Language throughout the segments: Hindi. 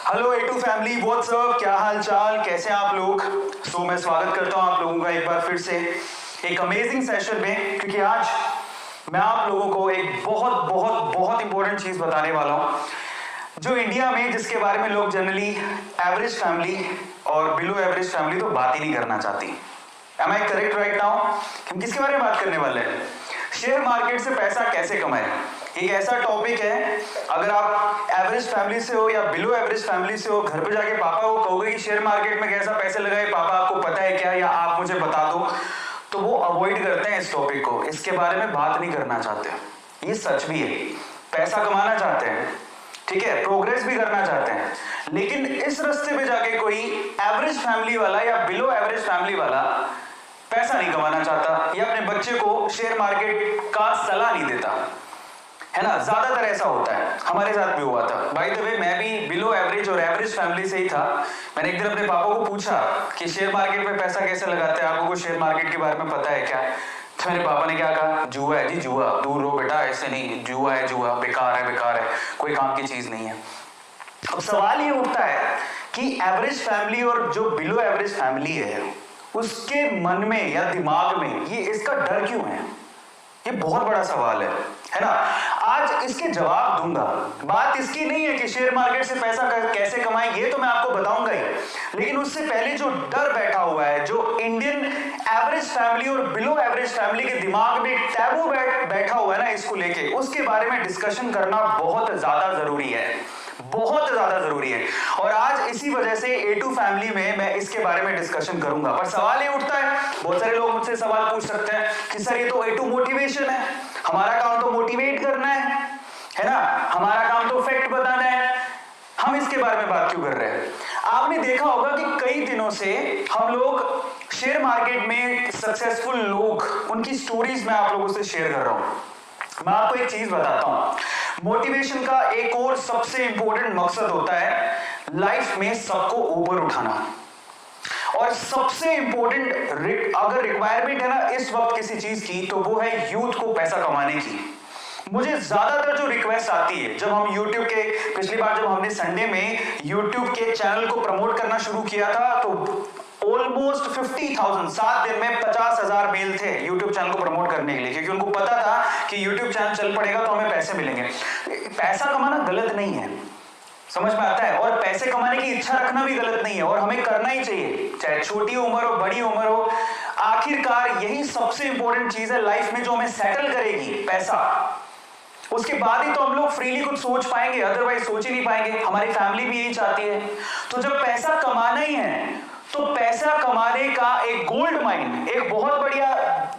हेलो A2 फैमिली, व्हाट्सअप, क्या हाल चाल, कैसे हैं आप लोग। मैं स्वागत करता हूं आप लोगों का एक बार फिर से एक अमेजिंग सेशन में, क्योंकि आज मैं आप लोगों को एक बहुत बहुत बहुत इंपॉर्टेंट चीज बताने वाला हूं जो इंडिया में, जिसके बारे में लोग जनरली एवरेज फैमिली और बिलो एवरेज फैमिली तो बात ही नहीं करना चाहती। Am I correct right now? हम किसके बारे में बात करने वाले हैं? शेयर मार्केट से पैसा कैसे कमाएं। एक ऐसा टॉपिक है, अगर आप एवरेज फैमिली से हो या बिलो एवरेज फैमिली से हो, घर पे जाके पापा को कहोगे कि शेयर मार्केट में कैसा पैसे लगाए, पापा आपको पता है क्या, या आप मुझे बता दो, तो वो अवॉइड करते हैं इस टॉपिक को, इसके बारे में बात नहीं करना चाहते। ये सच भी है, पैसा कमाना चाहते हैं, ठीक है, प्रोग्रेस भी करना चाहते हैं, लेकिन इस रास्ते पे जाके कोई एवरेज फैमिली वाला या बिलो एवरेज फैमिली वाला पैसा नहीं कमाना चाहता, या अपने बच्चे को शेयर मार्केट का सलाह नहीं देता, है ना। ज्यादातर ऐसा होता है, हमारे साथ भी हुआ था। बाय द वे, मैं भी बिलो एवरेज और एवरेज फैमिली से ही था। मैंने एक दिन अपने पापा को पूछा कि शेयर मार्केट में पैसा कैसे लगाते हैं, आप लोगों को शेयर मार्केट के बारे में पता है क्या? तो मेरे पापा ने क्या कहा, जुआ है जी जुआ, दूर रहो बेटा, ऐसे नहीं, जुआ है जुआ, बेकार है, कोई काम की चीज नहीं है। अब सवाल ये उठता है कि एवरेज फैमिली और जो बिलो एवरेज फैमिली है, उसके मन में या दिमाग में ये इसका डर क्यों है? ये बहुत बड़ा सवाल है ना। आज इसके जवाब दूंगा। बात इसकी नहीं है कि शेयर मार्केट से पैसा कैसे कमाएं, ये तो मैं आपको बताऊंगा ही, लेकिन उससे पहले जो डर बैठा हुआ है, जो इंडियन एवरेज फैमिली और बिलो एवरेज फैमिली के दिमाग में टैबू बैठा हुआ है ना, इसको लेके, उसके बारे में डिस्कशन करना बहुत ज्यादा जरूरी है, बहुत ज्यादा जरूरी है। और आज इसी वजह से A2 फैमिली में मैं इसके बारे में डिस्कशन करूंगा। पर सवाल ये उठता है, बहुत सारे लोग मुझसे सवाल पूछ सकते हैं कि सर ये तो A2 मोटिवेशन है, हमारा काम तो मोटिवेट करना है ना, हमारा काम तो फैक्ट बताना है, हम इसके बारे में बात क्यों कर रहे हैं? आपने देखा होगा कि कई दिनों से हम लोग शेयर मार्केट में सक्सेसफुल लोग, उनकी स्टोरीज मैं आप लोगों से शेयर कर रहा हूं। मैं आपको एक चीज बताता हूं, मोटिवेशन का एक और सबसे इंपॉर्टेंट मकसद होता है लाइफ में सबको ऊपर उठाना। और सबसे इंपॉर्टेंट अगर रिक्वायरमेंट है ना इस वक्त किसी चीज की, तो वो है यूथ को पैसा कमाने की। मुझे ज्यादातर जो रिक्वेस्ट आती है, जब हम YouTube के, पिछली बार जब हमने संडे में YouTube के चैनल को प्रमोट करना शुरू किया था, तो ऑलमोस्ट 50,000, 7 दिन में 50,000 मेल थे YouTube चैनल को प्रमोट करने के लिए, क्योंकि उनको पता था कि YouTube चैनल चल पड़ेगा तो हमें पैसे मिलेंगे। पैसा कमाना गलत नहीं है, समझ में आता है, और पैसे कमाने की इच्छा रखना भी गलत नहीं है, और हमें करना ही चाहिए, चाहे छोटी उम्र हो बड़ी उम्र हो। आखिरकार यही सबसे इंपॉर्टेंट चीज है लाइफ में जो हमें सेटल करेगी, पैसा। उसके बाद ही तो हम लोग फ्रीली कुछ सोच पाएंगे, अदरवाइज सोच ही नहीं पाएंगे। हमारी फैमिली भी यही चाहती है। तो जब पैसा कमाना ही है, तो पैसा कमाने का एक गोल्ड माइन, एक बहुत बढ़िया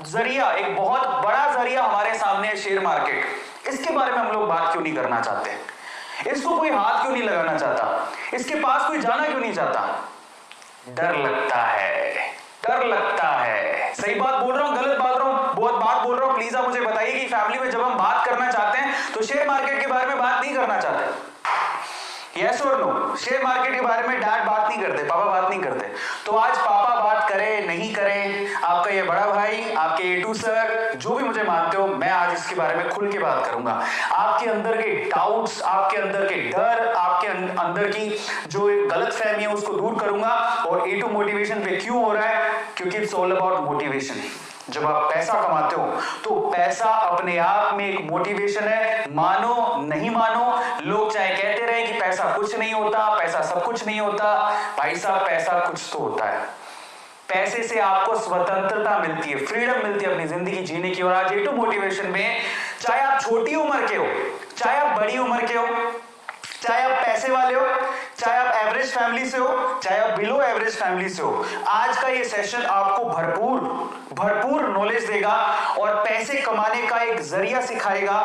जरिया, एक बहुत बड़ा जरिया हमारे सामने है शेयर मार्केट। इसके बारे में हम लोग बात क्यों नहीं करना चाहते? इसको कोई हाथ क्यों नहीं लगाना चाहता? इसके पास कोई जाना क्यों नहीं चाहता? डर लगता है, डर लगता है। सही बात बोल रहा हूं, गलत बात रहा हूं, बहुत बात बोल रहा हूं? प्लीज आप मुझे बताइए कि फैमिली में जब हम बात करना चाहते हैं तो शेयर मार्केट के बारे में बात नहीं करना चाहते? यस और नो? शेयर मार्केट के बारे में डैड बात नहीं करते, पापा बात नहीं करते, तो आज पापा बात करे नहीं करे, आपका ये बड़ा भाई, आपके A2 सर, जो भी मुझे मानते हो, मैं आज इसके बारे में खुल के बात करूंगा। आपके अंदर के डाउट्स, आपके अंदर के डर, आपके अंदर की जो गलतफहमी है उसको दूर करूंगा। और A2 मोटिवेशन पे क्यों हो रहा है? क्योंकि इट्स ऑल अबाउट मोटिवेशन। जब आप पैसा कमाते हो तो पैसा अपने आप में एक मोटिवेशन है, मानो नहीं मानो। लोग चाहे कहते रहे कि पैसा कुछ नहीं होता, पैसा सब कुछ नहीं होता, भाई साहब पैसा कुछ तो होता है। पैसे से आपको स्वतंत्रता मिलती है, फ्रीडम मिलती है अपनी जिंदगी जीने की। और आज A2 मोटिवेशन में, चाहे आप छोटी उम्र के हो, चाहे आप बड़ी उम्र के हो, चाहे आप पैसे वाले हो, चाहे आप एवरेज फैमिली से हो, चाहे आप बिलो एवरेज फैमिली से हो, आज का ये सेशन आपको भरपूर नॉलेज देगा और पैसे कमाने का एक जरिया सिखाएगा,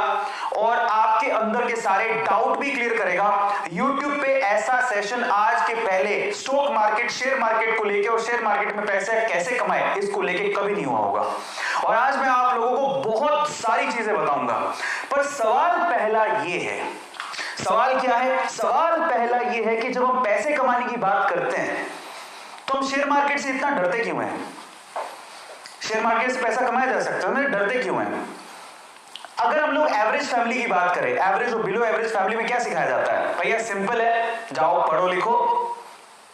और आपके अंदर के सारे डाउट भी क्लियर करेगा। YouTube पे ऐसा सेशन आज के पहले स्टॉक मार्केट, शेयर मार्केट को लेके और शेयर मार्केट में पैसे कैसे कमाए, इसको लेके कभी नहीं हुआ होगा। और आज मैं आप लोगों को बहुत सारी चीजें बताऊंगा। पर सवाल पहला ये है, सवाल क्या है? सवाल पहला यह है कि जब हम पैसे कमाने की बात करते हैं तो हम शेयर मार्केट से इतना डरते क्यों हैं? शेयर मार्केट से पैसा कमाया जा सकता है, डरते क्यों हैं? अगर हम लोग एवरेज फैमिली की बात करें, एवरेज और बिलो एवरेज फैमिली में क्या सिखाया जाता है? भैया सिंपल है, जाओ पढ़ो लिखो,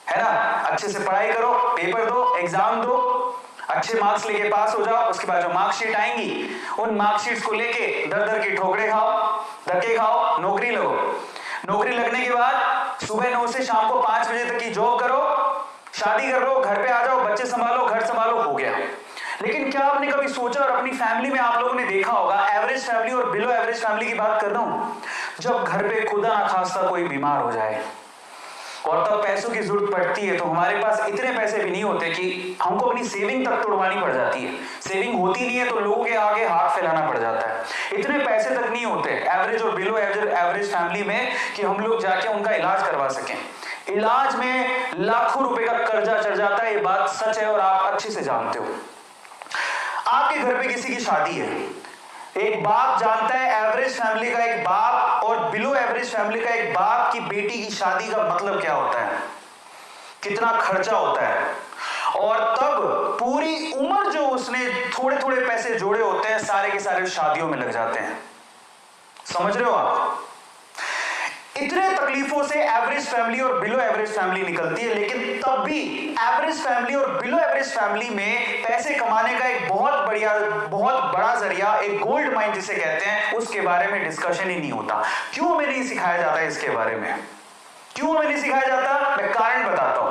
है ना, अच्छे से पढ़ाई करो, पेपर दो, एग्जाम दो, अच्छे मार्क्स लेके पास हो जाओ, उसके बाद जो मार्कशीट आएंगी उन मार्कशीट्स को लेके दर दर की ठोकरे खाओ, धक्के खाओ, नौकरी लगो। नौकरी लगने के बाद सुबह 9 से शाम को 5 बजे तक की जॉब करो, शादी कर लो, घर पे आ जाओ, बच्चे संभालो, घर संभालो, हो गया। लेकिन क्या आपने कभी सोचा, और अपनी फैमिली में आप लोगों ने देखा होगा, एवरेज फैमिली और बिलो एवरेज फैमिली की बात कर रहा हूं, जब घर पे खुदा ना खास्ता कोई बीमार हो जाए और तब पैसों की जरूरत पड़ती है, तो हमारे पास इतने पैसे भी नहीं होते कि हमको अपनी सेविंग तक तोड़वानी पड़ जाती है। सेविंग होती नहीं है तो लोगों के आगे हाथ फैलाना पड़ जाता है। इतने पैसे तक नहीं होते एवरेज और बिलो एवरेज फैमिली में कि हम लोग जाके उनका इलाज करवा सकें। इलाज में लाखों रुपए का कर्जा चढ़ जाता है, ये बात सच है और आप अच्छे से जानते हो। आपके घर पे किसी की शादी है, एक बाप जानता है एवरेज फैमिली का एक बाप और बिलो एवरेज फैमिली का एक बाप की बेटी की शादी का मतलब क्या होता है, कितना खर्चा होता है, और तब पूरी उम्र जो उसने थोड़े थोड़े पैसे जोड़े होते हैं सारे के सारे शादियों में लग जाते हैं। समझ रहे हो आप? इतने तकलीफों से एवरेज फैमिली और बिलो एवरेज फैमिली निकलती है, लेकिन तब भी एवरेज फैमिली और बिलो एवरेज फैमिली में पैसे कमाने का एक बहुत बड़ा जरिया, एक गोल्ड माइन जिसे कहते हैं, उसके बारे में डिस्कशन ही नहीं होता। क्यों हमें नहीं सिखाया जाता इसके बारे में? क्यों हमें नहीं सिखाया जाता? मैं कारण बताता हूं।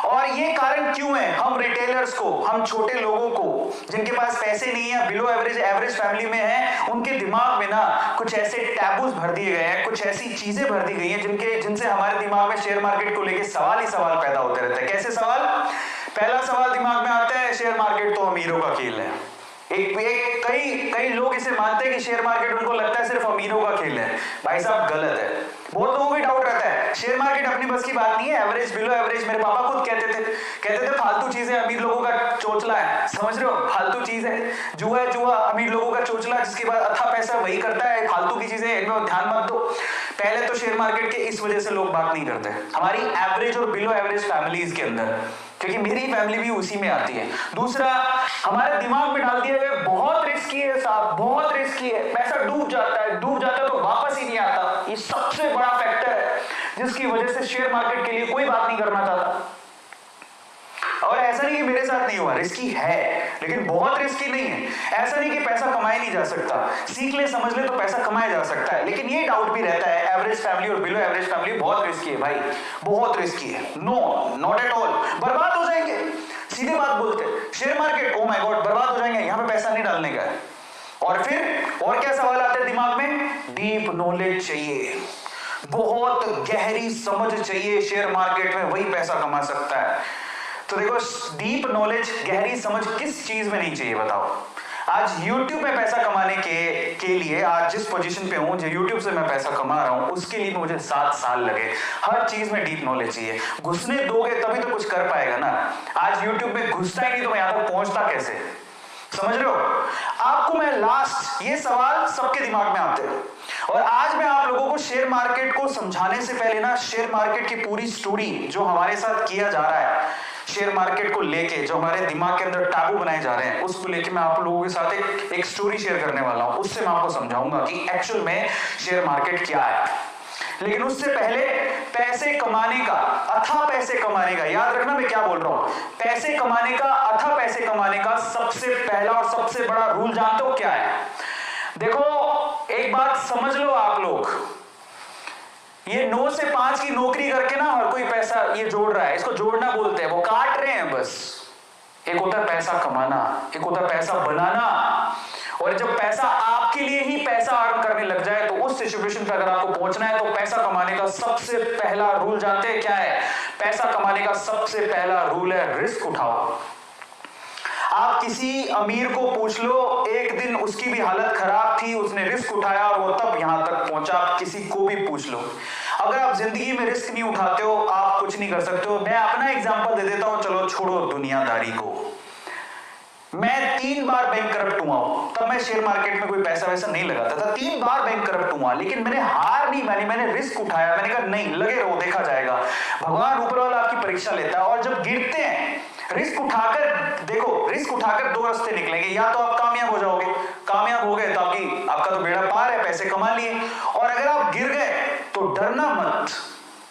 और ये कारण क्यों है? हम रिटेलर्स को, हम छोटे लोगों को जिनके पास पैसे नहीं है, बिलो एवरेज एवरेज फैमिली में है, उनके दिमाग में ना कुछ ऐसे टैबूज भर दिए गए हैं, कुछ ऐसी चीजें भर दी गई हैं जिनसे हमारे दिमाग में शेयर मार्केट को लेके सवाल ही सवाल पैदा होते रहते हैं। कैसे सवाल? पहला सवाल दिमाग में आता है, शेयर मार्केट तो अमीरों का खेल है। कई लोग इसे मानते हैं कि शेयर मार्केट उनको लगता है सिर्फ अमीरों का खेल है। भाई साहब गलत है। बहुत लोगों को डाउट रहता है शेयर मार्केट अपनी बस की बात नहीं है, एवरेज बिलो एवरेज। मेरे पापा खुद कहते थे फालतू चीजें अमीर लोगों का चोचला है। समझ रहे हो? फालतू चीज है, जुआ है, जुआ अमीर लोगों का चोचला, जिसके बाद अच्छा पैसा वही करता है, फालतू की चीजें इनमें ध्यान मत दो। पहले तो शेयर मार्केट के इस वजह से लोग बात नहीं करते हमारी एवरेज और बिलो एवरेज फैमिलीज के अंदर, क्योंकि मेरी फैमिली भी उसी में आती है। दूसरा, हमारे दिमाग में डाल दिया गया बहुत रिस्की है साहब, बहुत रिस्की है, पैसा डूब जाता है तो वापस ही नहीं आता। ये सबसे बड़ा फैक्टर है जिसकी वजह से शेयर मार्केट के लिए कोई बात नहीं करना चाहता। और ऐसा नहीं कि मेरे साथ नहीं हुआ, रिस्की है लेकिन बहुत रिस्की नहीं है। ऐसा नहीं कि पैसा कमाया नहीं जा सकता, सीख ले समझ ले तो पैसा कमाया जा सकता है। लेकिन ये डाउट भी रहता है एवरेज फैमिली और बिलो एवरेज फैमिली बहुत रिस्की है भाई, बहुत रिस्की है। नो, नॉट एट ऑल, बर्बाद हो जाएंगे। सीधे बात बोलते हैं, share market oh my God बर्बाद हो जाएंगे, यहाँ पे पैसा नहीं डालने का है। और फिर और क्या सवाल आते हैं दिमाग में? डीप नॉलेज चाहिए, बहुत गहरी समझ चाहिए शेयर मार्केट में, वही पैसा कमा सकता है। तो देखो, डीप नॉलेज, गहरी समझ किस चीज में नहीं चाहिए बताओ? आज YouTube में पैसा कमाने के लिए आज जिस पोजीशन पे हूं, जो YouTube से मैं पैसा कमा रहा हूं, उसके लिए मुझे 7 साल लगे। हर चीज में डीप नॉलेज चाहिए। घुसने दोगे तभी तो कुछ कर पाएगा ना। आज YouTube में घुसता ही नहीं तो मैं यहां तक पहुंचता कैसे? समझ रहे हो? आपको मैं लास्ट, ये सवाल सबके दिमाग में आते हैं, और आज मैं आप लोगों को शेयर मार्केट को समझाने से पहले ना, शेयर मार्केट की पूरी स्टोरी जो हमारे साथ किया जा रहा है, शेयर मार्केट को लेके जो हमारे दिमाग के अंदर टाबू बनाए जा रहे हैं, उसको लेके मैं आप लोगों के साथ एक स्टोरी शेयर करने वाला हूं। उससे मैं आपको समझाऊंगा कि एक्चुअल में शेयर मार्केट क्या है। लेकिन उससे पहले पैसे कमाने का, अथाह पैसे कमाने का, याद रखना मैं क्या बोल रहा हूं, पैसे कमाने का, अथाह पैसे कमाने का सबसे पहला और सबसे बड़ा रूल जानते हो क्या है? देखो, एक बात समझ लो आप लोग, ये 9 से 5 की नौकरी करके ना हर कोई पैसा ये जोड़ रहा है, इसको जोड़ना बोलते हैं, वो काट रहे हैं बस। एक होता है पैसा कमाना, एक होता है पैसा बनाना। और जब पैसा आपके लिए ही पैसा अर्न करने लग जाए, तो उस सिचुएशन पे अगर आपको पहुंचना है, तो पैसा कमाने का सबसे पहला रूल जानते हैं क्या है? पैसा कमाने का सबसे पहला रूल है रिस्क उठाओ। आप किसी अमीर को पूछ लो, एक दिन उसकी भी हालत खराब थी, उसने रिस्क उठाया और वो तब यहां तक पहुंचा। आप किसी को भी पूछ लो, अगर आप जिंदगी में रिस्क नहीं उठाते हो, आप कुछ नहीं कर सकते हो। मैं अपना एग्जांपल दे देता हूं, चलो छोड़ो दुनियादारी को। मैं 3 बार बैंक करप्ट हुआ हूं, तब मैं शेयर मार्केट में कोई पैसा वैसा नहीं लगाता था। 3 बार बैंक करप्ट हुआ, लेकिन मैंने हार नहीं मानी, मैंने रिस्क उठाया। मैंने कहा नहीं, लगे रहो, देखा जाएगा। भगवान ऊपर वाला आपकी परीक्षा लेता है, और जब गिरते हैं, रिस्क उठाकर देखो, रिस्क उठाकर दो रास्ते निकलेंगे, या तो आप कामयाब हो जाओगे, कामयाब हो गए तो आपका तो बेड़ा पार है, पैसे कमा लिए, और अगर आप गिर गए तो डरना मत।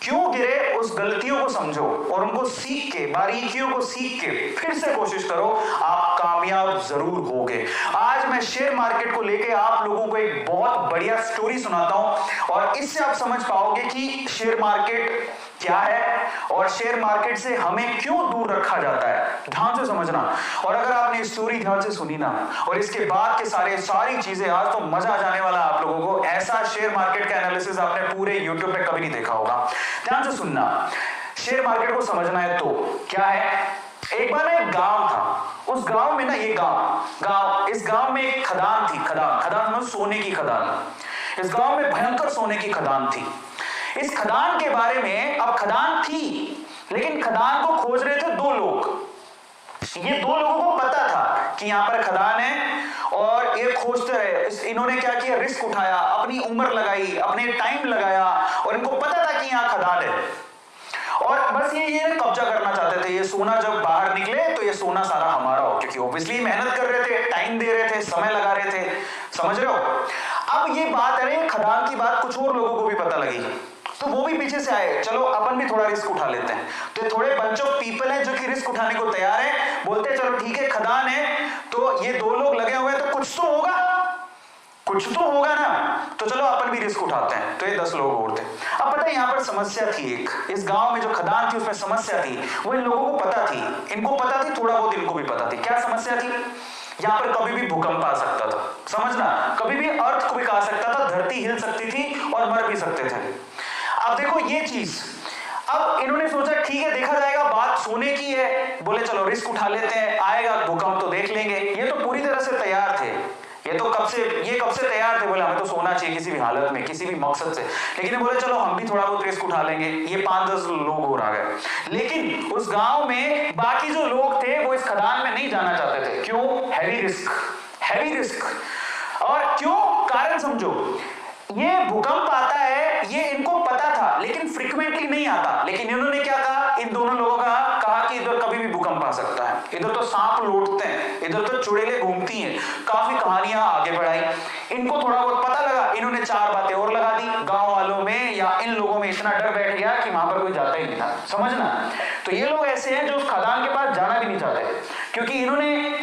क्यों गिरे उस गलतियों को समझो और उनको सीख के, बारीकियों को सीख के फिर से कोशिश करो, आप कामयाब जरूर होगे। आज मैं शेयर मार्केट को लेके आप लोगों को एक बहुत बढ़िया स्टोरी सुनाता हूं और इससे आप समझ पाओगे कि शेयर मार्केट क्या है और शेयर मार्केट से हमें क्यों दूर रखा जाता है। ध्यान से समझना, और अगर आपने स्टोरी ध्यान से सुनी ना और इसके बाद के सारी चीजें, आज तो मजा आ जाने वाला आप लोगों को। ऐसा शेयर मार्केट का एनालिसिस आपने पूरे यूट्यूब पे कभी नहीं देखा होगा। ध्यान से सुनना, शेयर मार्केट को समझना है तो क्या है। एक बार ना एक गांव था, उस गांव में ना, ये गांव इस गांव में एक खदान थी, खदान मतलब सोने की खदान। इस गांव में भयंकर सोने की खदान थी। इस खदान के बारे में, अब खदान थी लेकिन खदान को खोज रहे थे दो लोग। ये दो लोगों को पता था कि यहां पर खदान है और ये खोजते रहे। इन्होंने क्या किया, रिस्क उठाया, अपनी उम्र लगाई, अपने टाइम लगाया और इनको पता था कि यहां खदान है और बस ये कब्जा करना चाहते थे। ये सोना जब बाहर निकले तो ये सोना सारा हमारा हो, क्योंकि ऑब्वियसली मेहनत कर रहे थे, टाइम दे रहे थे, समय लगा रहे थे। समझ रहे हो। अब ये बात है, खदान की बात कुछ और लोगों को भी पता लगी तो वो भी पीछे से आए, चलो अपन भी थोड़ा रिस्क उठा लेते हैं। तो थोड़े बंच ऑफ पीपल है जो कि रिस्क उठाने को तैयार है, बोलते हैं चलो ठीक है खदान है तो ये दो लोग लगे हुए तो कुछ तो होगा ना, तो चलो अपन भी रिस्क उठाते हैं। तो ये 10 लोग और थे। अब पता है यहाँ पर समस्या थी एक, इस गांव में जो खदान थी उसमें समस्या थी, वो इन लोगों को पता थी, इनको पता थी, थोड़ा बहुत इनको भी पता थी। क्या समस्या थी, यहाँ पर कभी भी भूकंप आ सकता था, समझना, कभी भी अर्थ को भी आ सकता था, धरती हिल सकती थी और मर भी सकते थे। अब देखो ये चीज, अब इन्होंने सोचा ठीक है देखा जाएगा, बात सोने की है, बोले चलो रिस्क उठा लेते हैं, आएगा भूकंप तो देख लेंगे। ये तो पूरी तरह से तैयार थे, ये कब से तैयार थे, बोले हमें तो सोना चाहिए किसी भी हालत में, किसी भी मकसद से। लेकिन बोले चलो हम भी थोड़ा बहुत रिस्क उठा लेंगे। ये 5-10 लोग और आ गए, लेकिन उस गांव में बाकी जो लोग थे वो इस खदान में नहीं जाना चाहते थे। क्यों, हैवी रिस्क। और क्यों, कारण समझो, ये भूकंप आता है ये इनको पता था लेकिन फ्रीक्वेंटली नहीं आता। लेकिन इन्होंने क्या कहा, इन दोनों लोगों का कहा कि इधर कभी भी भूकंप आ सकता है, इधर तो सांप लौटते हैं, इधर तो चुड़ैलें घूमती हैं, काफी कहानियां आगे बढ़ाई। इनको थोड़ा बहुत पता लगा, इन्होंने 4 बातें और लगा दी। गांव वालों में या इन लोगों में इतना डर बैठ गया कि वहां पर कोई जाता ही नहीं था, समझना। तो ये लोग ऐसे हैं जो उस खदान के पास जाना भी नहीं चाहते, क्योंकि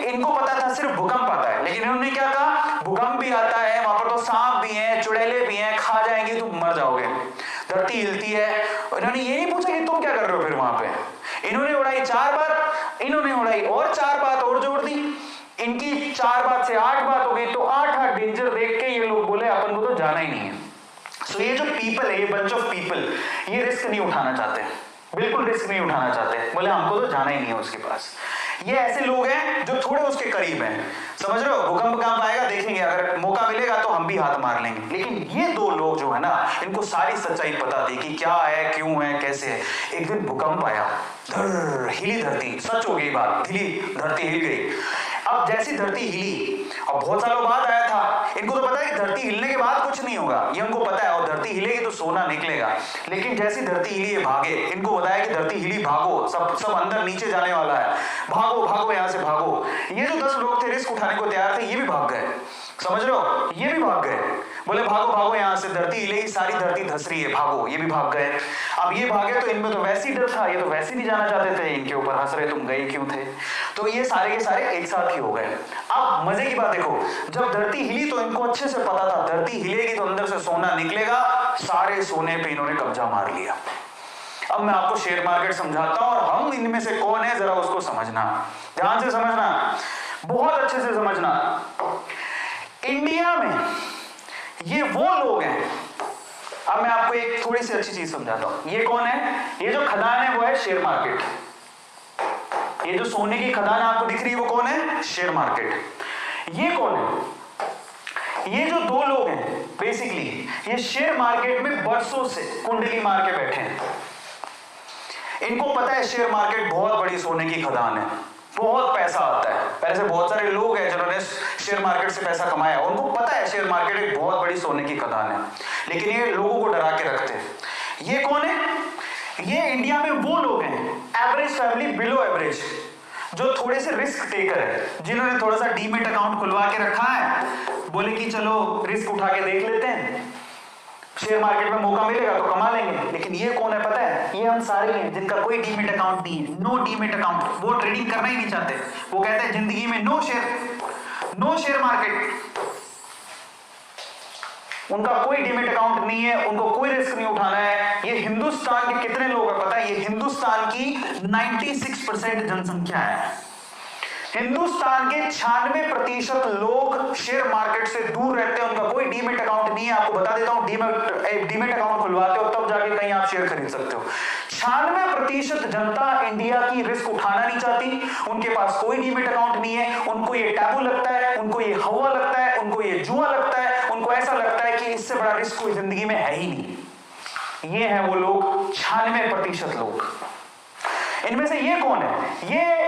इनको पता था सिर्फ भूकंप आता है। लेकिन इन्होंने क्या कहा, भूकंप भी आता है, वहां पर तो सांप भी हैं, चुड़ैलें भी हैं, खा जाएंगे तुम मर जाओगे, धरती हिलती है। इन्होंने ये नहीं पूछा कि तुम क्या कर रहे हो फिर वहां पे। इन्होंने उड़ाई 4 बात, इन्होंने उड़ाई और 4 बात और जोड़ दी। इनकी 4 बात से 8 बात हो गई, तो 8 डेंजर देख के ये लोग बोले अपन को तो जाना ही नहीं है। सो ये जो पीपल है, ये बंच ऑफ पीपल, ये रिस्क नहीं उठाना चाहते, बिल्कुल रिस्क नहीं उठाना चाहते, बोले हमको तो जाना ही नहीं है उसके पास। ये ऐसे लोग हैं जो थोड़े उसके करीब हैं, समझ रहे हो। भूकंप कहां आएगा देखेंगे, अगर मौका मिलेगा तो हम भी हाथ मार लेंगे। लेकिन ये 2 लोग जो है ना, इनको सारी सच्चाई पता थी कि क्या है, क्यों है, कैसे है। एक दिन भूकंप आया, हिली धरती, सच हो गई बात, धरती हिल गई। अब जैसी धरती हिली, अब बहुत सालों बाद आया था, इनको तो पता है कि धरती हिलने के बाद कुछ नहीं होगा, ये उनको पता है, और धरती हिलेगी तो सोना निकलेगा। लेकिन जैसी धरती हिली ये भागे, इनको बताया कि धरती हिली, भागो, सब अंदर नीचे जाने वाला है, भागो यहां से भागो। ये जो 10 लोग थे रिस्क उठाने को तैयार थे, ये भी भाग गए, समझ रहे हो, ये भी भाग गए, बोले भागो यहां से, धरती हिलेगी, सारी धरती धस रही है, भागो। ये भी भाग गए। अब ये भागे तो इनमें तो वैसे ही डर था, ये तो वैसे नहीं जाना चाहते थे, इनके ऊपर हंस रहे तुम गए क्यों थे। तो ये सारे के सारे एक साथ ही हो गए। अब मजे की बात देखो, जब धरती हिली तो इनको अच्छे से पता था धरती हिलेगी तो अंदर से सोना निकलेगा, सारे सोने पे इन्होंने कब्जा मार लिया। अब मैं आपको शेयर मार्केट समझाता हूं और हम इनमें से कौन है जरा उसको समझना, ध्यान से समझना, बहुत अच्छे से समझना। इंडिया में ये वो लोग हैं, अब मैं आपको एक थोड़ी सी अच्छी चीज समझाता हूं। ये कौन है, ये जो खदान है वो है शेयर मार्केट। ये जो सोने की खदान आपको दिख रही है वो कौन है, शेयर मार्केट। ये कौन है, ये जो 2 लोग हैं बेसिकली, ये शेयर मार्केट में बरसों से कुंडली मार के बैठे हैं। इनको पता है शेयर मार्केट बहुत बड़ी सोने की खदान है, बहुत पैसा आता है। ऐसे बहुत सारे लोग हैं जिन्होंने शेयर मार्केट से पैसा कमाया, उनको पता है शेयर मार्केट एक बहुत बड़ी सोने की खदान है, लेकिन ये लोगों को डरा के रखते हैं। ये कौन है, ये इंडिया में वो लोग हैं, एवरेज फैमिली, बिलो एवरेज, जो थोड़े से रिस्क टेकर है, जिन्होंने थोड़ा सा डीमेट अकाउंट खुलवा के रखा है, बोले कि चलो रिस्क उठा के देख लेते हैं, शेयर मार्केट में मौका मिलेगा तो कमा लेंगे। लेकिन ये कौन है पता है? ये हम सारे हैं जिनका कोई डीमेट अकाउंट नहीं है, नो डीमेट अकाउंट। वो ट्रेडिंग करना ही नहीं चाहते, वो कहते हैं जिंदगी में नो शेयर मार्केट। उनका कोई डीमेट अकाउंट नहीं है, उनको कोई रिस्क नहीं उठाना है। ये हिंदुस्तान के कितने लोग हैं पता है? ये हिंदुस्तान की 96% जनसंख्या है। हिंदुस्तान के 96% लोग शेयर मार्केट से दूर रहते हैं, उनका कोई डीमेट अकाउंट नहीं है। आपको बता देता हूं, डीमेट अकाउंट खुलवाते हो तब जाके कहीं आप शेयर खरीद सकते हो। 96% जनता इंडिया की रिस्क उठाना नहीं चाहती, उनके पास कोई डीमेट अकाउंट नहीं है, उनको ये टैबू लगता है, उनको ये हवा लगता है, उनको ये जुआ लगता है, उनको ऐसा लगता है कि इससे बड़ा रिस्क कोई जिंदगी में है ही नहीं। ये है वो लोग, 96% लोग। इनमें से ये कौन है? ये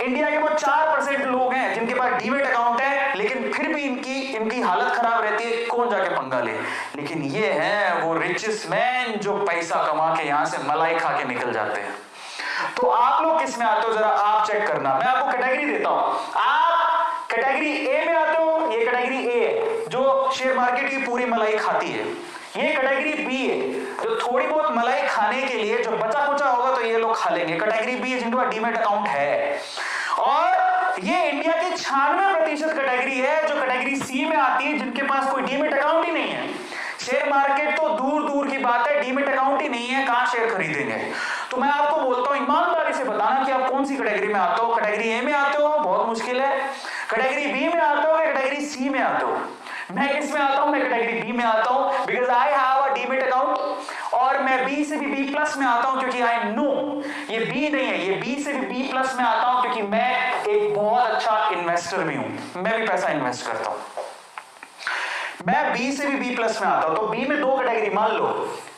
इंडिया के वो 4% लोग हैं जिनके पास डीमेट अकाउंट है, लेकिन फिर भी इनकी हालत खराब रहती है, कौन जाके पंगा ले। लेकिन ये हैं वो रिचेस्ट मैन जो पैसा कमा के यहां से मलाई खा के निकल जाते हैं। तो आप लोग किस में आते हो, जरा आप चेक करना। मैं आपको कैटेगरी देता हूं, आप कैटेगरी ए में आते हो। ये कैटेगरी ए है जो शेयर मार्केट की पूरी मलाई खाती है। ये कैटेगरी बी है जो थोड़ी बहुत मलाई खाने के लिए जो बचा कुचा होगा तो ये लोग खा लेंगे। कैटेगरी बी है जिनके पास डीमेट अकाउंट है। और ये इंडिया की 96% कैटेगरी है जो कैटेगरी सी में आती है, जिनके पास कोई डीमेट अकाउंट ही नहीं है। शेयर मार्केट तो दूर दूर की बात है, डीमेट अकाउंट ही नहीं है, कहां शेयर खरीदेंगे। तो मैं आपको बोलता हूं, ईमानदारी से बताना कि आप कौन सी कैटेगरी में आते हो। कैटेगरी ए में आते हो, बहुत मुश्किल है। कैटेगरी बी में आते हो, कैटेगरी सी में आते हो। मैं किस में आता हूं? मैं कैटेगरी बी में आता हूं, because I have a demat account. और मैं बी से भी बी प्लस में आता हूं क्योंकि आई नो ये बी नहीं है, ये बी से भी बी प्लस में आता हूं क्योंकि मैं एक बहुत अच्छा इन्वेस्टर भी हूं, मैं भी पैसा इन्वेस्ट करता हूं। मैं बी से भी बी प्लस में आता हूं। तो बी में दो कैटेगरी मान लो,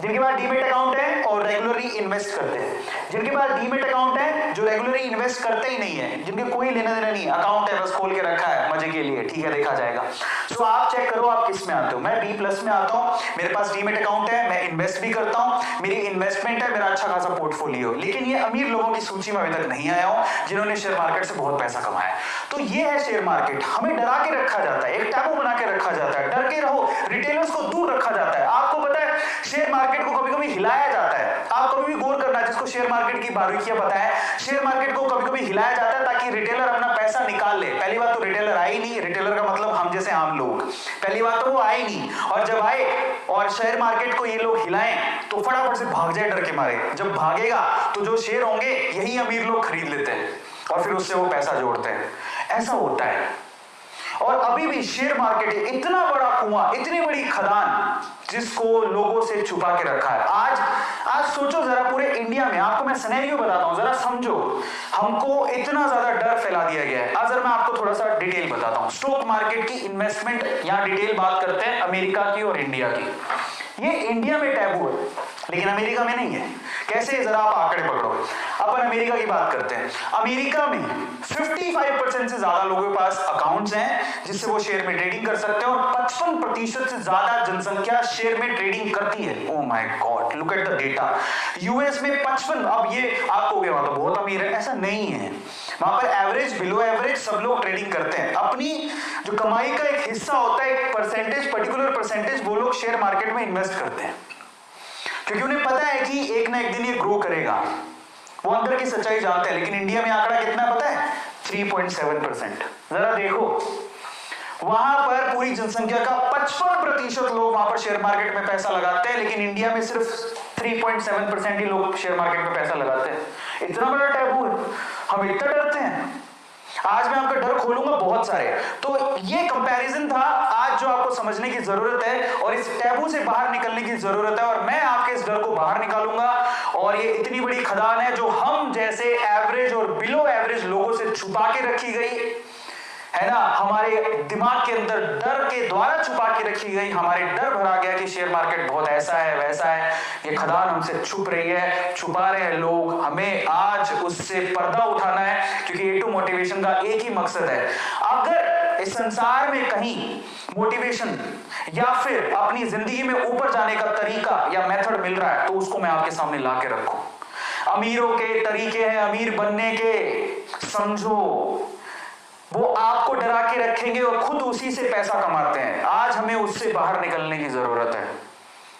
जिनके पास डीमेट अकाउंट है और रेगुलरली इन्वेस्ट करते हैं, जिनके पास डीमेट अकाउंट है जो रेगुलरली इन्वेस्ट करते ही नहीं है, जिनके कोई लेना देना नहीं, अकाउंट है बस खोल के रखा है मजे के लिए, ठीक है देखा जाएगा। सो आप चेक करो आप किस में आते हो। मैं बी प्लस में आता हूं, मेरे पास डीमेट अकाउंट है, मैं इन्वेस्ट भी करता हूं, मेरी इन्वेस्टमेंट है, मेरा अच्छा खासा पोर्टफोलियो। लेकिन ये अमीर लोगों की सूची में अभी तक नहीं आया हूं जिन्होंने शेयर मार्केट से बहुत पैसा कमाया। तो ये है शेयर मार्केट। हमें डरा के रखा जाता है, एक टैबू बना के रखा जाता है, डर के रहो, रिटेलर्स को दूर रखा जाता है। आपको पता है शेयर मार्केट को कभी कभी हिलाया जाता है। आप कभी भी गौर करना, जिसको शेयर मार्केट की बारीकियां पता है, शेयर मार्केट को कभी कभी हिलाया जाता है ताकि रिटेलर अपना पैसा निकाल ले। पहली बात तो रिटेलर आए नहीं, रिटेलर का मतलब हम जैसे आम लोग, पहली बात तो वो आए नहीं। और जब आए और शेयर मार्केट को ये लोग हिलाएं तो फटाफट से भाग जाए डर के मारे। जब भागेगा तो जो शेयर होंगे यही अमीर लोग खरीद लेते हैं और फिर उससे वो पैसा जोड़ते हैं। ऐसा होता है। और अभी भी शेयर मार्केट इतना बड़ा कुआं, इतनी बड़ी खदान जिसको लोगों से छुपा के रखा है। आज सोचो जरा, पूरे इंडिया में आपको मैं सिनेरियो बताता हूं, जरा समझो। हमको इतना ज्यादा डर फैला दिया गया है। आज मैं आपको थोड़ा सा डिटेल बताता हूं। स्टॉक मार्केट की इन्वेस्टमेंट, यहां डिटेल बात करते हैं अमेरिका की और इंडिया की। ये इंडिया में टैबू है लेकिन अमेरिका में नहीं है। कैसे? जरा आप आंकड़े पकड़ो। अपन अमेरिका की बात करते हैं। अमेरिका में 55% से ज्यादा लोगों के पास अकाउंट्स हैं जिससे वो शेयर में ट्रेडिंग कर सकते हैं और 55% से ज्यादा जनसंख्या शेयर में ट्रेडिंग करती है। Oh my God, look at the data. US में 55, अब ये आप हो गए वहां तो बहुत अमीर है, ऐसा नहीं है। वहां पर एवरेज, बिलो एवरेज सब लोग ट्रेडिंग करते हैं। अपनी जो कमाई का एक हिस्सा होता है, एक परसेंटेज, पर्टिकुलर परसेंटेज, वो लोग शेयर मार्केट में इन्वेस्ट करते हैं क्योंकि उन्हें पता है कि एक ना एक दिन ये ग्रो करेगा। वो अंदर की सच्चाई जानते हैं। लेकिन इंडिया में आंकड़ा कितना पता है? 3.7%। जरा देखो, वहां पर पूरी जनसंख्या का 55% लोग वहां पर शेयर मार्केट में पैसा लगाते हैं, लेकिन इंडिया में सिर्फ 3.7% ही लोग शेयर मार्केट में पैसा लगाते हैं। इतना बड़ा टैबू है, हम इतना डरते हैं। आज मैं आपका डर खोलूंगा बहुत सारे। तो ये कंपैरिजन था आज जो आपको समझने की जरूरत है और इस टैबू से बाहर निकलने की जरूरत है, और मैं आपके इस डर को बाहर निकालूंगा। और ये इतनी बड़ी खदान है जो हम जैसे एवरेज और बिलो एवरेज लोगों से छुपा के रखी गई है ना, हमारे दिमाग के अंदर डर के द्वारा छुपा के रखी गई। हमारे डर भरा गया कि शेयर मार्केट बहुत ऐसा है वैसा है, ये खदान हमसे छुप रही है, छुपा रहे हैं लोग। हमें आज उससे पर्दा उठाना है क्योंकि A2 मोटिवेशन का एक ही मकसद है। अगर इस संसार में कहीं मोटिवेशन या फिर अपनी जिंदगी में ऊपर जाने का तरीका या मेथड मिल रहा है तो उसको मैं आपके सामने ला के रखूं। अमीरों के तरीके हैं अमीर बनने के, समझो, वो आपको डरा के रखेंगे और खुद उसी से पैसा कमाते हैं। आज हमें उससे बाहर निकलने की जरूरत है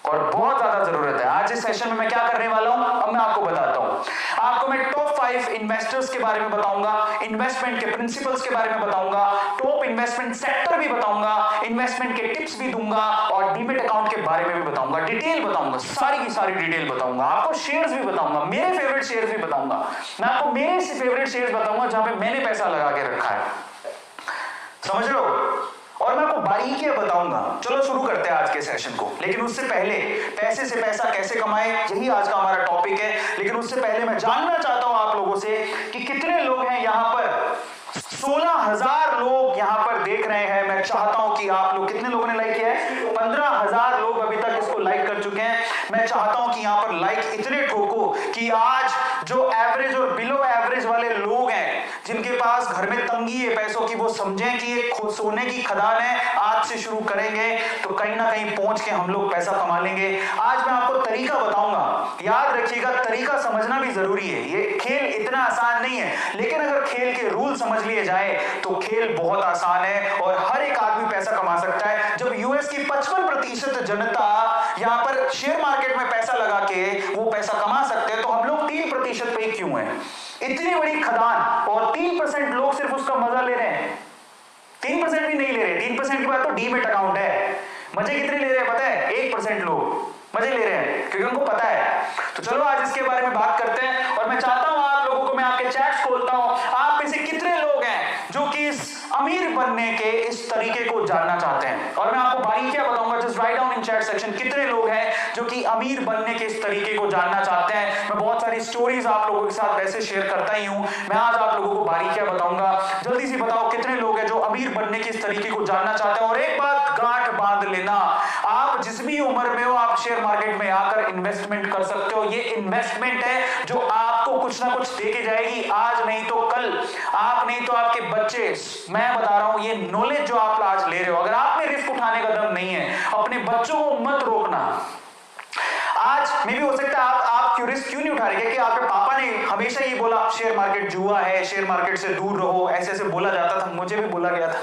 और बहुत ज्यादा जरूरत है। आज इस सेशन में मैं क्या करने वाला हूं, अब मैं आपको बताता हूं। आपको मैं टॉप 5 इन्वेस्टर्स के बारे में बताऊंगा, इन्वेस्टमेंट के प्रिंसिपल्स के बारे में बताऊंगा, टॉप इन्वेस्टमेंट सेक्टर भी बताऊंगा, इन्वेस्टमेंट के टिप्स भी दूंगा और डीमेट अकाउंट के बारे में भी बताऊंगा, डिटेल बताऊंगा, सारी की सारी डिटेल बताऊंगा। आपको शेयर्स भी बताऊंगा, मेरे फेवरेट शेयर्स भी बताऊंगा। मैं आपको मेरे फेवरेट शेयर्स बताऊंगा जहां पे मैंने पैसा लगा के रखा है, समझ रहे हो? और मैं आपको बारीकियां बताऊंगा। चलो शुरू करते हैं आज के सेशन को। लेकिन उससे पहले पैसे से पैसा कैसे कमाएं, यही आज का हमारा टॉपिक है। लेकिन उससे पहले मैं जानना चाहता हूं आप लोगों से कि कितने लोग हैं यहां पर। 16,000 लोग यहां पर देख रहे हैं। मैं चाहता हूं कि आप लोग, कितने लोगों ने लाइक किया है? 15,000 लोग अभी तक इसको लाइक कर चुके हैं। मैं चाहता हूं कि यहां पर लाइक इतने ठोको कि आज जो एवरेज और बिलो एवरेज वाले लोग हैं, जिनके पास घर में तंगी है पैसों की, वो समझें कि ये सोने की खदान है। आज से शुरू करेंगे तो कहीं ना कहीं पहुंच के हम लोग पैसा कमा लेंगे। आज मैं आपको तरीका बताऊंगा, याद रखिएगा, तरीका समझना भी जरूरी है। ये खेल इतना आसान नहीं है, लेकिन अगर खेल के रूल समझ लिए जाए तो खेल बहुत आसान है और हर एक आदमी पैसा कमा सकता है। जब यूएस की 55% जनता यहां पर शेयर मार्केट में पैसा लगा के वो पैसा कमा सकते हैं, तो हम लोग 3% पे क्यों हैं? इतनी बड़ी खदान और 3% लोग सिर्फ उसका मजा ले रहे हैं। 3% भी नहीं ले रहे। 3% के बाद तो डीमेट अकाउंट है। मजे कितने ले रहे हैं पता है? 1% लोग मजे ले रहे हैं क्योंकि उनको पता है। तो चलो आज इसके बारे में बात करते हैं और मैं चाहता हूं आप लोगों को, मैं आपके चैट्स खोलता हूं, आप में से कितने लोग हैं जो कि इस अमीर बनने के इस तरीके को जानना चाहते हैं। और मैं आपको बारीकियां बताऊंगा। Just write down in chat section कितने लोग हैं जो कि अमीर बनने के इस तरीके को जानना चाहते हैं। मैं बहुत सारी स्टोरीज आप लोगों के साथ वैसे शेयर करता ही हूं। मैं आज आप लोगों को बारीकियां बताऊंगा। जल्दी से बताओ कितने लोग हैं जो अमीर बनने के इस तरीके को जानना चाहते हैं। और एक बात गांठ बांध लेना, आप जिस भी उम्र में हो आप शेयर मार्केट में आकर इन्वेस्टमेंट कर सकते हो। ये इन्वेस्टमेंट है जो आपको कुछ ना कुछ देके जाएगी, आज नहीं तो कल, आप नहीं तो आपके बच्चे। मैं बता रहा हूं, ये नॉलेज जो आप आज ले रहे हो, अगर आप में रिस्क उठाने का दम नहीं है, अपने बच्चों को मत रोकना। आज में भी हो सकता है आप क्यों रिस्क क्यों नहीं उठा रहे कि आपके पापा ने हमेशा ये बोला शेयर मार्केट जुआ है, शेयर मार्केट से दूर रहो, ऐसे ऐसे बोला जाता था, मुझे भी बोला गया था।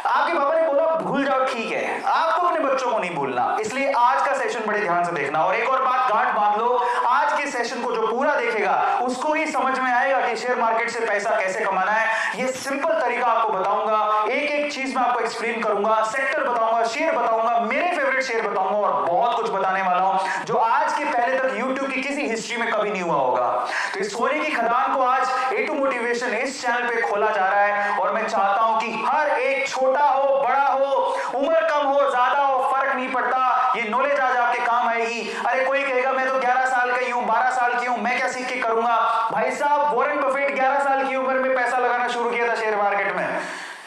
आपके पापा ने बोला भूल जाओ, ठीक है, आपको अपने बच्चों को नहीं भूलना। इसलिए आज का सेशन बड़े ध्यान से देखना। और एक और बात गांठ बांध लो, आज के सेशन को जो पूरा देखेगा उसको ही समझ में आएगा कि शेयर मार्केट से पैसा कैसे कमाना है। ये सिंपल तरीका आपको बताऊंगा, एक एक चीज मैं आपको एक्सप्लेन करूंगा, सेक्टर बताऊंगा, शेयर बताऊंगा, मेरे फेवरेट शेयर बताऊंगा और बहुत कुछ बताने वाला हूं जो आज के पहले तक यूट्यूब की किसी हिस्ट्री में कभी नहीं हुआ होगा। तो इस सोने की खदान को आज ए टू मोटिवेशन इस चैनल पे खोला जा रहा है और मैं चाहता हूं कि हर एक, छोटा हो बड़ा हो, उम्र कम हो ज्यादा हो, फर्क नहीं पड़ता, ये नॉलेज आज आपके काम आएगी। अरे कोई कहेगा मैं तो 11 साल का ही हूं, 12 साल की हूं, मैं क्या सीख के करूंगा? भाई साहब, वॉरेन बफेट 11 साल की उम्र में पैसा लगाना शुरू किया था शेयर मार्केट में।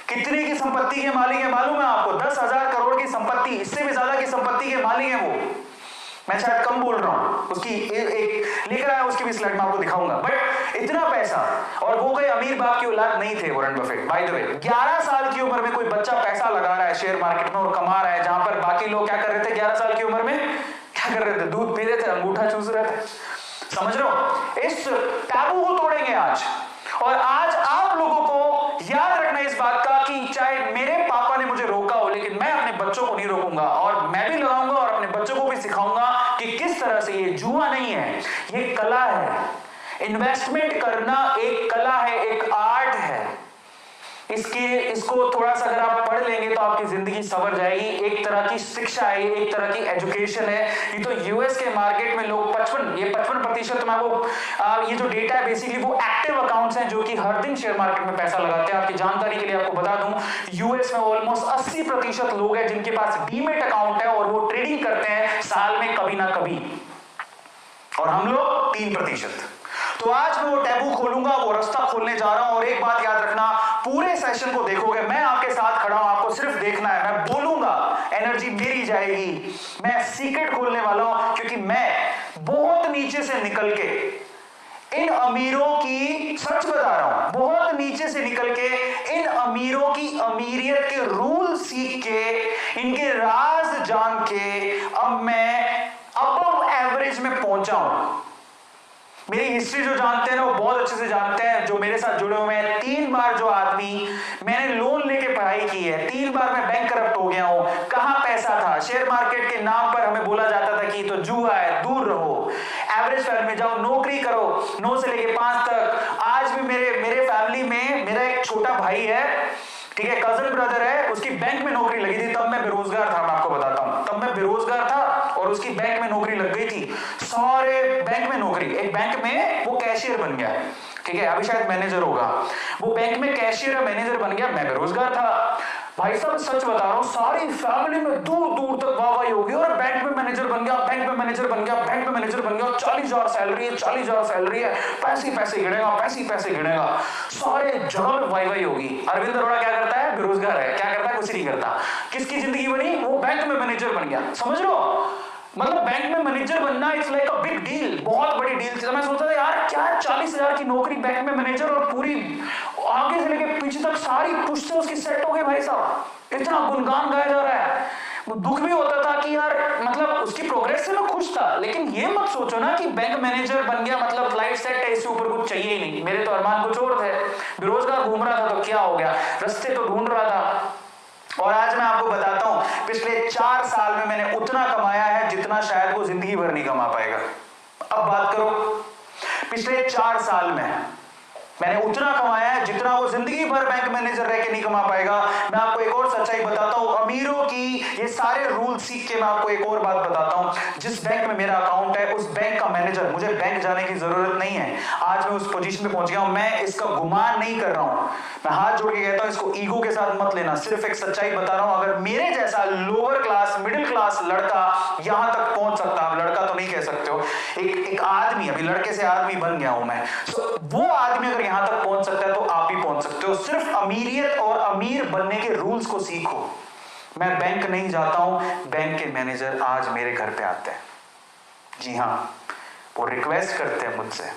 कितने की संपत्ति के मालिक है मालूम है आपको? 10,000 करोड़ की संपत्ति, इससे भी ज्यादा की संपत्ति के मालिक है वो। मैं शायद कम बोल रहा हूं, उसकी एक लेकर आया, उसकी भी स्लाइड में आपको दिखाऊंगा। बट इतना पैसा, और वो कोई अमीर बाप की औलाद नहीं थे Warren Buffett. By the way, 11 साल की उम्र में कोई बच्चा पैसा लगा रहा है शेयर मार्केट में और कमा रहा है, जहां पर बाकी लोग क्या कर रहे थे 11 साल की उम्र में? क्या कर रहे थे? दूध पी रहे थे, अंगूठा चूस रहे थे। समझ रहे हो? इस टैबू को तोड़ेंगे आज। और आज आप लोगों को याद रखना इस बात का कि चाहे मेरे पापा ने मुझे रोका हो, लेकिन मैं अपने बच्चों को नहीं रोकूंगा और मैं भी लगाऊंगा और अपने बच्चों को भी सिखाऊंगा कि किस तरह से ये जुआ नहीं है, ये कला है। इन्वेस्टमेंट करना एक कला है, एक आर्ट है। इसको थोड़ा सा अगर आप पढ़ लेंगे तो आपकी जिंदगी संवर जाएगी। एक तरह की शिक्षा है, एक तरह की एजुकेशन है। ये तो यूएस के मार्केट में लोग 55% में वो ये जो डेटा है बेसिकली वो एक्टिव अकाउंट्स हैं जो कि हर दिन शेयर मार्केट में पैसा लगाते हैं। आपकी जानकारी के लिए आपको बता दूं, यूएस में ऑलमोस्ट 80% लोग हैं जिनके पास डीमेट अकाउंट है और वो ट्रेडिंग करते हैं साल में कभी ना कभी, और हम लोग 3%। तो आज मैं वो टैबू खोलूंगा, वो रास्ता खोलने जा रहा हूं। और एक बात याद रखना, पूरे सेशन को देखोगे, मैं आपके साथ खड़ा हूं, आपको सिर्फ देखना है। मैं बोलूंगा, एनर्जी मेरी जाएगी। मैं सीक्रेट खोलने वाला हूं क्योंकि मैं बहुत नीचे से निकल के इन अमीरों की, सच बता रहा हूं, बहुत नीचे से निकल के इन अमीरों की अमीरियत के रूल सीख के, इनके राज जान के अब मैं अबव एवरेज में पहुंचा हूं। मेरी हिस्ट्री जो जानते हैं ना वो बहुत अच्छे से जानते हैं, जो मेरे साथ जुड़े हुए हैं। 3 बार जो आदमी मैंने लोन लेके पढ़ाई की है, 3 बार मैं बैंक करप्ट हो गया हूं। कहां पैसा था? शेयर मार्केट के नाम पर हमें बोला जाता था कि तो जुआ है, दूर रहो, एवरेज फर्म में जाओ, नौकरी करो 9 से लेके 5 तक। आज भी मेरे फैमिली में मेरा एक छोटा भाई है, ठीक है, कजन ब्रदर है, उसकी बैंक में नौकरी लगी थी। तब मैं बेरोजगार था, मैं आपको बताता हूं, तब मैं बेरोजगार था और उसकी बैंक में नौकरी लग गई थी। सारे बैंक में नौकरी, एक बैंक में वो कैशियर बन गया, ठीक है, अभी शायद मैनेजर होगा। वो बैंक में कैशियर या मैनेजर बन गया, मैं बेरोजगार था। भाई साहब सच बता रहा हूं, सारी फैमिली में दूर दूर तक वाहवाही होगी, और बैंक में मैनेजर बन गया, बैंक में मैनेजर बन गया, बैंक में मैनेजर बन गया, 40,000 सैलरी है, 40,000 सैलरी है, पैसे पैसे गिनेगा, पैसे पैसे गिनेगा, सारे जगह में वाहवाही होगी। अरविंद अरोड़ा क्या करता है? बेरोजगार है, क्या करता है? कुछ नहीं करता। किसकी जिंदगी बनी? वो बैंक में मैनेजर बन गया। समझ लो, मतलब बैंक में मैनेजर बनना it's like a big deal, बहुत बड़ी डील थी। मैं सोचता था यार क्या 40,000 की नौकरी, बैंक में मैनेजर, और पूरी आगे से लेके पीछे तक सारी पुश्तें उसकी सेट हो गई। भाई साहब इतना गुणगान गाया जा रहा है, दुख भी होता था कि यार मतलब उसकी प्रोग्रेस से मैं खुश था, लेकिन ये मत सोचो ना कि बैंक मैनेजर बन गया मतलब लाइफ सेट है, इससे ऊपर कुछ चाहिए ही नहीं। मेरे तो अरमान कुछ और थे, बेरोजगार घूम रहा था तो क्या हो गया, रास्ते तो ढूंढ रहा था। और आज मैं आपको बताता हूं, पिछले 4 साल में मैंने उतना कमाया है जितना शायद वो जिंदगी भर नहीं कमा पाएगा। अब बात करो, पिछले 4 साल में मैंने उतना कमाया है जितना वो जिंदगी भर बैंक मैनेजर रह के नहीं कमा पाएगा। मैं आपको एक और सच्चाई बताता हूं, अमीरों की ये सारे रूल सीख के मैं आपको एक और बात बताता हूं। जिस बैंक में मेरा अकाउंट है उस बैंक का मैनेजर, मुझे बैंक जाने की जरूरत नहीं है, आज मैं उस पोजीशन पे पहुंच गया हूं। मैं इसका गुमान नहीं कर रहा हूं, मैं हाथ जोड़ के कहता हूं, इसको ईगो के साथ मत लेना, सिर्फ एक सच्चाई बता रहा हूं। अगर मेरे जैसा लोअर क्लास मिडिल क्लास लड़का यहां तक पहुंच सकता, आप लड़का तो नहीं कह सकते हो, एक आदमी, अभी लड़के से आदमी बन गया हूं मैं, वो आदमी अगर यहां तक पहुंच सकता है तो आप भी पहुंच सकते हो। सिर्फ अमीरियत और अमीर बनने के रूल्स को सीखो। मैं बैंक नहीं जाता हूं, बैंक के मैनेजर आज मेरे घर पे आते हैं, जी हां, वो रिक्वेस्ट करते हैं मुझसे।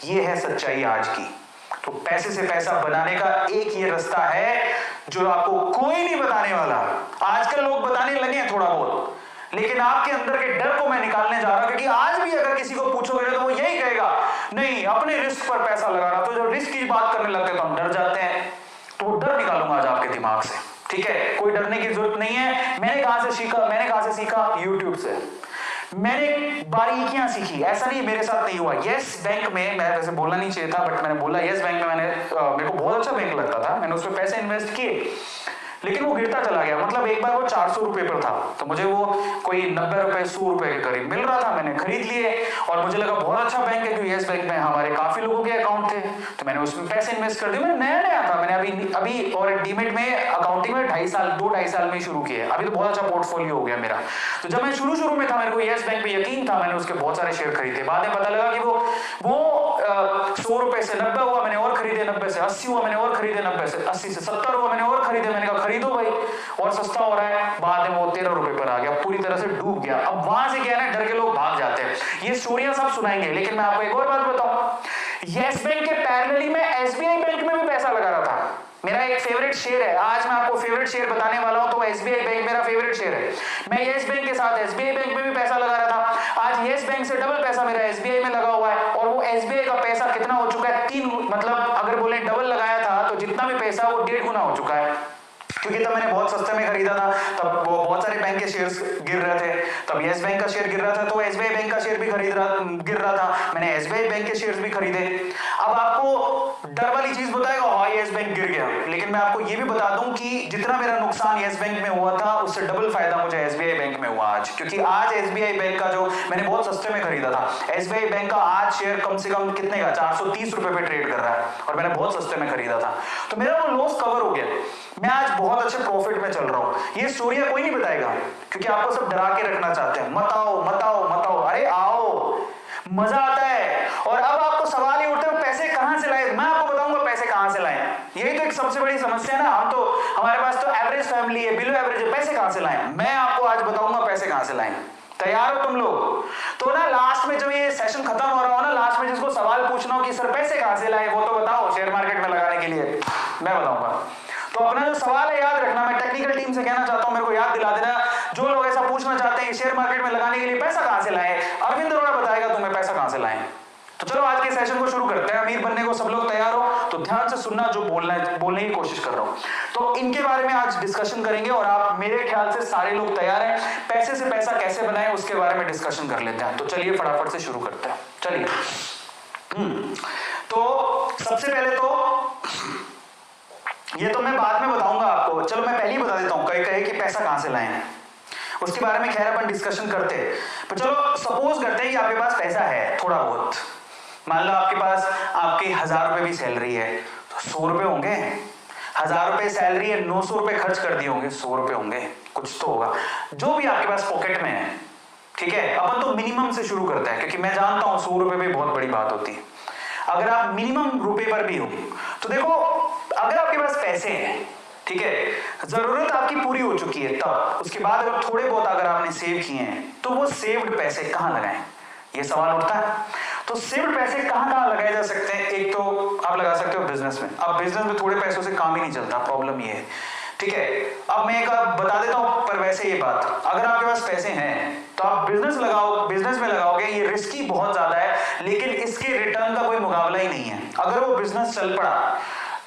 ये है सच्चाई आज की। तो पैसे से पैसा बनाने का एक ये रास्ता है जो आपको कोई नहीं बताने वाला। आजकल लोग बताने लगे हैं थोड़ा बहुत, लेकिन आपके अंदर के डर को मैं निकालने जा रहा हूं, क्योंकि आज भी अगर किसी को पूछोगे तो वो यही कहेगा नहीं अपने रिस्क पर पैसा लगा रहा। तो जब रिस्क की बात करने लगते तो हम डर जाते हैं, तो वो डर निकालूंगा आज आपके दिमाग से, ठीक है? कोई डरने की जरूरत नहीं है। मैंने कहां से सीखा? यूट्यूब से मैंने बारीकियां सीखी। ऐसा नहीं मेरे साथ नहीं हुआ। यस बैंक में, मैं वैसे बोलना नहीं चाहिए था बट मैंने बोला, यस बैंक में मेरे को बहुत अच्छा बैंक लगता था, मैंने उसमें पैसे इन्वेस्ट किए, लेकिन वो गिरता चला गया। मतलब एक बार वो 400 रुपए पर था, तो मुझे वो कोई 90 रुपए 100 रुपए के करीब मिल रहा था, मैंने खरीद लिए और मुझे लगा बहुत अच्छा बैंक है, क्योंकि यस बैंक में हमारे काफी लोगों के अकाउंट थे, तो मैंने उसमें पैसे इन्वेस्ट कर दिए। मैं नया था, मैंने अभी और डीमेट में अकाउंटिंग में 2-2.5 साल में शुरू किया, अभी तो बहुत अच्छा पोर्टफोलियो हो गया मेरा। तो जब मैं शुरू में था, मेरे को यस बैंक पे यकीन था, मैंने उसके बहुत सारे शेयर खरीदे। बाद में पता लगा कि वो 100 रुपए से 90 हुआ, मैंने और खरीदे, 90 से 80 हुआ, मैंने और खरीदे, 90 से 80 से 70 हुआ, मैंने और खरीदे। मैंने कहा खरीदो भाई, और सस्ता हो रहा है। बाद में वो 13 रुपए पर आ गया, पूरी तरह से डूब गया। अब वहां से क्या है ना, डर के लोग भाग जाते हैं। ये स्टोरियां सब सुनाएंगे, लेकिन मैं आपको एक और बात बताऊं, यस बैंक के पैरेलली में एसबीआई बैंक में भी पैसा लगा रहा था। मेरा एक फेवरेट शेयर है, आज मैं आपको फेवरेट शेयर बताने वाला हूं, तो एसबीआई बैंक मेरा फेवरेट शेयर है। मैं यस बैंक के साथ एसबीआई बैंक में भी पैसा लगा रहा था। आज यस बैंक से डबल पैसा मेरा एसबीआई में लगा हुआ है, और वो एसबीआई का पैसा कितना हो चुका है? 3, मतलब अगर बोले डबल लगाया था तो जितना भी पैसा वो 1.5 गुना हो चुका है। क्योंकि तब मैंने बहुत सस्ते में खरीदा था, तब वो बहुत सारे बैंक के शेयर्स गिर रहे थे, तब यस बैंक का शेयर गिर रहा था, तो एसबीआई बैंक का शेयर भी गिर रहा था, मैंने एसबीआई बैंक के शेयर्स भी खरीदे। अब आपको डर वाली चीज बताएगा, हाँ यस बैंक गिर गया, लेकिन मैं आपको ये भी बता दूं कि जितना मेरा नुकसान यस बैंक में हुआ था, उससे डबल फायदा मुझे एसबीआई बैंक में हुआ आज। क्योंकि आज एसबीआई बैंक का, जो मैंने बहुत सस्ते में खरीदा था, एसबीआई बैंक का आज शेयर कम से कम कितने का, 430 रुपए पे ट्रेड कर रहा है, और मैंने बहुत सस्ते में खरीदा था, तो मेरा वो लॉस कवर हो गया। मैं आज बहुत अच्छे प्रॉफिट में चल रहा हूं। ये स्टोरियां कोई नहीं बताएगा, क्योंकि आपको सब डरा के रखना चाहते हैं, मत आओ मत आओ मत आओ। अरे आओ, मजा आता है। और अब आपको सवाल ही उठते हैं पैसे कहां से लाए। मैं आपको बताऊंगा पैसे कहां से लाएं। यही तो एक सबसे बड़ी समस्या है ना, हम तो, हमारे पास तो एवरेज फैमिली है, बिलो एवरेज है, पैसे कहां से लाएं। मैं आपको आज बताऊंगा पैसे कहां से लाएं। तैयार हो तुम लोग? तो ना लास्ट में जब ये सेशन खत्म हो रहा हो ना, लास्ट में जिसको सवाल पूछना हो कि सर पैसे कहां से लाए, वो तो बताओ शेयर मार्केट में लगाने के लिए, मैं बताऊंगा। तो अपना जो सवाल है याद रखना। मैं टेक्निकल टीम से कहना चाहता हूं, मेरे को याद दिला देना, जो लोग ऐसा पूछना चाहते हैं शेयर मार्केट में लगाने के लिए पैसा कहां से लाएं, अरविंद अरोड़ा बताएगा तुम्हें पैसा कहां से लाएं। सेशन को शुरू करते हैं। अमीर बनने को सब लोग तैयार हो तो ध्यान से सुनना जो बोलने की कोशिश कर रहा हूं। तो इनके बारे में आज डिस्कशन करेंगे और आप मेरे ख्याल से सारे लोग तैयार हैं। पैसे से पैसा कैसे बनाएं उसके बारे में डिस्कशन कर लेते हैं। तो चलिए फटाफट से शुरू करते हैं। चलिए तो सबसे पहले तो ये तो मैं बाद में बताऊंगा आपको, चलो मैं पहले ही बता देता हूं कहे कि पैसा कहां से लाएं, उसके बारे में खैर अपन डिस्कशन करते हैं। पर चलो सपोज करते हैं कि आपके पास पैसा है थोड़ा बहुत, मान लो आपके पास आपकी 1000 रुपए भी सैलरी है तो 100 रुपए होंगे। 1000 रुपए सैलरी है, 900 रुपए खर्च कर दिए होंगे, 100 रुपए होंगे, कुछ तो होगा जो भी आपके पास पॉकेट में है। ठीक है, अपन तो मिनिमम से शुरू करते हैं क्योंकि मैं जानता हूं 100 रुपए भी बहुत बड़ी बात होती है। अगर आप मिनिमम रुपए पर भी हो तो देखो, अगर आपके पास पैसे हैं, ठीक है, जरूरत आपकी पूरी हो चुकी है, तब उसके बाद अगर थोड़े बहुत अगर आपने सेव किए हैं तो वो सेव्ड पैसे कहां लगाएं, ये सवाल उठता है। तो सेव्ड पैसे कहां लगाए जा सकते हैं? एक तो आप लगा सकते हो बिजनेस में। अब बिजनेस में थोड़े पैसों से काम ही नहीं चलता, प्रॉब्लम ये है। ठीक है, अब मैं एक बता देता हूं, पर वैसे ये बात, अगर आपके पास पैसे हैं तो आप बिजनेस में लगाओगे, ये रिस्की बहुत ज्यादा है लेकिन इसके रिटर्न का कोई मुकाबला ही नहीं है। अगर वो बिजनेस चल पड़ा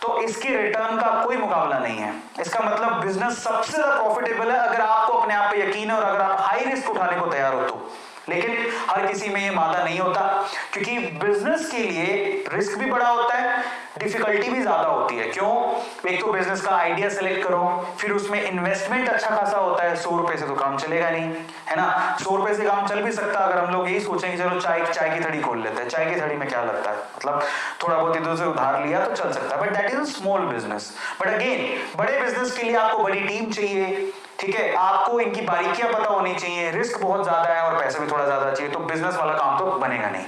तो इसके रिटर्न का कोई मुकाबला नहीं है। इसका मतलब बिजनेस सबसे ज्यादा प्रॉफिटेबल है अगर आपको अपने आप पे यकीन है और अगर आप हाई रिस्क उठाने को तैयार हो तो। लेकिन हर किसी में ये मादा नहीं होता क्योंकि बिजनेस के लिए रिस्क भी बड़ा होता है, डिफिकल्टी भी ज्यादा होती है। क्यों? एक तो बिजनेस का आइडिया सेलेक्ट करो, फिर उसमें इन्वेस्टमेंट अच्छा खासा होता है। 100 रुपए से तो काम चलेगा नहीं, है ना। 100 रुपए से काम चल भी सकता अगर हम लोग यही सोचेंगे चलो चाय की थड़ी खोल लेते हैं। चाय की थड़ी में क्या लगता है, मतलब थोड़ा बहुत इधर से उधार लिया तो चल सकता है, but that is a small business. But again बड़े बिजनेस के लिए आपको बड़ी टीम चाहिए, ठीक है, आपको इनकी बारीकियां पता होनी चाहिए, रिस्क बहुत ज्यादा है और पैसा भी थोड़ा ज्यादा चाहिए, तो बिजनेस वाला काम तो बनेगा नहीं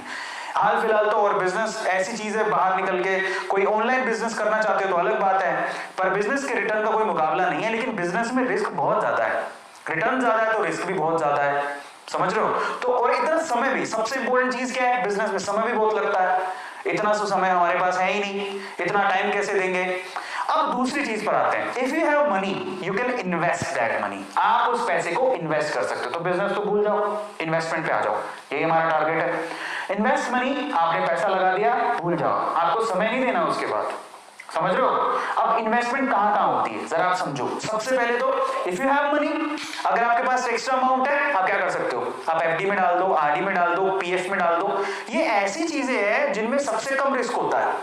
हाल फिलहाल तो। और बिजनेस ऐसी चीज है, बाहर निकल के कोई ऑनलाइन बिजनेस करना चाहते हो तो अलग बात है, पर बिजनेस के रिटर्न का कोई मुकाबला नहीं है। लेकिन बिजनेस में रिस्क बहुत ज्यादा है, रिटर्न ज्यादा है तो रिस्क भी बहुत ज्यादा है, समझ रहे हो। तो और इतना समय भी, सबसे इंपॉर्टेंट चीज क्या है, बिजनेस में समय भी बहुत लगता है। इतना तो समय हमारे पास है ही नहीं, इतना टाइम कैसे देंगे। अब दूसरी चीज पर आते हैं, if you have money you can invest that money, आप उस पैसे को इन्वेस्ट कर सकते हो। तो बिजनेस तो भूल जाओ, इन्वेस्टमेंट पे आ जाओ, यही हमारा टारगेट है। इन्वेस्ट मनी, आपने पैसा लगा दिया, भूल जाओ, आपको समय नहीं देना उसके बाद, समझ रहे हो। अब इन्वेस्टमेंट कहां होती है जरा आप समझो। सबसे पहले तो इफ यू हैव मनी, अगर आपके पास एक्स्ट्रा अमाउंट है आप क्या कर सकते हो, आप एफडी में डाल दो, आरडी में डाल दो, पीएफ में डाल दो। ये ऐसी चीजें हैं जिनमें सबसे कम रिस्क होता है,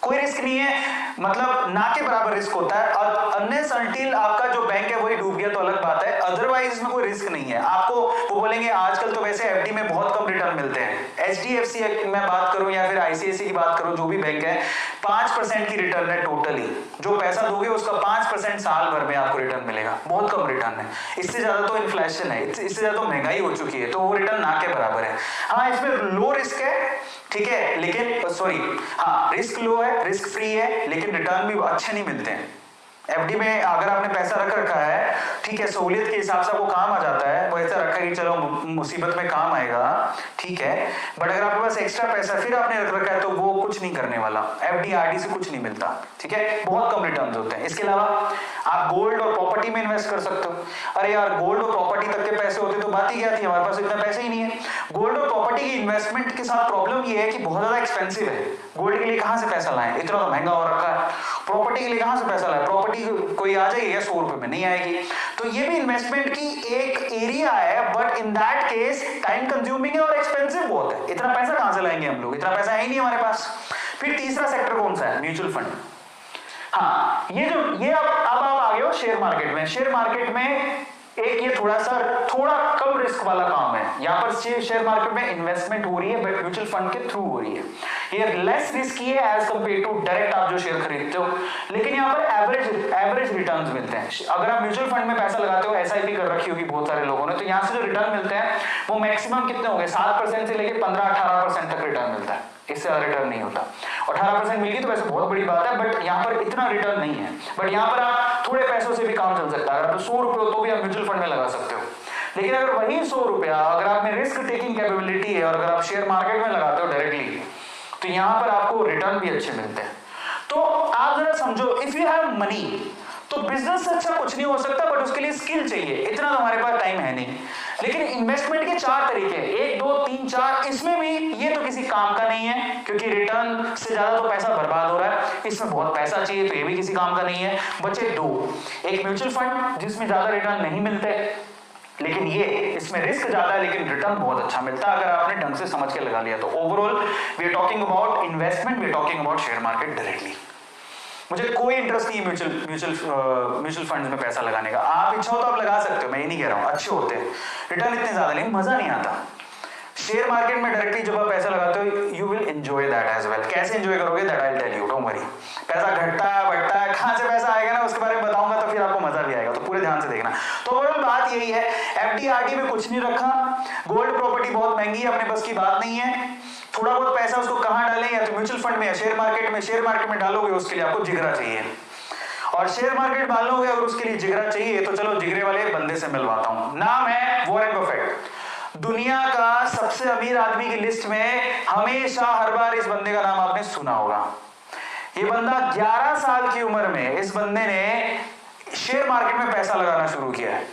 कोई रिस्क नहीं है, मतलब ना के बराबर रिस्क होता है। और अनलेस अनटिल आपका जो बैंक है वही डूब गया तो अलग बात है, अदरवाइज इसमें कोई रिस्क नहीं है। आपको वो बोलेंगे आजकल तो वैसे एफडी में बहुत कम रिटर्न मिलते हैं, एचडीएफसी मैं बात करूं या फिर आईसीआईसी की बात करूं, जो भी बैंक है 5% की रिटर्न है टोटली। जो पैसा दोगे उसका 5% साल भर में आपको रिटर्न मिलेगा, बहुत कम रिटर्न है। इससे ज्यादा तो इन्फ्लेशन है, इससे ज्यादा तो महंगाई हो चुकी है, तो वो रिटर्न ना के बराबर है। हाँ, इसमें लो रिस्क है, ठीक है, लेकिन सॉरी हाँ रिस्क लो है, रिस्क फ्री है, लेकिन रिटर्न भी अच्छे नहीं मिलते हैं। एफडी में अगर आपने पैसा रख रखा है, ठीक है, सहूलियत के हिसाब से वो काम आ जाता है, वो ऐसा रखा कि चलो मुसीबत में काम आएगा, ठीक है, बट अगर आपके पास एक्स्ट्रा पैसा फिर आपने रख रखा है तो वो कुछ नहीं करने वाला, एफडी आरडी से कुछ नहीं मिलता, ठीक है, बहुत कम रिटर्न होते हैं। इसके अलावा आप गोल्ड और प्रॉपर्टी में इन्वेस्ट कर सकते हो। अरे यार, गोल्ड और प्रॉपर्टी तक के पैसे होते तो बात ही क्या थी, हमारे पास इतना पैसे ही नहीं है। गोल्ड और प्रॉपर्टी की इन्वेस्टमेंट के साथ प्रॉब्लम ये है कि बहुत ज्यादा एक्सपेंसिव है। गोल्ड के लिए कहां से पैसा लाएं, इतना तो महंगा हो रखा है। प्रॉपर्टी के लिए कहां से पैसा लाएं, प्रॉपर्टी कोई आ जाएगी 100 रुपए में, नहीं आएगी। तो ये भी इन्वेस्टमेंट की एक एरिया है, but in that case time consuming है और एक्सपेंसिव बहुत है। इतना पैसा कहां से लाएंगे हम लोग, इतना पैसा है ही नहीं हमारे पास। फिर तीसरा सेक्टर कौन सा है, म्यूचुअल फंड। हाँ, ये अब आप आ गए हो शेयर मार्केट में। शेयर मार्केट में एक ये थोड़ा कम रिस्क वाला काम है। यहाँ पर शेयर मार्केट में इन्वेस्टमेंट हो रही है बट म्यूचुअल फंड के थ्रू हो रही है। ये लेस रिस्की है एज कंपेयर टू डायरेक्ट आप जो शेयर खरीदते हो, लेकिन यहाँ पर एवरेज रिटर्न्स मिलते हैं। अगर आप म्यूचुअल फंड में पैसा लगाते हो, एसआईपी कर रखी होगी बहुत सारे लोगों ने, तो यहाँ से जो रिटर्न मिलते हैं वो मैक्सिमम कितने होंगे, 7% से लेकर 15-18% तक रिटर्न मिलता है, इससे ज्यादा रिटर्न नहीं होता। 18% मिल गई तो वैसे बहुत बड़ी बात है, बट यहाँ पर इतना रिटर्न नहीं है। बट यहाँ पर आप थोड़े पैसों से भी काम चल सकता है। अगर 100 रुपए हो तो भी आप म्यूचुअल फंड में लगा सकते हो। लेकिन अगर वही 100 रुपया अगर आप में रिस्क टेकिंग कैपेबिलिटी है और अगर आप शेयर मार्केट में लगाते हो डायरेक्टली, तो यहाँ पर आपको रिटर्न भी अच्छे मिलते हैं। तो आप जरा समझो, इफ यू हैव मनी तो बिजनेस से अच्छा कुछ नहीं हो सकता, बट उसके लिए स्किल चाहिए, इतना तो हमारे पास टाइम है नहीं। लेकिन इन्वेस्टमेंट के 4 तरीके, 1 2 3 4, इसमें भी ये तो किसी काम का नहीं है, क्योंकि रिटर्न से ज्यादा तो पैसा बर्बाद हो रहा है, इसमें बहुत पैसा चाहिए, तो ये भी किसी काम का नहीं है। बचे 2, एक म्यूचुअल फंड जिसमें ज्यादा रिटर्न नहीं मिलते, लेकिन ये इसमें रिस्क ज्यादा है लेकिन रिटर्न बहुत अच्छा मिलता है अगर आपने ढंग से समझ के लगा लिया तो। Overall we are talking about investment, we are talking about share market directly. मुझे कोई इंटरेस्ट नहीं है म्यूचुअल फंड्स में पैसा लगाने का। आप इच्छा हो तो आप लगा सकते हो, मैं ये नहीं कह रहा हूं, अच्छे होते हैं, रिटर्न इतने ज्यादा लेकिन मजा नहीं आता। शेयर मार्केट में डायरेक्टली जब आप पैसा लगाते हो, you will enjoy that as well. कैसे एंजॉय करोगे, that I will tell you, don't worry. पैसा घटता है बढ़ता है, कहां से पैसा आएगा ना उसके बारे में बताऊंगा, तो फिर आपको मजा भी आएगा, तो पूरे ध्यान से देखना। तो ओवरऑल बात यही है, एफडी आरडी में कुछ नहीं रखा, गोल्ड प्रॉपर्टी बहुत महंगी है, अपने बस की बात नहीं है। थोड़ा बहुत पैसा उसको कहां डालें, या तो म्यूचुअल फंड में या शेयर मार्केट में। शेयर मार्केट में डालोगे उसके लिए आपको जिगरा चाहिए, और शेयर मार्केट डालोगे अगर उसके लिए जिगरा चाहिए तो चलो जिगरे वाले बंदे से मिलवाता हूं। नाम है वॉरेन बफेट, दुनिया का सबसे अमीर आदमी की लिस्ट में हमेशा हर बार इस बंदे का नाम आपने सुना होगा। ये बंदा 11 साल की उम्र में इस बंदे ने शेयर मार्केट में पैसा लगाना शुरू किया है।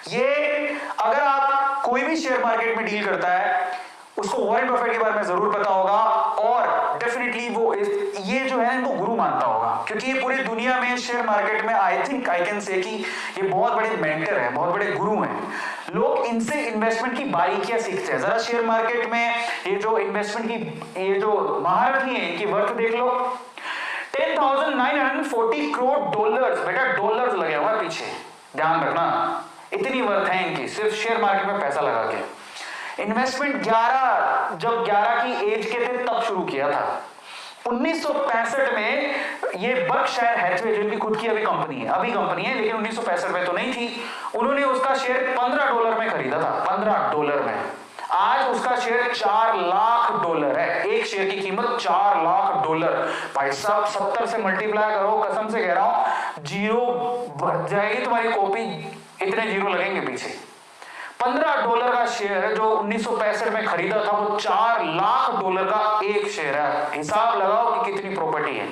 ये अगर आप कोई भी शेयर मार्केट में डील करता है उसको वॉरेन बफेट के बारे में जरूर पता होगा, और डेफिनेटली वो ये जो है इनको गुरु मानता होगा, क्योंकि ये पूरी दुनिया में शेयर मार्केट में I think I can say कि ये बहुत बड़े मेंटर हैं, बहुत बड़े गुरु हैं। लोग इनसे इन्वेस्टमेंट की बारीकियां सीखते हैं। जरा शेयर मार्केट में ये जो इन्वेस्टमेंट की ये जो महारथी है इनकी वर्थ देख लो, 10,940 करोड़ डॉलर्स, बेटा डॉलर्स लगे हुआ है पीछे, ध्यान रखना, इतनी वर्थ है इनकी सिर्फ शेयर मार्केट में पैसा लगा के। इन्वेस्टमेंट जब 11 की एज के थे तब शुरू किया था। 1965 में ये बर्कशायर हैथवे जो इनकी खुद की अभी कंपनी है, लेकिन 1965 में तो नहीं थी, उन्होंने उसका शेयर $15 में खरीदा था, $15 में। आज उसका शेयर $4 लाख है, एक शेयर की कीमत $4 लाख। भाई साहब 70 से मल्टीप्लाई करो, कसम से कह रहा हूं जीरो भर जाएगी तुम्हारी कॉपी, इतने जीरो लगेंगे पीछे। $15 का शेयर जो 1965 में खरीदा था वो $4 लाख का एक शेयर है। हिसाब लगाओ कि कितनी प्रॉपर्टी है।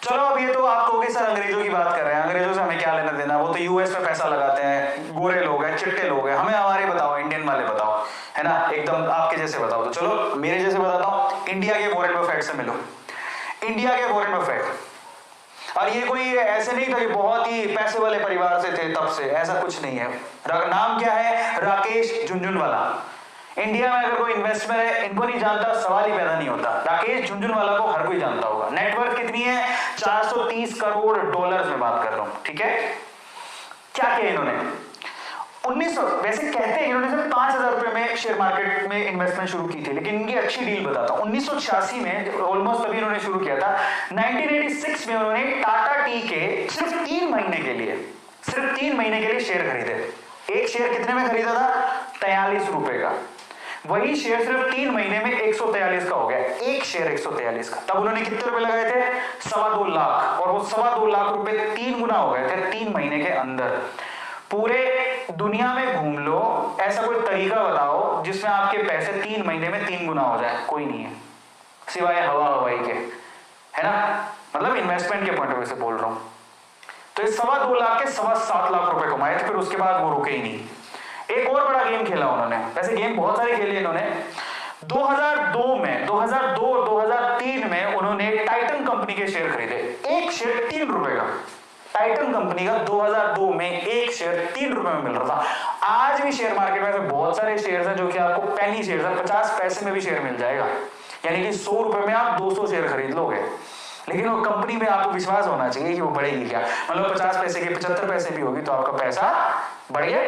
चलो अब ये तो आप कहोगे सर अंग्रेजों की बात कर रहे हैं, अंग्रेजों से हमें क्या लेना देना, वो तो यूएस में पैसा लगाते हैं, गोरे लोग हैं, चिट्टे लोग हैं, हमें हमारे बताओ, इंडियन वाले बताओ, है ना, एकदम आपके जैसे बताओ। तो चलो मेरे जैसे बताता हूँ, इंडिया के वॉरेन बफेट से मिलो, इंडिया के वॉरेन बफेट। और ये कोई ऐसे नहीं था कि बहुत ही पैसे वाले परिवार से थे तब से, ऐसा कुछ नहीं है। नाम क्या है, राकेश झुनझुनवाला। इंडिया में अगर कोई इन्वेस्टर है इनको नहीं जानता, सवाल ही पैदा नहीं होता। राकेश झुनझुनवाला को हर कोई जानता होगा। नेटवर्थ कितनी है, 430 करोड़ डॉलर्स में बात कर रहा हूं, ठीक है। क्या किया इन्होंने, 1900 वैसे कहते हैं इन्होंने सिर्फ 5,000 रुपए में शेयर मार्केट में इन्वेस्टमेंट शुरू की थी, लेकिन इनकी अच्छी डील बताता हूं। 1986 में ऑलमोस्ट तभी इन्होंने शुरू किया था। 1986 में उन्होंने टाटा टी के सिर्फ 3 महीने के लिए शेयर खरीदे। एक शेयर कितने में खरीदा था, 43 रुपए का। वही शेयर सिर्फ 3 महीने में 143 का हो गया, एक शेयर 143 का। तब उन्होंने कितने रुपए लगाए थे, 2.25 लाख, और वो 2.25 लाख रुपए 3 गुना हो गए थे 3 महीने के अंदर। पूरे दुनिया में घूम लो, ऐसा कोई तरीका बताओ जिसमें आपके पैसे 3 महीने में 3 गुना हो जाए, कोई नहीं है सिवाय हवाई के, है ना, मतलब इन्वेस्टमेंट के पॉइंट ऑफ व्यू से बोल रहा हूं। तो इस 2.25 लाख के 7.25 लाख रुपए कमाए थे, फिर उसके बाद वो रुके ही नहीं। एक और बड़ा गेम खेला उन्होंने, वैसे गेम बहुत सारे खेले इन्होंने। 2003 में उन्होंने टाइटन कंपनी के शेयर खरीदे, एक शेयर 3 रुपए का। टाइटन कंपनी का 2002 में एक शेयर 3 रुपए में मिल रहा था। आज भी शेयर मार्केट में बहुत सारे शेयर हैं जो कि आपको पेनी शेयर है, 50 पैसे में भी शेयर मिल जाएगा, यानी कि 100 रुपए में आप 200 शेयर खरीद लोगे। लेकिन वो कंपनी में आपको विश्वास होना चाहिए कि वो बढ़ेगी क्या, मतलब 50 पैसे की 75 पैसे भी होगी तो आपका पैसा बढ़िया।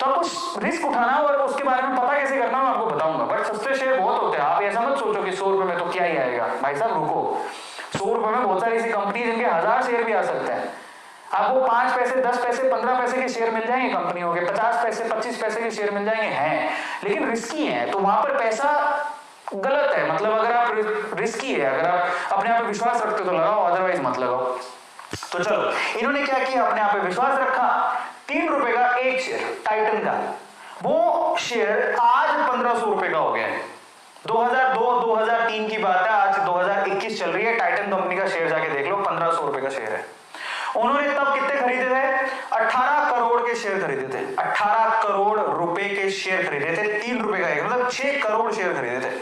तो आपको रिस्क उठाना और उसके बारे में पता कैसे करना मैं आपको बताऊंगा। बट सस्ते शेयर बहुत होते हैं, आप ऐसा मत सोचो कि 100 रुपए में तो क्या ही आएगा। भाई साहब रुको, 100 रुपए में बहुत सारी ऐसी कंपनी जिनके 1000 शेयर भी आ सकते हैं। आपको 5 पैसे 10 पैसे 15 पैसे के शेयर मिल जाएंगे कंपनियों के, 50 पैसे 25 पैसे के शेयर मिल जाएंगे, हैं लेकिन रिस्की है, तो वहां पर पैसा गलत है। मतलब अगर आप रिस्की है, अगर आप अपने आप पे विश्वास रखते हो तो लगाओ, अदरवाइज मत लगाओ। तो चलो इन्होंने क्या किया, अपने आप पे विश्वास रखा, 3 रुपए का एक शेयर टाइटन का, वो शेयर आज 1500 रुपए का हो गया है। 2002-2003 की बात है, आज 2021 चल रही है। टाइटन कंपनी का शेयर जाके देख लो, 1500 रुपए का शेयर है। उन्होंने तब कितने खरीदे थे? 18 करोड़ के शेयर खरीदे थे। 18 करोड़ रुपए के शेयर खरीदे थे, 3 रुपए का एक, मतलब 6 करोड़ शेयर खरीदे थे।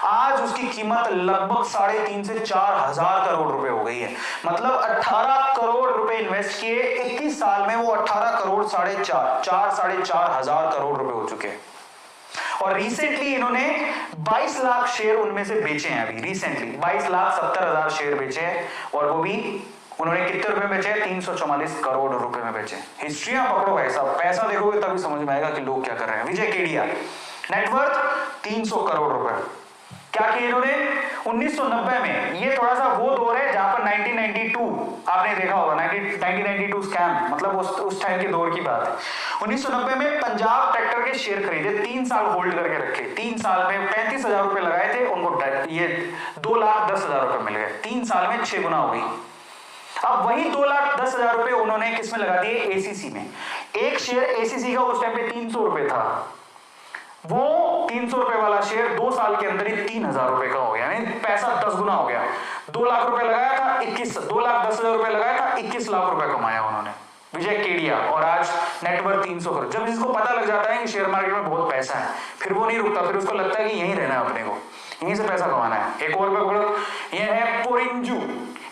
आज उसकी कीमत लगभग 3.5 से 4 हजार करोड़ रुपए हो गई है। मतलब 18 करोड़ रुपए इन्वेस्ट किए, 21 साल में वो 18 करोड़ 4.5 हजार करोड़ रुपए हो चुके हैं। और रिसेंटली इन्होंने 22 लाख शेयर उनमें से बेचे हैं। अभी रिसेंटली 22,70,000 शेयर बेचे हैं, और वो भी उन्होंने कितने रुपए में बेचे? 344 करोड़ रुपए में बेचे। हिस्ट्रियां पकड़ो भाई साहब, पैसा देखोगे तभी समझ में आएगा कि लोग क्या कर रहे हैं। विजय केडिया, नेटवर्थ 300 करोड़ रुपए। क्या किया इन्होंने? 1990 में, ये थोड़ा सा वो दौर है जहां पर 1992 आपने देखा होगा, 1992 स्कैम, मतलब उस टाइम के दौर की बात है। 1990 में पंजाब ट्रैक्टर के शेयर खरीदे, 3 साल होल्ड करके रखे, 3 साल में 35,000 रुपए लगाए थे उनको, ये 2,10,000 रुपए मिल गए, 3 साल में 6 गुना हो गई। अब वही 2,10,000 रुपए उन्होंने किसमें लगा दिए? एसीसी में। एक शेयर एसीसी का उस टाइम पे 300 रुपए था, वो 300 रुपए वाला शेयर 2 साल के अंदर ही 3,000 रुपए का हो गया, यानी पैसा 10 गुना हो गया। 2 लाख रुपए लगाया था, 2,10,000 रुपए लगाया था, 21 लाख रुपए कमाया उन्होंने, विजय केडिया। और आज नेटवर्थ 300 करोड़। जब जिसको पता लग जाता है कि शेयर मार्केट में बहुत पैसा है, फिर वो नहीं रुकता, फिर उसको लगता है कि यहीं रहना है, अपने को यहीं से पैसा कमाना है। एक और पकड़ो, ये है पोरिंजू,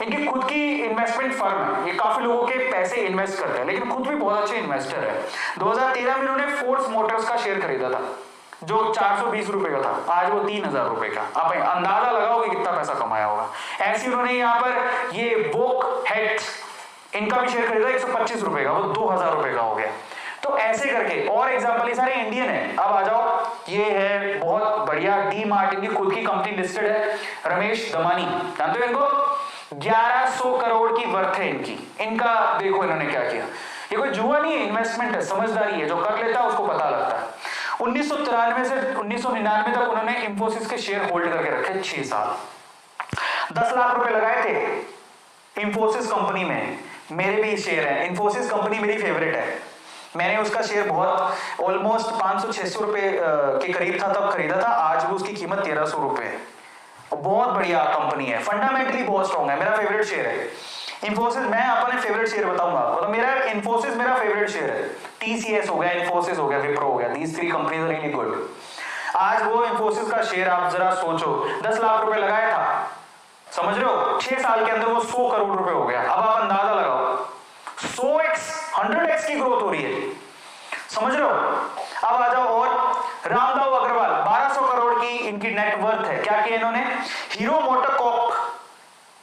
इनकी खुद की इन्वेस्टमेंट फर्म है, ये काफी लोगों के पैसे इन्वेस्ट करते हैं, लेकिन खुद भी बहुत अच्छे इन्वेस्टर है। 2013 में इन्होंने फोर्स मोटर्स का शेयर खरीदा था, जो 420 रुपए का था, आज वो 3,000 रुपए का। आप अंदाजा लगाओगे कितना पैसा कमाया होगा। ऐसे उन्होंने यहाँ पर ये वोक हेड्स, इनका भी शेयर खरीदा 125 रुपए का, वो 2,000 रुपए का हो गया। तो ऐसे करके, और एग्जांपल ये सारे इंडियन है। अब आ जाओ, ये है बहुत बढ़िया, डी मार्ट, इनकी खुद की कंपनी लिस्टेड है, रमेश दमानी, जानते हो इनको? 1100 करोड़ की वर्थ है इनकी। इनका देखो इन्होंने क्या किया, ये कोई जुआ नहीं है, इन्वेस्टमेंट है, समझदारी है, जो कर लेता है उसको पता लगता है। 1993 से 1999 तक उन्होंने इंफोसिस के शेयर होल्ड करके रखे, 6 साल। 10 लाख रुपए लगाए थे इंफोसिस कंपनी में, मेरे भी शेयर है। इंफोसिस कंपनी मेरी फेवरेट है, मैंने उसका शेयर बहुत ऑलमोस्ट 500-600 रुपए के करीब था तब खरीदा था, आज भी उसकी कीमत 1,300 रुपए है। बहुत बढ़िया कंपनी है, फंडामेंटली बहुत स्ट्रॉन्ग है, मेरा फेवरेट शेयर है इंफोसिस। मैं अपने फेवरेट शेयर बताऊंगा आपको, तो मेरा इंफोसिस मेरा फेवरेट शेयर है। टीसीएस हो गया, इंफोसिस हो गया, विप्रो हो गया, these 3 companies are really good. आज वो इंफोसिस का शेयर आप जरा सोचो, 10 लाख रुपए लगाया था, समझ रहे हो, 6 साल के अंदर वो 100 करोड़ रुपए हो गया। अब आप अंदाजा लगाओ, 100x 100x की ग्रोथ हो रही है, समझ रहे हो। अब आ जाओ, और रामदेव अग्रवाल 1200 करोड़ की इनकी नेटवर्थ है। क्या किया इन्होंने? हीरो मोटरकॉर्प,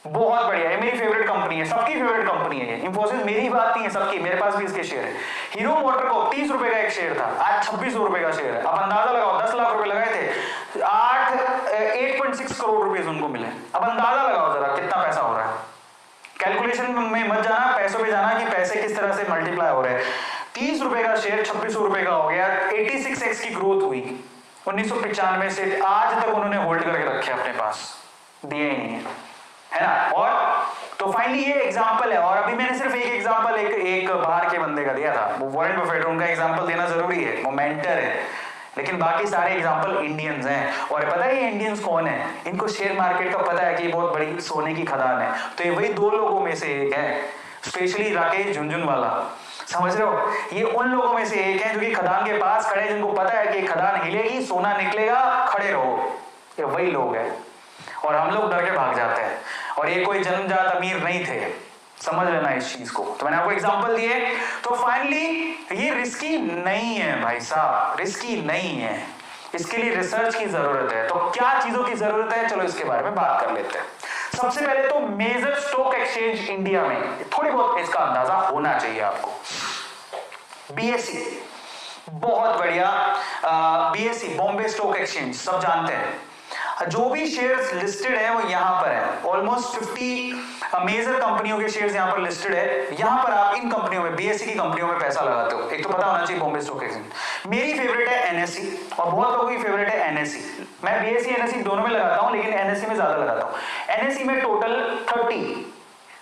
बहुत बढ़िया है, मेरी फेवरेट कंपनी है, सबकी फेवरेट कंपनी है ये। इंफोसिस मेरी बात नहीं है, सबकी, मेरे पास भी इसके शेयर है। हीरो मोटरकॉर्प 30 रुपए का एक शेयर था, आज 2600 रुपए का शेयर है। अब अंदाजा लगाओ, 10 लाख रुपए लगाए थे, 8.6 करोड़ रुपए उनको मिले। अब अंदाजा लगाओ जरा कितना पैसा हो रहा है। कैलकुलेशन में मत जाना, पैसों पे जाना कि पैसे किस तरह से मल्टीप्लाई हो रहे हैं। 30 रुपए का शेयर 2600 रुपए का हो गया, 86x की ग्रोथ हुई 1995 से आज तक उन्होंने होल्ड करके रखे अपने पास, दिए ही नहीं है ना। और तो फाइनली ये एग्जांपल है, और अभी मैंने सिर्फ एक एग्जांपल एक बाहर के बंदे का दिया था, वो वॉरेन बफेट, उनका एग्जांपल देना जरूरी है, वो मेंटर है, लेकिन बाकी सारे एग्जांपल इंडियंस हैं। और पता है ये इंडियंस कौन है? इनको शेयर मार्केट का पता है कि बहुत बड़ी सोने की खदान है, तो ये वही 2 लोगों में से एक है, स्पेशली राकेश झुनझुनवाला, समझ रहे हो। ये उन लोगों में से एक है जो कि खदान के पास खड़े, जिनको पता है कि खदान हिलेगी, सोना निकलेगा, खड़े रहो, ये वही लोग हैं। और हम लोग डर के भाग जाते हैं, और ये कोई जन्मजात अमीर नहीं थे, समझ लेना इस चीज को। तो मैंने आपको एग्जांपल दिए। तो फाइनली ये रिस्की नहीं है भाई साहब, रिस्की नहीं है, इसके लिए रिसर्च की जरूरत है। तो क्या चीजों की जरूरत है, चलो इसके बारे में बात कर लेते हैं। सबसे पहले तो मेजर स्टॉक एक्सचेंज इंडिया में थोड़ी बहुत इसका अंदाजा होना चाहिए आपको। बीएसई, बहुत बढ़िया, बीएसई बॉम्बे स्टॉक एक्सचेंज, सब जानते हैं। जो भी शेयर्स लिस्टेड है वो यहाँ पर है, ऑलमोस्ट 50 मेजर कंपनियों के शेयर्स यहाँ पर लिस्टेड है। यहाँ पर आप इन कंपनियों में, बीएसई की कंपनियों में पैसा लगाते हो। एक तो पता होना चाहिए बॉम्बे स्टॉक एक्सचेंज। मेरी फेवरेट है एनएससी, और बहुत लोगों की फेवरेट है एनएससी। मैं बीएसई एनएससी दोनों में लगाता हूँ, लेकिन एनएससी में ज्यादा लगाता हूँ। एनएससी में टोटल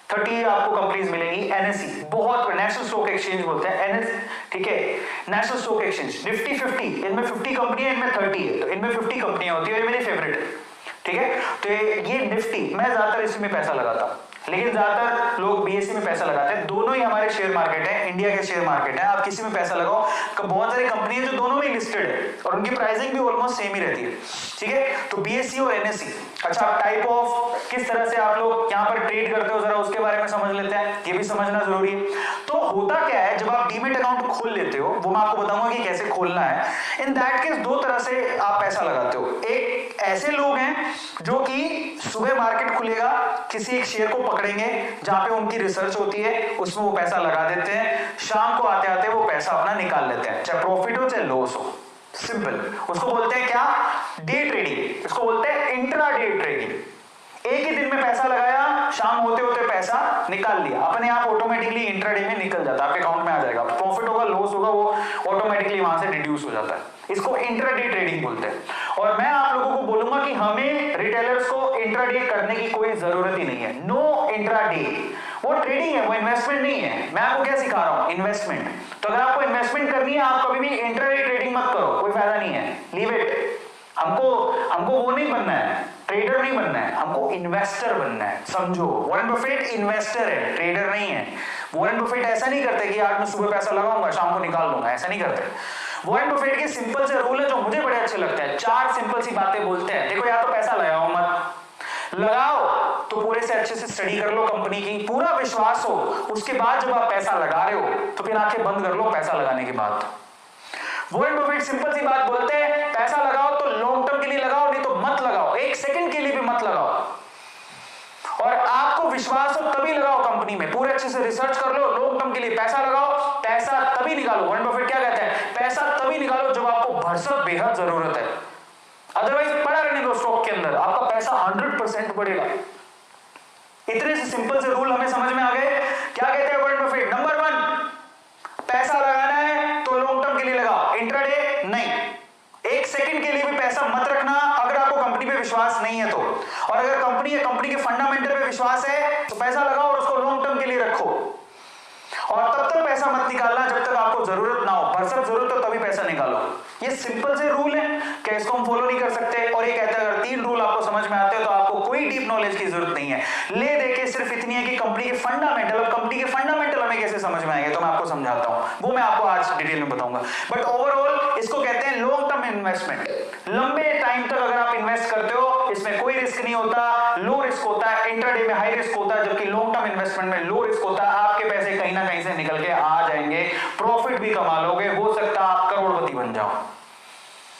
30 आपको कंपनीज मिलेंगी। एनएससी बहुत, नेशनल स्टॉक एक्सचेंज बोलते हैं एनएस, ठीक है, नेशनल स्टॉक एक्सचेंज। निफ्टी 50, इनमें 50 कंपनियां, इनमें 30 है, तो इनमें 50 कंपनियां होती है, ये मेरी फेवरेट है, ठीक है। तो ये निफ्टी, मैं ज्यादातर इसमें पैसा लगाता हूँ, लेकिन ज्यादातर लोग बीएसई में पैसा लगाते हैं। दोनों ही हमारे शेयर मार्केट है, इंडिया के शेयर मार्केट है, आप किसी में पैसा लगाओ। बहुत सारी कंपनी है जो दोनों में लिस्टेड है और उनकी प्राइसिंग भी ऑलमोस्ट सेम ही रहती है, ठीक है। तो बीएसई और एनएसई, अच्छा टाइप ऑफ किस तरह से आप लोग यहाँ पर ट्रेड करते हो जरा उसके बारे में समझ लेते हैं, ये भी समझना जरूरी है। तो होता क्या है, जब आप डीमेट अकाउंट खोल लेते हो, वो मैं आपको बताऊंगा कि कैसे खोलना है। इन दैट केस दो तरह से आप पैसा लगाते हो। एक ऐसे लोग हैं जो कि सुबह मार्केट खुलेगा, किसी एक शेयर को पकड़ेंगे जहां पे उनकी रिसर्च होती है, उसमें वो पैसा लगा देते हैं, शाम को आते आते वो पैसा अपना निकाल लेते हैं, चाहे प्रॉफिट हो चाहे लॉस हो। सिंपल, उसको बोलते हैं क्या, डे ट्रेडिंग, इसको बोलते हैं इंट्रा डे ट्रेडिंग। एक ही दिन में पैसा लगाया, शाम होते होते पैसा निकाल लिया, अपने आप ऑटोमेटिकली इंट्राडे में निकल जाता है, आपके अकाउंट में आ जाएगा। प्रॉफिट होगा लॉस होगा वो ऑटोमेटिकली वहां से डिड्यूस हो जाता है। इसको इंट्राडे ट्रेडिंग बोलते हैं। और मैं आप लोगों को बोलूंगा कि हमें रिटेलर्स को इंट्राडे करने की कोई जरूरत ही नहीं है। नो इंट्राडे, वो ट्रेडिंग है, वो इन्वेस्टमेंट नहीं है। मैं आपको क्या सिखा रहा हूं, इन्वेस्टमेंट। तो अगर आपको इन्वेस्टमेंट करनी है, आप कभी भी इंट्राडे ट्रेडिंग मत करो, कोई फायदा नहीं है, लीव इट। हमको वो नहीं बनना है, ट्रेडर नहीं बनना है, हमको इन्वेस्टर बनना है, समझो। वॉरेन बफेट इन्वेस्टर है, ट्रेडर नहीं है। वॉरेन बफेट ऐसा नहीं करते कि आज मैं सुबह पैसा लगाऊंगा शाम को निकाल लूंगा, ऐसा नहीं करते। वॉरेन बफेट के सिंपल से रूल है जो मुझे बड़े अच्छे लगते हैं। 4 सिंपल सी बातें बोलते हैं। देखो, या तो पैसा लगाओ मत, लगाओ तो पूरे से अच्छे से स्टडी कर लो कंपनी की, पूरा विश्वास हो, उसके बाद जब आप पैसा लगा रहे हो तो फिर आंखें बंद कर लो पैसा लगाने के बाद। वॉरेन बफेट सिंपल सी बात बोलते हैं, पैसा लगाओ तो लॉन्ग टर्म के लिए लगाओ, नहीं तो मत लगाओ, एक सेकंड के लिए भी मत लगाओ। और आपको विश्वास हो तभी लगाओ कंपनी में, पूरे अच्छे से रिसर्च कर लो, लॉन्ग टर्म के लिए पैसा लगाओ, पैसा तभी निकालो। वॉरेन बफेट क्या कहते हैं, पैसा तभी निकालो जब आपको भरसक बेहद जरूरत है, अदरवाइज पड़ा रहने दो स्टॉक के अंदर, आपका पैसा 100% बढ़ेगा। इतने से सिंपल से रूल हमें समझ में आ गए। क्या कहते हैं वॉरेन बफेट, नंबर 1, पैसा लगाना है तो लॉन्ग टर्म के लिए लगाओ, इंट्राडे नहीं। एक सेकंड के लिए भी पैसा मत रखना अगर आपको कंपनी पे विश्वास नहीं है तो। और अगर कंपनी के फंडामेंटल पे विश्वास है तो पैसा लगाओ और उसको लॉन्ग टर्म के लिए रखो। और तब तक पैसा मत निकालना जब तक आपको जरूरत ना हो, भरसक जरूरत हो तभी पैसा निकालो। ये सिंपल से रूल है, क्या इसको हम फॉलो नहीं कर सकते? और ये कहता है अगर 3 रूल आपको समझ में आते हो तो आपको कोई डीप नॉलेज की जरूरत नहीं है। ले देके सिर्फ इतनी है कि कंपनी के फंडामेंटल, अब कंपनी के फंडामेंटल हमें कैसे समझ में आएंगे तो मैं आपको समझाता हूं, वो मैं आपको आज डिटेल में बताऊंगा। बट ओवरऑल इसको कहते हैं लॉन्ग टर्म इन्वेस्टमेंट। लंबे टाइम तक अगर आप इन्वेस्ट करते हो, इसमें कोई रिस्क नहीं होता, लो रिस्क होता है। इंट्राडे में हाई रिस्क होता है, जबकि लॉन्ग टर्म इन्वेस्टमेंट में लो रिस्क होता है। आपके पैसे कहीं ना कहीं से निकल के आ जाएंगे, प्रॉफिट भी कमा लोगे, हो सकता है आप करोड़पति बन जाओ।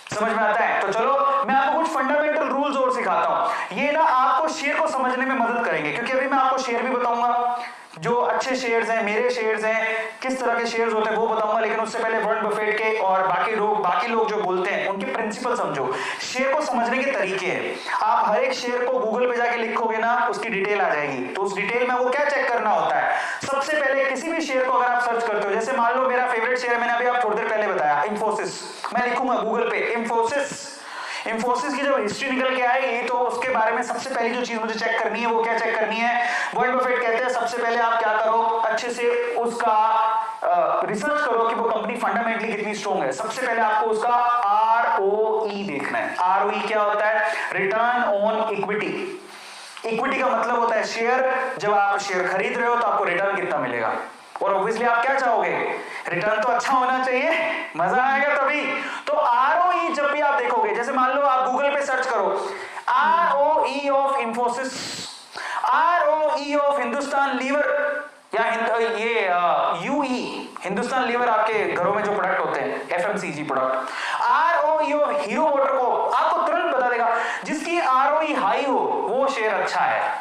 समझ में आता है? तो चलो मैं आपको कुछ फंडामेंटल रूल्स और सिखाता हूं, ये ना आपको शेयर को समझने में मदद करेंगे। क्योंकि अभी मैं आपको शेयर भी बताऊंगा, जो अच्छे शेयर्स हैं, मेरे शेयर्स हैं, किस तरह के शेयर्स होते हैं वो बताऊंगा। लेकिन उससे पहले वॉरेन बफेट के और बाकी लोग जो बोलते हैं उनके प्रिंसिपल समझो। शेयर को समझने के तरीके हैं। आप हर एक शेयर को गूगल पे जाके लिखोगे ना, उसकी डिटेल आ जाएगी। तो उस डिटेल में वो क्या चेक करना होता है, सबसे पहले किसी भी शेयर को अगर आप सर्च करते हो, जैसे मान लो मेरा फेवरेट शेयर है, मैंने अभी आप थोड़ी देर पहले बताया इंफोसिस, मैं लिखूंगा गूगल पे इंफोसिस की जब हिस्ट्री निकल के आएगी तो उसके बारे में सबसे पहली जो चीज मुझे चेक करनी है वो क्या चेक करनी है, वॉरेन बफेट कहते हैं सबसे पहले आप क्या करो, अच्छे से उसका रिसर्च करो कि वो कंपनी फंडामेंटली कितनी स्ट्रॉन्ग है। सबसे पहले आपको उसका ROE देखना है। ROE क्या होता है, रिटर्न ऑन इक्विटी। इक्विटी का मतलब होता है शेयर, जब आप शेयर खरीद रहे हो तो आपको रिटर्न कितना मिलेगा। और ऑब्वियसली आप क्या चाहोगे, रिटर्न तो अच्छा होना चाहिए, मजा आएगा तभी। तो ROE जब भी आप देखोगे, जैसे मान लो आप गूगल पे सर्च करो ROE of Infosys, ROE of Hindustan Lever, या ये UE हिंदुस्तान लीवर, आपके घरों में जो प्रोडक्ट होते हैं FMCG product, ROE of hero motor को आपको तुरंत बता देगा। जिसकी ROE हाई हो वो शेयर अच्छा है,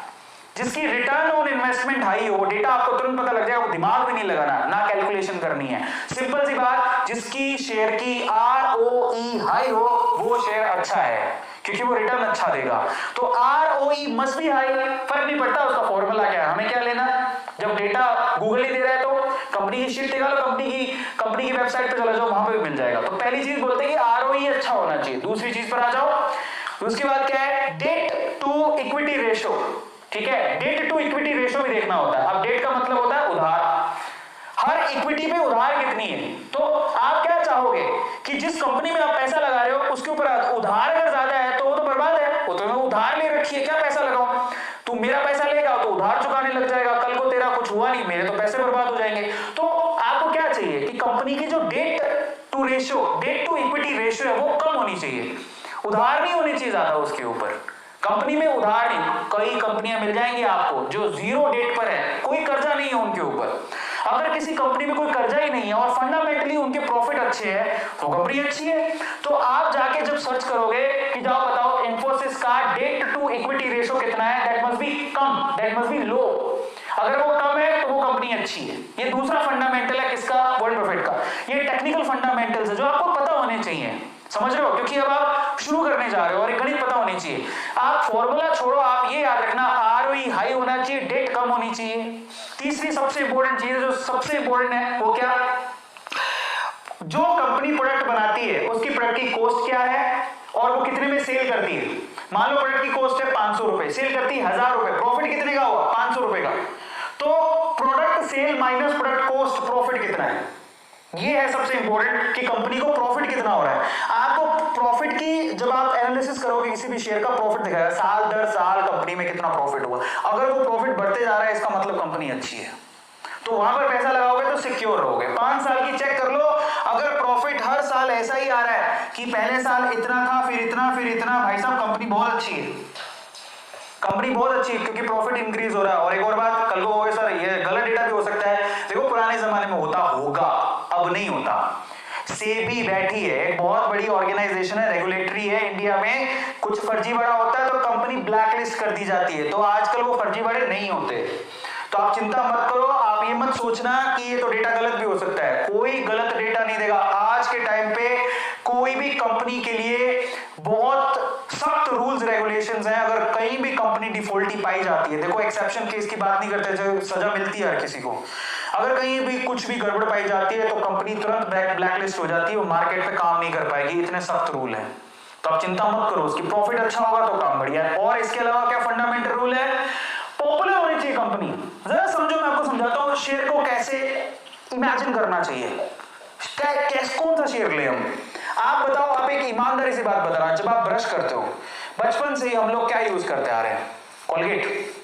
जिसकी रिटर्न ऑन इन्वेस्टमेंट हाई हो, डेटा आपको तुरंत पता लग जाएगा, वो दिमाग भी नहीं लगाना, ना कैलकुलेशन करनी है, सिंपल सी बात, जिसकी शेयर की ROE हाई हो वो शेयर अच्छा है, क्योंकि वो रिटर्न अच्छा देगा। तो ROE मस्ट बी हाई, फर्क नहीं पड़ता उसका फॉर्मूला क्या है, हमें क्या लेना, जब डेटा गूगल ही दे रहा है तो कंपनी की शीट निकालो, कंपनी की वेबसाइट पे चला जाओ, वहां पे भी मिल जाएगा। तो पहली चीज बोलते हैं कि ROE अच्छा होना चाहिए। दूसरी चीज पर आ जाओ, उसके बाद क्या है, डेट टू इक्विटी रेशो, ठीक है, डेट टू इक्विटी रेशो भी देखना होता है। अब डेट का मतलब होता है उधार, हर इक्विटी पे उधार कितनी है। तो आप क्या चाहोगे कि जिस कंपनी में आप पैसा लगा रहे हो उसके ऊपर उधार अगर ज्यादा है तो वो तो बर्बाद है, वो तो उधार ले रखी है, क्या पैसा लगाओ, तू मेरा पैसा लेगा तो उधार चुकाने लग ratio, debt to equity ratio है वो कम होनी चाहिए, उधार नहीं होनी चाहिए ज्यादा उसके ऊपर। कंपनी में उधार नहीं, कई कंपनियां मिल जाएंगी आपको जो जीरो डेट पर है, कोई कर्जा नहीं है उनके ऊपर। अगर किसी कंपनी में कोई कर्जा ही नहीं है और फंडामेंटली उनके प्रॉफिट अच्छे हैं तो कंपनी अच्छी है। तो आप जाके जब सर्च करोगे कि जाओ बताओ इन्फोसिस का डेट टू इक्विटी रेशियो कितना है, दैट मस्ट बी कम, दैट मस्ट बी लो। अगर वो कम है तो वो कंपनी अच्छी है। ये दूसरा फंडामेंटल है किसका, वॉरेन बफेट का। ये टेक्निकल फंडामेंटल्स है जो आपको पता होने चाहिए, समझ रहे हो, क्योंकि अब आप शुरू करने जा रहे हो और एक गणित पता होनी चाहिए। आप फॉर्मूला छोड़ो, आप ये याद रखना आरओई हाई होना चाहिए, डेट कम होनी चाहिए। तीसरी सबसे इंपॉर्टेंट चीज जो सबसे इंपॉर्टेंट है वो क्या, जो कंपनी प्रोडक्ट बनाती है उसकी प्रोडक्ट की कॉस्ट क्या है और वो कितने में सेल करती है। मान लो प्रोडक्ट की कॉस्ट है 500 रुपए, सेल करती है 1000 रुपए, प्रॉफिट कितने का हुआ, 500 रुपए का। तो product sale minus product cost, profit कितना है, ये है सबसे इंपॉर्टेंट कि कंपनी को प्रॉफिट कितना हो रहा है। आपको प्रॉफिट की जब आप एनालिसिस करोगे किसी भी शेयर का, प्रॉफिट दिखाएगा साल दर साल कंपनी में कितना प्रॉफिट हुआ। अगर वो प्रॉफिट बढ़ते जा रहा है इसका मतलब कंपनी अच्छी है, तो वहां पर पैसा लगाओगे तो सिक्योर रहोगे। 5 साल की चेक कर लो, अगर प्रॉफिट हर साल ऐसा ही आ रहा है कि पहले साल इतना था फिर इतना फिर इतना, भाई साहब कंपनी बहुत अच्छी है, कंपनी बहुत अच्छी है क्योंकि प्रॉफिट इंक्रीज हो रहा है। और एक और बात, कल को होगे सर ये गलत डेटा भी हो सकता है, देखो पुराने जमाने में होता होगा, अब नहीं होता। सेबी बैठी है, एक बहुत बड़ी ऑर्गेनाइजेशन है, रेगुलेटरी है इंडिया में, कुछ फर्जीवाड़ा होता है तो कंपनी ब्लैकलिस्ट कर दी जाती है। तो आजकल वो फर्जीवाड़े नहीं होते, तो आप चिंता मत करो। आप ये मत सोचना कि ये तो डेटा गलत भी हो सकता है, कोई गलत डेटा नहीं देगा। आज के टाइम पे कोई भी कंपनी के लिए बहुत सख्त रूल्स रेगुलेशंस हैं। अगर कहीं भी कंपनी डिफॉल्टी पाई जाती है, देखो एक्सेप्शन केस की बात नहीं करते, जो सजा मिलती है हर किसी को, अगर कहीं भी कुछ भी गड़बड़ पाई जाती है तो कंपनी तुरंत ब्लैकलिस्ट हो जाती है, वो मार्केट पे काम नहीं कर पाएगी, इतने सख्त रूल हैं। तो आप चिंता मत करो, उसकी प्रॉफिट अच्छा होगा तो काम बढ़िया है। और इसके अलावा क्या फंडामेंटल रूल है, पॉपुलर होनी चाहिए कंपनी। जरा समझो, मैं आपको समझाता हूँ शेयर को कैसे इमेजिन करना चाहिए, कौन सा शेयर ले हम। आप बताओ, आप एक ईमानदारी से बात बता रहा, जब आप ब्रश करते हो बचपन से ही हम लोग क्या यूज करते आ रहे हैं, कोलगेट।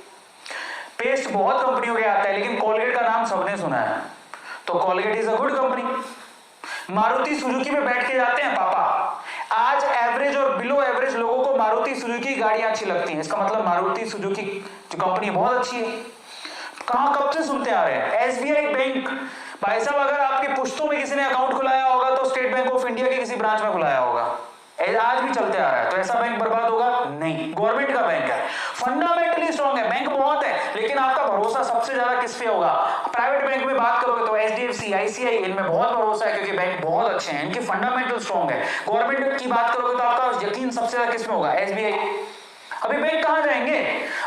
पेस्ट बहुत कंपनियों के आता है लेकिन कोलगेट का नाम सबने सुना है, तो Colgate is a good company. Maruti Suzuki में बैठ के जाते हैं पापा, आज एवरेज और बिलो एवरेज लोगों को मारुति सुजुकी की गाड़ियां अच्छी लगती हैं, इसका मतलब मारुति सुजुकी जो कंपनी बहुत अच्छी है। कहां कब से सुनते आ रहे हैं, एसबीआई बैंक। भाई साहब अगर आपके पुश्तों में किसी ने अकाउंट खुलाया होगा तो स्टेट बैंक ऑफ इंडिया के किसी ब्रांच में खुलाया होगा, आज भी चलते आ रहा है। तो ऐसा बैंक बर्बाद होगा नहीं, गवर्नमेंट का बैंक है, फंडामेंटली स्ट्रॉन्ग है, बैंक बहुत है, लेकिन आपका भरोसा सबसे ज्यादा किस पे होगा। प्राइवेट बैंक में बात करोगे तो एचडीएफसी, आईसीआई, इनमें बहुत भरोसा है क्योंकि बैंक बहुत अच्छे हैं, इनकी फंडामेंटल स्ट्रॉन्ग है। गवर्नमेंट की बात करोगे तो आपका यकीन सबसे ज्यादा किस में होगा, एसबीआई। अभी बैंक कहां जाएंगे,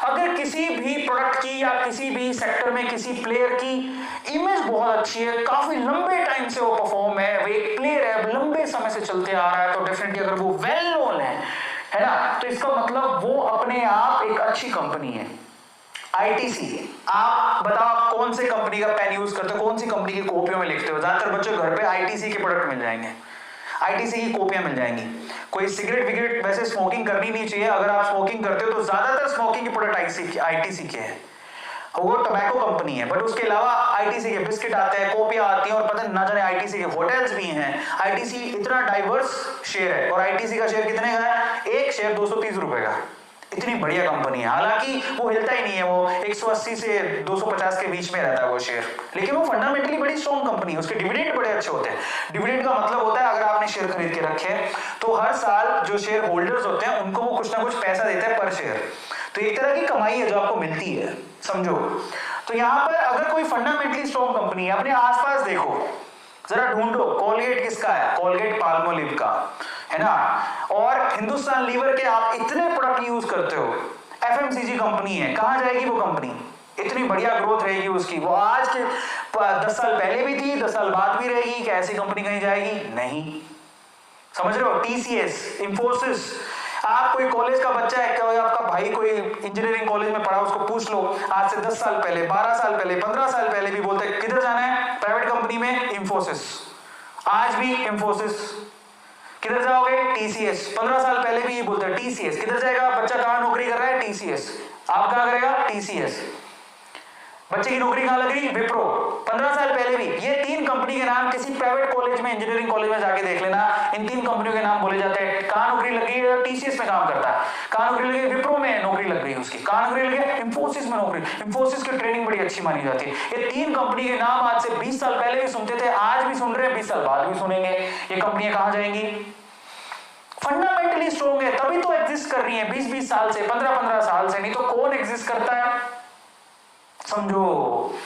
अगर किसी भी प्रोडक्ट की या किसी भी सेक्टर में किसी प्लेयर की इमेज बहुत अच्छी है, काफी लंबे टाइम से वो परफॉर्म है, वो एक प्लेयर है, लंबे समय से चलते आ रहा है, तो डेफिनेटली अगर वो वेल नोन है ना, तो इसका मतलब वो अपने आप एक अच्छी कंपनी है। आईटीसी, आप बताओ कौन से कंपनी का पेन यूज करते हो, कौन सी कंपनी की कॉपियों में लिखते हो। ज्यादातर बच्चों घर पे आईटीसी के प्रोडक्ट मिल जाएंगे, आईटीसी की कॉपियां मिल जाएंगी। कोई सिगरेट विगरेट वैसे स्मोकिंग करनी नहीं चाहिए, अगर आप स्मोकिंग करते हो तो ज्यादातर स्मोकिंग के प्रोडक्ट आईटीसी के हैं, वो टोबैको कंपनी है। बट उसके अलावा आईटीसी के बिस्किट आते हैं, कॉपियां आती हैं, और पता ना जाने आईटीसी के होटल्स भी हैं। आईटीसी इतना डाइवर्स शेयर है, और आईटीसी का शेयर कितने का है, एक शेयर 230 रुपए का। इतनी बढ़िया कंपनी है, हालांकि वो हिलता ही नहीं है, वो 180 से 250 के बीच में रहता है वो शेयर, लेकिन वो फंडामेंटली बड़ी स्ट्रॉन्ग कंपनी है, उसके डिविडेंड बड़े अच्छे होते हैं। डिविडेंड का मतलब होता है अगर आपने शेयर खरीद के रखे तो हर साल जो शेयर होल्डर्स होते हैं उनको वो कुछ ना कुछ पैसा देता है पर शेयर, तो एक तरह की कमाई है जो आपको मिलती है, समझो। तो यहाँ पर अगर कोई फंडामेंटली स्ट्रॉन्ग कंपनी है, अपने आसपास देखो, जरा ढूंढो कोलगेट किसका है, कोलगेट पाल्मोलिव का है ना, और हिंदुस्तान लीवर के आप इतने प्रोडक्ट यूज करते हो, एफएमसीजी कंपनी है, कहां जाएगी वो कंपनी, इतनी बढ़िया ग्रोथ रहेगी उसकी, वो आज के 10 साल पहले भी थी, 10 साल बाद भी रहेगी, क्या ऐसी कंपनी कहीं जाएगी, नहीं, समझ रहे हो। टीसीएस, इंफोसिस, आप कोई कॉलेज का बच्चा है, कोई आपका भाई कोई इंजीनियरिंग कॉलेज में पढ़ा, उसको पूछ लो आज से 10 साल पहले, 12 साल पहले, 15 साल पहले भी बोलते किधर जाना है, प्राइवेट कंपनी में, इंफोसिस। आज भी इंफोसिस, किधर जाओगे, टीसीएस। 15 साल पहले भी ये बोलते हैं टीसीएस, किधर जाएगा बच्चा, कहां नौकरी कर रहा है, टीसीएस। आप कहां करेगा, टीसीएस। बच्चे की नौकरी कहां लग रही? विप्रो। 15 साल पहले भी ये 3 कंपनी के नाम किसी प्राइवेट कॉलेज में, इंजीनियरिंग कॉलेज में जाके देख लेना, इन 3 कंपनियों के नाम बोले जाते हैं। कहां नौकरी लग गई? टीसीएस में काम करता है। कहां नौकरी लगी? विप्रो में नौकरी लग गई उसकी। कहां नौकरी लगी? इंफोसिस में नौकरी। इंफोसिस की ट्रेनिंग बड़ी अच्छी मानी जाती है। ये 3 कंपनी के नाम आज से 20 साल पहले भी सुनते थे, आज भी सुन रहे हैं, 20 साल बाद भी सुनेंगे। ये कंपनियां कहां जाएंगी? फंडामेंटली स्ट्रॉन्ग है, तभी तो एग्जिस्ट कर रही है 20-20 साल से, 15-15 साल से। नहीं तो कौन एग्जिस्ट करता है? समझो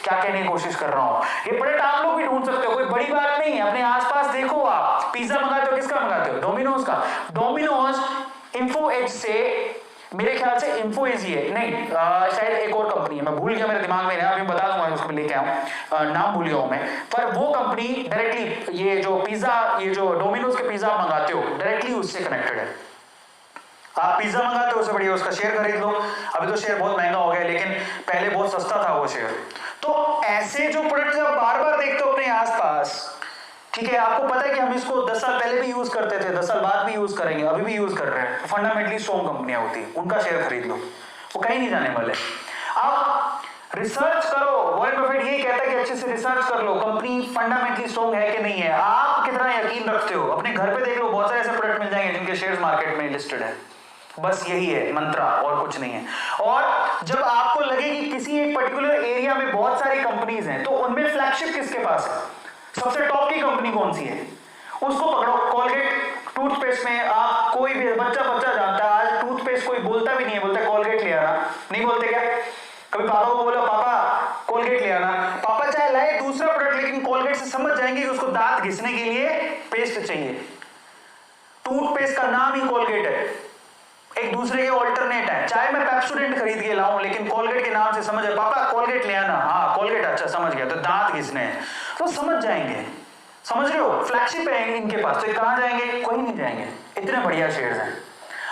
क्या कहने की कोशिश कर रहा हूं। ये प्रोडक्ट आप लोग भी ढूंढ सकते हो, कोई बड़ी बात नहीं है। अपने आसपास देखो, आप पिज्जा मंगाते हो, किसका मंगाते हो? डोमिनोज का। डोमिनोज इन्फो एज से, मेरे ख्याल से इन्फो एज ही है, नहीं शायद एक और कंपनी है, मैं भूल गया, मेरे दिमाग में है, अभी बता दूंगा, उसको लेके आऊं, नाम भूल गया हूं मैं। पर वो कंपनी डायरेक्टली, ये जो पिज्जा, ये जो डोमिनोज के पिज्जा आप मंगाते हो, डायरेक्टली उससे कनेक्टेड है। आप पिज्जा मंगाते हो, उससे बढ़िया उसका शेयर खरीद लो। अभी तो शेयर बहुत महंगा हो गया, लेकिन पहले बहुत सस्ता था वो शेयर। तो ऐसे जो प्रोडक्ट आप बार बार देखते हो अपने आसपास, ठीक है, आपको पता है कि हम इसको 10 साल पहले भी यूज करते थे, 10 साल बाद भी यूज करेंगे, अभी भी यूज कर रहे हैं। फंडामेंटली स्ट्रॉन्ग कंपनियां होती है, उनका शेयर खरीद लो, वो कहीं नहीं जाने वाले। आप रिसर्च करो, वॉरेन बफेट यही कहता है कि अच्छे से रिसर्च कर लो, कंपनी फंडामेंटली स्ट्रॉन्ग है कि नहीं है। आप कितना यकीन रखते हो? अपने घर पे देख लो, बहुत सारे ऐसे प्रोडक्ट मिल जाएंगे जिनके शेयर्स मार्केट में लिस्टेड है। बस यही है मंत्रा, और कुछ नहीं है। और जब आपको लगे कि किसी एक पर्टिकुलर एरिया में बहुत सारी कंपनीज हैं, तो उनमें फ्लैगशिप किसके पास है? सबसे टॉप की कंपनी कौन सी है? उसको पकड़ो। कोलगेट टूथपेस्ट में आप, कोई भी बच्चा जानता है, आज टूथपेस्ट कोई बोलता भी नहीं है, बोलता कोलगेट ले आना, नहीं बोलते क्या? कभी पापा को बोला, पापा कोलगेट ले आना, पापा चाहे लाए दूसरा प्रोडक्ट, लेकिन कोलगेट से समझ जाएंगे कि उसको दांत घिसने के लिए पेस्ट चाहिए। टूथपेस्ट का नाम ही कोलगेट है, एक दूसरे के ऑल्टरनेट है। चाहे मैं पेप्सोडेंट खरीद के लाऊं, लेकिन कोलगेट के नाम से समझ, पापा कोलगेट ले आना, हाँ कोलगेट, अच्छा समझ गया, तो दांत घिसने हैं, तो समझ जाएंगे। समझ रहे हो? फ्लैगशिप है इनके पास, तो कहां जाएंगे? कोई नहीं जाएंगे, इतने बढ़िया शेयर्स हैं।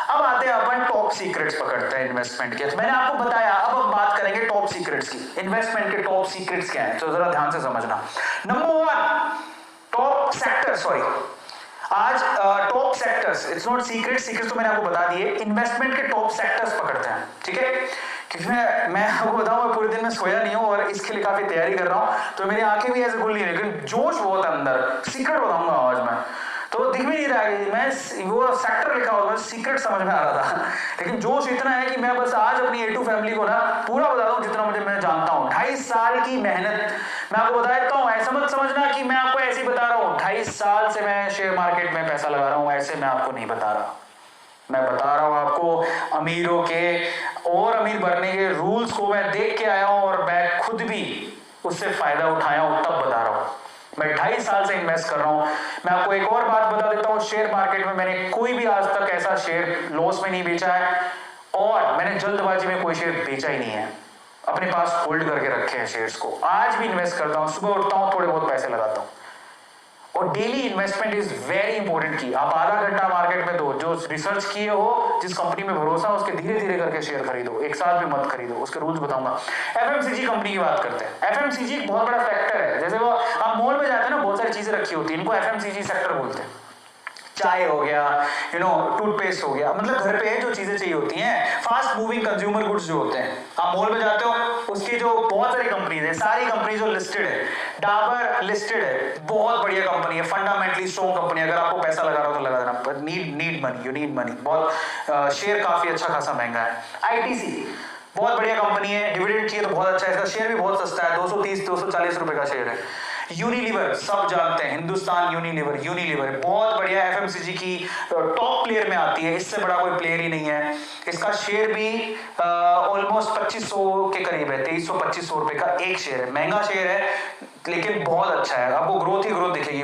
अब आते हैं अपन टॉप सीक्रेट्स पकड़ते हैं इन्वेस्टमेंट के। मैंने आपको बताया, अब हम बात करेंगे टॉप सीक्रेट्स की। इन्वेस्टमेंट के टॉप सीक्रेट्स क्या हैं, तो जरा ध्यान से समझना। नंबर 1, टॉप सेक्टर, सॉरी आज top sectors, it's not secrets तो मैंने आपको बता दिए। इन्वेस्टमेंट के टॉप सेक्टर्स पकड़ते हैं, ठीक है? क्योंकि मैं आपको बताऊं, मैं पूरे दिन में सोया नहीं हूं और इसके लिए काफी तैयारी कर रहा हूं, तो मेरी आंखें भी ऐसे खुल नहीं रही, लेकिन जोश बहुत है अंदर। सीक्रेट बताऊंगा आज मैं, तो दिख भी नहीं रहा है, मैं वो सेक्टर लिखा होगा, सीक्रेट समझ में आ रहा था, लेकिन जोश इतना है कि मैं बस आज अपनी A2 फैमिली को ना पूरा बता दूं जितना मुझे मैं जानता हूं। 2.5 साल की मेहनत मैं आपको बता देता हूं। ऐसा मत समझना कि मैं आपको ऐसे ही बता रहा हूं, 2.5 साल से मैं शेयर मार्केट में पैसा लगा रहा हूं, ऐसे मैं आपको नहीं बता रहा। मैं बता रहा हूं आपको अमीरों के और अमीर बनने के रूल्स को मैं देख के आया हूं, और मैं खुद भी उससे फायदा उठाया हूं, तब बता रहा हूं। मैं 2.5 साल से इन्वेस्ट कर रहा हूं। मैं आपको एक और बात बता देता हूं, शेयर मार्केट में मैंने कोई भी आज तक ऐसा शेयर लॉस में नहीं बेचा है, और मैंने जल्दबाजी में कोई शेयर बेचा ही नहीं है, अपने पास होल्ड करके रखे हैं शेयर्स को। आज भी इन्वेस्ट करता हूं, सुबह उठता हूं, थोड़े बहुत पैसे लगाता हूं। और daily investment is very important की। आप आधा घंटा मार्केट में दो, जो रिसर्च किए हो, जिस कंपनी में भरोसा, उसके धीरे धीरे करके शेयर खरीदो, एक साथ भी मत खरीदो, उसके रूल्स बताऊंगा। FMCG कंपनी की बात करते हैं। FMCG एक बहुत बड़ा फैक्टर है। जैसे वो आप मॉल में जाते हैं ना, बहुत सारी चीजें रखी होती है, इनको FMCG सेक्टर बोलते हैं। चाय हो गया, टूथपेस्ट हो गया, मतलब घर पे जो चीजें चाहिए होती हैं, फास्ट मूविंग कंज्यूमर गुड्स जो होते हैं। आप मॉल में जाते हो, उसकी जो बहुत सारी कंपनीज है, सारी कंपनी जो लिस्टेड है, डाबर लिस्टेड है, बहुत बढ़िया कंपनी है, फंडामेंटली स्ट्रॉन्ग कंपनी। अगर आपको पैसा लगा रहा हो तो लगा देना, पर need money, you need money. बहुत शेयर काफी अच्छा खासा महंगा है। ITC बहुत बढ़िया कंपनी है, डिविडेंड चाहिए तो बहुत अच्छा है, इसका शेयर भी बहुत सस्ता है, 230-240 रुपए का शेयर है। यूनिलीवर सब जानते हैं, हिंदुस्तान यूनिलीवर बहुत बढ़िया FMCG की टॉप प्लेयर में आती है, इससे बड़ा कोई प्लेयर ही नहीं है। इसका शेयर भी ऑलमोस्ट 2500 के करीब है, 2300-2500 रुपए का एक शेयर है। महंगा शेयर है, लेकिन बहुत अच्छा है, आपको ग्रोथ ही ग्रोथ दिखेगी।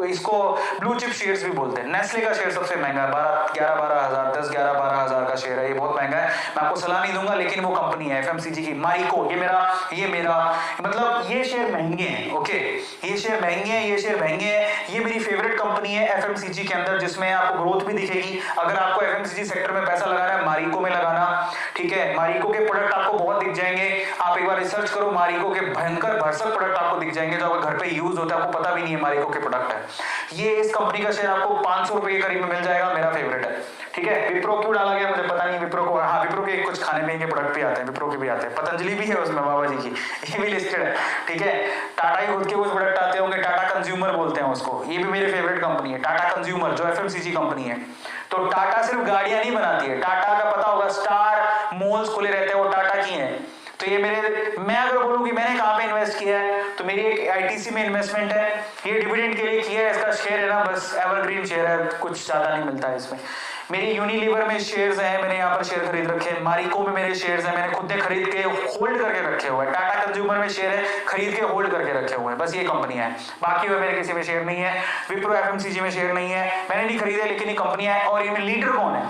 इसको ब्लू चिप शेयर्स भी बोलते हैं। नेस्ले का शेयर सबसे महंगा है, 11-12 हजार, 10-11-12 हजार का शेयर है, ये बहुत महंगा है। मैं आपको सलाह नहीं दूंगा, लेकिन वो कंपनी है FMCG की। मारिको, ये मेरा मतलब ये शेयर महंगे हैं, ओके, ये शेयर महंगे हैं, ये मेरी फेवरेट कंपनी है FMCG के अंदर, जिसमें आपको ग्रोथ भी दिखेगी। अगर आपको FMCG सेक्टर में पैसा लगाना है, मारिको में लगाना, ठीक है। मारिको के प्रोडक्ट आपको बहुत दिख जाएंगे, आप एक बार रिसर्च करो, मारिको के भयंकर भरसक प्रोडक्ट आपको दिख जाएंगे, जो आपके घर पे यूज होता है, आपको पता भी नहीं है मारिको के प्रोडक्ट है। ये इस कंपनी का शेयर आपको 500 रुपए के करीब में मिल जाएगा, मेरा फेवरेट है, ठीक है। विप्रो क्यों डाला गया मुझे पता नहीं, विप्रो को, हाँ विप्रो की के कुछ खाने पीने के प्रोडक्ट भी आते हैं, विप्रो के भी आते हैं, पतंजलि भी है उसमें बाबा जी की, ये भी लिस्टेड है, ठीक है। टाटा के खुद के कुछ प्रोडक्ट आते होंगे, टाटा कंज्यूमर बोलते हैं उसको, ये भी मेरी फेवरेट कंपनी है टाटा कंज्यूमर, जो एफएमसीजी कंपनी है। तो टाटा सिर्फ गाड़ियां नहीं बनाती है, टाटा का पता होगा स्टार मॉल्स खुले रहते हैं, वो टाटा की हैं। तो ये मैं अगर बोलूं कि मैंने कहाँ पे इन्वेस्ट किया है, तो मेरी एक आईटीसी में इन्वेस्टमेंट है, ये डिविडेंड के लिए किया है, इसका शेयर है ना बस एवरग्रीन शेयर है, कुछ ज्यादा नहीं मिलता है इसमें। मेरी यूनिलीवर में शेयर्स हैं, मैंने यहाँ पर शेयर खरीद रखे हैं, मारिको में मेरे शेयर्स हैं, मैंने खुद ने खरीद के होल्ड करके रखे हुए हैं, टाटा कंज्यूमर में शेयर है, खरीद के होल्ड करके रखे हुए हैं, बस ये कंपनियां हैं, बाकी में मेरे किसी में शेयर नहीं है, विप्रो एफएमसीजी में शेयर नहीं है, मैंने नहीं खरीदे, लेकिन ये कंपनियां हैं। और इनमें लीडर कौन है,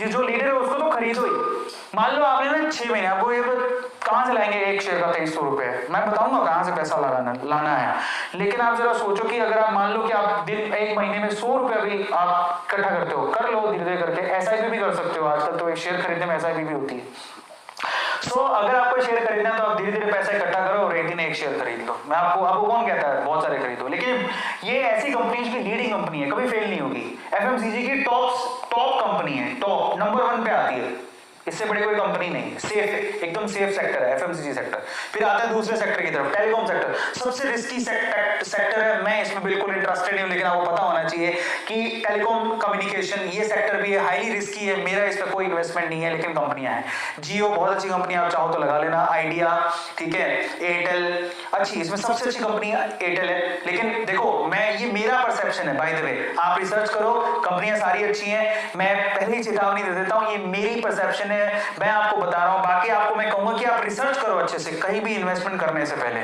जो लीडर है उसको तो खरीदो ही। मान लो आपने ना 6 महीने, आपको ये कहां से लाएंगे एक शेयर का 2300 रुपए, मैं बताऊंगा कहां से पैसा लाना है, लेकिन आप जरा सोचो कि अगर आप मान लो कि आप दिन एक महीने में 100 रुपए भी आप इकट्ठा करते हो, कर लो धीरे धीरे करके, एसआईपी भी कर सकते हो, आजकल तो एक शेयर खरीदने में एसआईपी भी होती है। अगर आपको शेयर खरीदना है तो आप धीरे धीरे पैसा इकट्ठा करो और एक दिन एक शेयर खरीद लो। मैं आपको कौन कहता है बहुत सारे खरीदो, लेकिन ये ऐसी कंपनी की लीडिंग कंपनी है, कभी फेल नहीं होगी। एफएमसीजी की टॉप कंपनी है, टॉप नंबर 1 पे आती है, इससे बड़ी कोई कंपनी नहीं है, सेफ है, एकदम सेफ सेक्टर है एफएमसीजी सेक्टर। फिर आता है दूसरे सेक्टर की तरफ, टेलीकॉम सेक्टर, सबसे रिस्की सेक्टर है, मैं इसमें बिल्कुल इंटरेस्टेड नहीं हूं, लेकिन आपको पता होना चाहिए कि टेलीकॉम कम्युनिकेशन ये सेक्टर भी है, हाईली रिस्की है, मेरा इसमें कोई इन्वेस्टमेंट नहीं है, लेकिन कंपनियां हैं। जियो बहुत अच्छी कंपनी, आप चाहो तो लगा लेना, आइडिया, ठीक है, एयरटेल अच्छी, इसमें सबसे अच्छी कंपनी एयरटेल है। लेकिन देखो ये मेरा परसेप्शन है, बाय द वे आप रिसर्च करो, कंपनियां सारी अच्छी हैं, मैं पहले ही चेतावनी दे देता हूं, ये मेरी परसेप्शन है, मैं आपको बता रहा हूं। बाकी आपको मैं कहूंगा कि आप रिसर्च करो अच्छे से, कहीं भी इन्वेस्टमेंट करने से पहले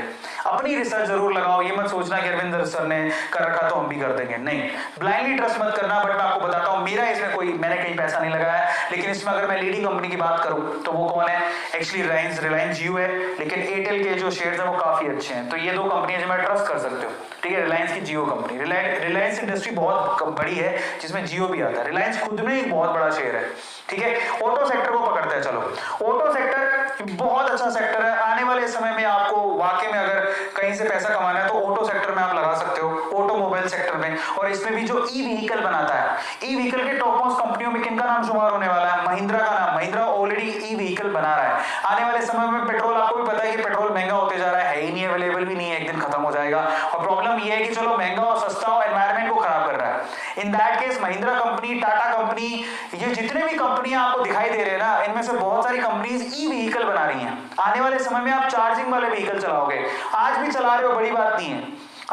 अपनी रिसर्च जरूर लगाओ, ये मत सोचना कि अरविंदर सर ने कर रखा तो हम भी कर देंगे, नहीं, ब्लाइंडली ट्रस्ट मत करना। बट मैं आपको बताता हूं, मेरा इसमें मैंने कहीं पैसा नहीं लगाया, लेकिन इसमें अगर मैं लीडिंग कंपनी की बात करूं तो वो कौन है, एक्चुअली रिलायंस जियो है, लेकिन एयरटेल के जो शेयर्स हैं वो काफी अच्छे हैं। तो ये दो कंपनियां जो मैं ट्रस्ट कर सकते हो, ठीक है, रिलायंस की जियो कंपनी, रिलायंस इंडस्ट्री बहुत बड़ी है जिसमें जियो भी आता है, रिलायंस खुद में एक बहुत बड़ा शेयर है, ठीक है। ऑटो सेक्टर को पकड़ते हैं, चलो ऑटो सेक्टर बहुत अच्छा सेक्टर है, आने वाले समय में आपको वाकई में अगर कहीं से पैसा कमाना है तो ऑटो सेक्टर में आप लगा सकते हो, ऑटोमोबाइल सेक्टर में। और इसमें भी जो ई व्हीकल बनाता है, ई व्हीकल के टॉप मोस्ट कंपनियों में किनका नाम शुमार होने वाला है, महिंद्रा का नाम, महिंद्रा ऑलरेडी ई व्हीकल बना रहा है। आने वाले समय में पेट्रोल, आपको भी पता है कि पेट्रोल महंगा होते जा रहा है ही नहीं, अवेलेबल भी नहीं है, एक दिन खत्म हो जाएगा। और प्रॉब्लम ये है कि चलो महंगा और सस्ता और एनवायरमेंट को खराब कर रहा है। In that case Mahindra company, Tata company, ये जितने भी कंपनियां आपको दिखाई दे रहे हैं ना, इनमें से बहुत सारी कंपनीज ई व्हीकल बना रही हैं। आने वाले समय में आप चार्जिंग वाले व्हीकल चलाओगे, आज भी चला रहे हो, बड़ी बात नहीं है।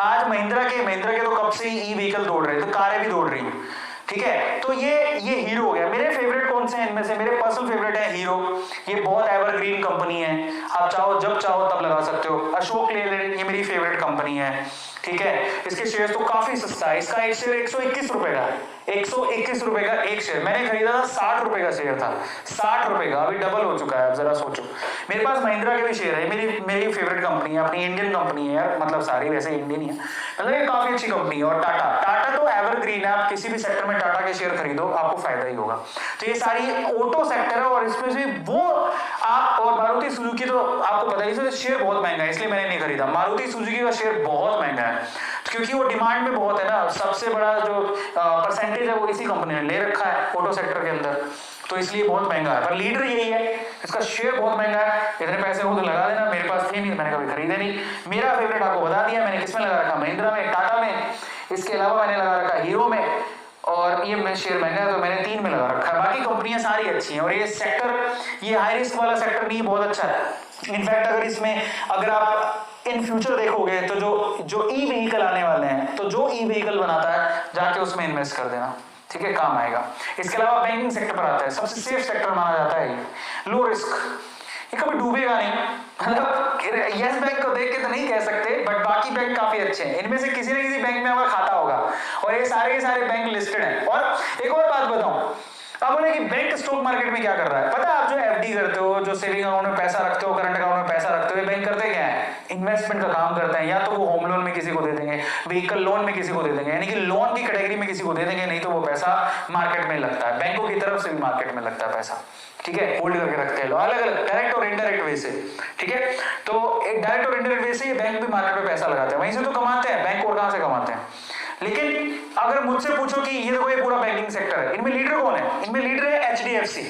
आज महिंद्रा के तो कब से ई व्हीकल दौड़ रहे हैं, तो कारें भी दौड़ रही हैं, ठीक है। तो ये हीरो हो गया। मेरे फेवरेट कौन से हैं इनमें से, मेरे पर्सनल फेवरेट है हीरो, ये बहुत एवरग्रीन कंपनी है, आप चाहो जब चाहो तब लगा सकते हो। अशोक लेलैंड, ये मेरी फेवरेट कंपनी है, ठीक है, इसके शेयर तो काफी सस्ता है, इसका एक शेयर 121 रुपए का है, 121 रुपए का एक शेयर। मैंने खरीदा था 60 रुपए का शेयर था, 60 रुपए का, अभी डबल हो चुका है। अब जरा सोचो, मेरे पास महिंद्रा के भी शेयर है, मेरी फेवरेट कंपनी है, अपनी इंडियन कंपनी है यार, मतलब सारी वैसे इंडियन ही है, मतलब ये काफी अच्छी कंपनी है। और टाटा तो एवरग्रीन है, आप किसी भी सेक्टर में टाटा के शेयर खरीदो आपको फायदा ही होगा। तो ये सारी ऑटो सेक्टर है, और इसमें से वो आप, और मारुति सुजुकी तो आपको पता ही, शेयर बहुत महंगा है इसलिए मैंने नहीं खरीदा। मारुति सुजुकी का शेयर बहुत महंगा है क्योंकि वो डिमांड में बहुत है ना, सबसे बड़ा जो परसेंटेज है वो इसी कंपनी ने ले रखा है ऑटो सेक्टर के अंदर, तो इसलिए बहुत महंगा है। पर लीडर यही है, इसका शेयर बहुत महंगा है, इतने पैसे हो तो लगा देना, मेरे पास थे नहीं, मैंने कभी खरीदे नहीं। मेरा फेवरेट आपको बता दिया मैंने, किसमें लगा रखा, महिंद्रा में, टाटा में, इसके अलावा मैंने लगा रखा हीरो में, और ये शेयर महंगा है तो मैंने 3 में लगा रखा है। बाकी कंपनियां सारी अच्छी हैं, और ये सेक्टर, ये हाई रिस्क वाला सेक्टर नहीं, बहुत अच्छा है। इनफैक्ट अगर इसमें अगर आप इन फ्यूचर देखोगे तो जो ई व्हीकल आने वाले हैं, तो जो ई व्हीकल बनाता है जाके उसमें इन्वेस्ट कर देना, ठीक है, काम आएगा। इसके अलावा बैंकिंग सेक्टर पर आता है, सबसे सेफ सेक्टर माना जाता है, लो रिस्क, ये कभी डूबेगा नहीं। मतलब यस बैंक को देख के तो नहीं कह सकते, बट बाकी बैंक काफी अच्छे हैं, इनमें से किसी न किसी बैंक में आपका खाता होगा, और ये सारे के सारे बैंक लिस्टेड हैं। और एक और बात बताऊं, आप बोले कि बैंक स्टॉक मार्केट में क्या कर रहा है, पता है, आप जो एफडी करते हो, जो सेविंग अकाउंट में पैसा रखते हो, करंट अकाउंट में पैसा रखते हो, ये बैंक करते क्या है, इन्वेस्टमेंट का काम करते हैं। या तो वो होम लोन में किसी को दे देंगे, व्हीकल लोन में किसी को दे देंगे, यानी कि लोन की कैटेगरी में किसी को दे देंगे, नहीं तो वो पैसा मार्केट में लगता है, बैंकों की तरफ से भी मार्केट में लगता है पैसा, ठीक है, होल्ड करके रखते हैं लोग अलग अलग डायरेक्ट और इनडायरेक्ट वे से, ठीक है। तो एक डायरेक्ट और इनडायरेक्ट वे से ये बैंक भी मार्केट में पैसा लगाते हैं, वहीं से तो कमाते हैं बैंक, और कहां से कमाते हैं। लेकिन अगर मुझसे पूछो कि ये देखो ये पूरा बैंकिंग सेक्टर है, इनमें लीडर कौन है, इनमें लीडर है एचडीएफसी।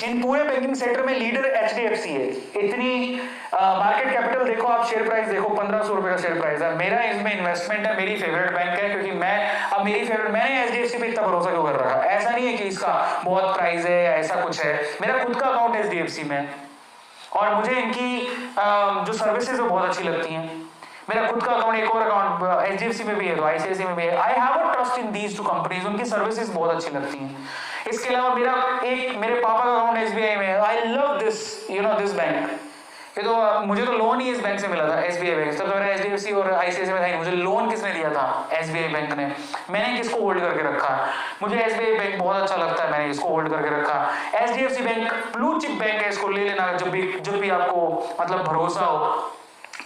इन पूरे बैंकिंग सेक्टर में लीडर एचडीएफसी है। इतनी मार्केट कैपिटल देखो आप, शेयर प्राइस देखो, 1500 रुपए का शेयर प्राइस है। मेरा इसमें इन्वेस्टमेंट है, मेरी फेवरेट बैंक है, क्योंकि मैंने एचडीएफसी पे इतना भरोसा क्यों कर रखा है। ऐसा नहीं है कि इसका बहुत प्राइस है या ऐसा कुछ है, मेरा खुद का अकाउंट एचडीएफसी में, और मुझे इनकी जो सर्विसेज है बहुत अच्छी लगती हैं। मेरा खुद का अकाउंट, एक और अकाउंट एचडीएफसी में भी है, तो आईसीआईसी में भी है। I have a trust in these two companies, उनकी सर्विसेज बहुत अच्छी लगती हैं। इसके अलावा मेरे पापा का अकाउंट एसबीआई में है। I love this this bank. ये तो मुझे तो लोन ही इस बैंक से मिला था, एसबीआई बैंक। तब तो मेरा एचडीएफसी और आईसीआईसी में था ही। मुझे लोन किसने दिया था? एसबीआई बैंक ने। मैंने किसको होल्ड करके रखा? मुझे एसबीआई बैंक बहुत अच्छा लगता है, मैंने इसको होल्ड करके रखा। HDFC bank blue chip bank है, इसको ले लेना जब भी आपको मतलब भरोसा हो।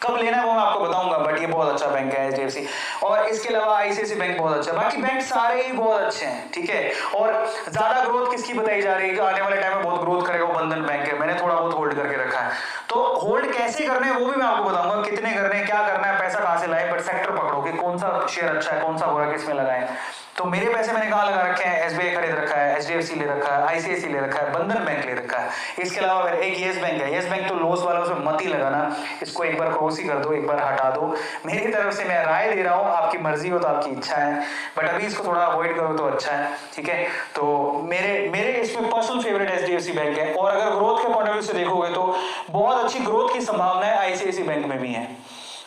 कब लेना है वो मैं आपको बताऊंगा, बट ये बहुत अच्छा बैंक है एचडीएफसी। और इसके अलावा आईसीआईसी बैंक बहुत अच्छा है। बाकी बैंक सारे ही बहुत अच्छे हैं, ठीक है। और ज्यादा ग्रोथ किसकी बताई जा रही है, आने वाले टाइम में बहुत ग्रोथ करेगा, वो बंधन बैंक है। मैंने थोड़ा बहुत होल्ड करके रखा है। तो होल्ड कैसे करने हैं वो भी मैं आपको बताऊंगा, कितने करने हैं, क्या करना है, पैसा कहां से लाए, बट सेक्टर पकड़ो कि कौन सा शेयर अच्छा है, कौन सा बुरा, किसमें लगाएं। तो मेरे पैसे मैंने कहाँ लगा रखे हैं? एसबीआई खरीद रखा है, एचडीएफसी ले रखा है, आईसीआईसी ले रखा है, बंधन बैंक ले रखा है। इसके अलावा एक येस बैंक है। येस बैंक तो लॉस वाला, उसमें मत ही लगाना, इसको एक बार क्रॉस ही कर दो, एक बार हटा दो। मेरी तरफ से मैं राय दे रहा हूँ, आपकी मर्जी हो तो आपकी इच्छा है, बट अभी इसको थोड़ा अवॉइड करो तो अच्छा है, ठीक है। तो मेरे इसमें पर्सनल फेवरेट एचडीएफसी बैंक है। और अगर ग्रोथ के पॉइंट ऑफ व्यू से देखोगे तो बहुत अच्छी ग्रोथ की संभावना है आईसीआईसी बैंक में भी है।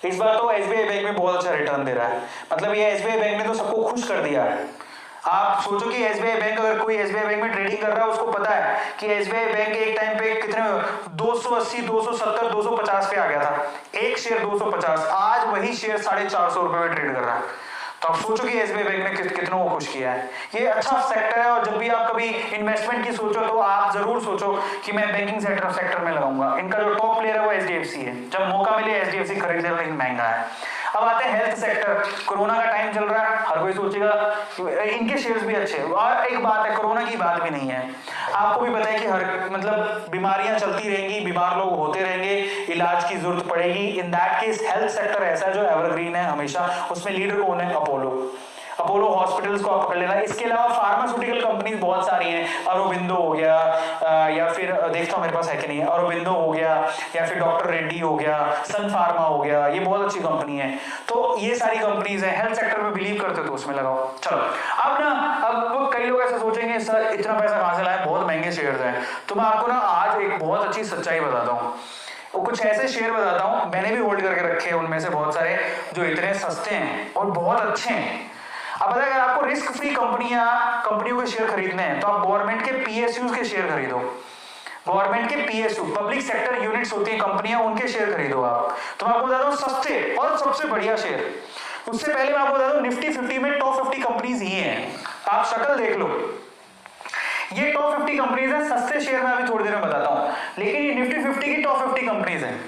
इस बार तो एसबीआई बैंक में बहुत अच्छा रिटर्न दे रहा है। मतलब ये एसबीआई बैंक ने तो सबको खुश कर दिया है। आप सोचो कि एसबीआई बैंक, अगर कोई एसबीआई बैंक में ट्रेडिंग कर रहा है, उसको पता है कि एसबीआई बैंक एक टाइम पे कितने 280, 270, 250 पे आ गया था। एक शेयर 250, आज वही शेयर 450 रुपए में ट्रेड कर रहा है। तो आप सोचो कि एसबीआई बैंक ने कितनों को खुश किया है। ये अच्छा सेक्टर है। और जब भी आप कभी इन्वेस्टमेंट की सोचो तो आप जरूर सोचो कि मैं बैंकिंग सेक्टर में लगाऊंगा। इनका जो टॉप प्लेयर है वो एचडीएफसी है। जब मौका मिले एचडीएफसी खरीद लेना, लेकिन महंगा है। अब आते हैं हेल्थ सेक्टर। कोरोना का टाइम चल रहा है, हर कोई सोचेगा इनके शेयर्स भी अच्छे। और एक बात है, कोरोना की बात भी नहीं है, आपको भी पता है कि हर मतलब बीमारियां चलती रहेंगी, बीमार लोग होते रहेंगे, इलाज की जरूरत पड़ेगी। In that case health sector ऐसा है जो एवरग्रीन है हमेशा। उसमें लीडर कौन है? अपोलो हॉस्पिटल्स को आप पकड़ लेना। इसके अलावा फार्मास्यूटिकल कंपनीज बहुत सारी हैं। अरोबिंदो हो गया, या फिर देखता हूँ मेरे पास है कि नहीं है, अरोबिंदो हो गया, या फिर डॉक्टर रेड्डी हो गया, सन फार्मा हो गया, ये बहुत अच्छी कंपनी है। तो ये सारी कंपनीज हैं। हेल्थ सेक्टर में बिलीव करते हो तो उसमें लगाओ। चलो अब कई लोग ऐसा सोचेंगे सर इतना पैसा कहां से लाए, बहुत महंगे शेयर्स हैं। तो मैं आपको ना आज एक बहुत अच्छी सच्चाई बताता हूँ। वो कुछ ऐसे शेयर बताता हूँ, मैंने भी होल्ड करके रखे हैं, उनमें से बहुत सारे जो इतने सस्ते हैं और बहुत अच्छे हैं। अब पता है, अगर आपको रिस्क फ्री कंपनियों के शेयर खरीदने हैं तो आप गवर्नमेंट के पीएसयूज के शेयर खरीदो। गवर्नमेंट के पीएसयू, पब्लिक सेक्टर यूनिट्स होती है कंपनियां, उनके शेयर खरीदो आप। तो मैं आपको बता दूं सस्ते और सबसे बढ़िया शेयर। उससे पहले मैं आपको बता दूं निफ्टी 50 में टॉप 50 कंपनीज ये हैं। आप शक्ल देख लो, ये टॉप 50 कंपनीज है। सस्ते शेयर मैं अभी थोड़ी देर में बताता हूं, लेकिन ये निफ्टी 50 की टॉप 50 कंपनीज है।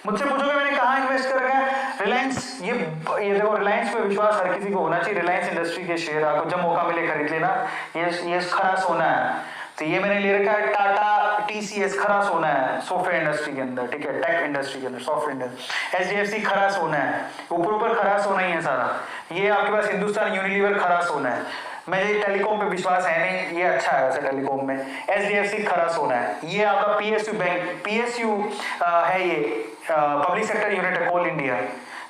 मुझसे पूछोगे मैंने कहाँ इन्वेस्ट कर रखा है? रिलायंस। ये देखो, रिलायंस पे विश्वास हर किसी को होना चाहिए। रिलायंस इंडस्ट्री के शेयर आपको जब मौका मिले खरीद लेना। ये खरा सोना है। तो ये मैंने ले रखा है टाटा टीसीएस, खरा सोना है सॉफ्टवेयर इंडस्ट्री के अंदर, ठीक है, टेक इंडस्ट्री के अंदर, सॉफ्टवेयर इंडस्ट्री। एचडीएफसी खरा सोना है, ऊपर खरा सोना ही है सारा। ये आपके पास हिंदुस्तान यूनिलीवर खरा सोना है। मुझे टेलीकॉम पे विश्वास है नहीं, ये अच्छा है वैसे टेलीकॉम में। एचडीएफसी खरा सोना है। ये आपका पीएसयू बैंक, पीएसयू है, ये पब्लिक सेक्टर यूनिट है, कोल इंडिया।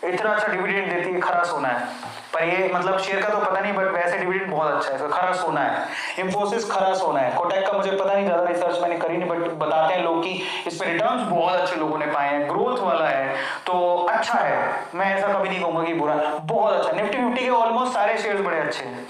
इतना अच्छा डिविडेंड देती है, खरा सोना है। पर ये मतलब शेयर का तो पता नहीं, बट वैसे डिविडेंड बहुत अच्छा है, इसका खरा सोना है। इंफोसिस खरा सोना है। कोटक का मुझे पता नहीं, ज्यादा रिसर्च मैंने करी नहीं, बट बताते हैं लोग कि इस पे रिटर्न्स बहुत अच्छे लोगों ने पाए हैं, ग्रोथ वाला है, तो अच्छा है। मैं ऐसा कभी नहीं कहूंगा कि बुरा, बहुत अच्छा। निफ्टी 50 के ऑलमोस्ट सारे शेयर्स बड़े अच्छे हैं।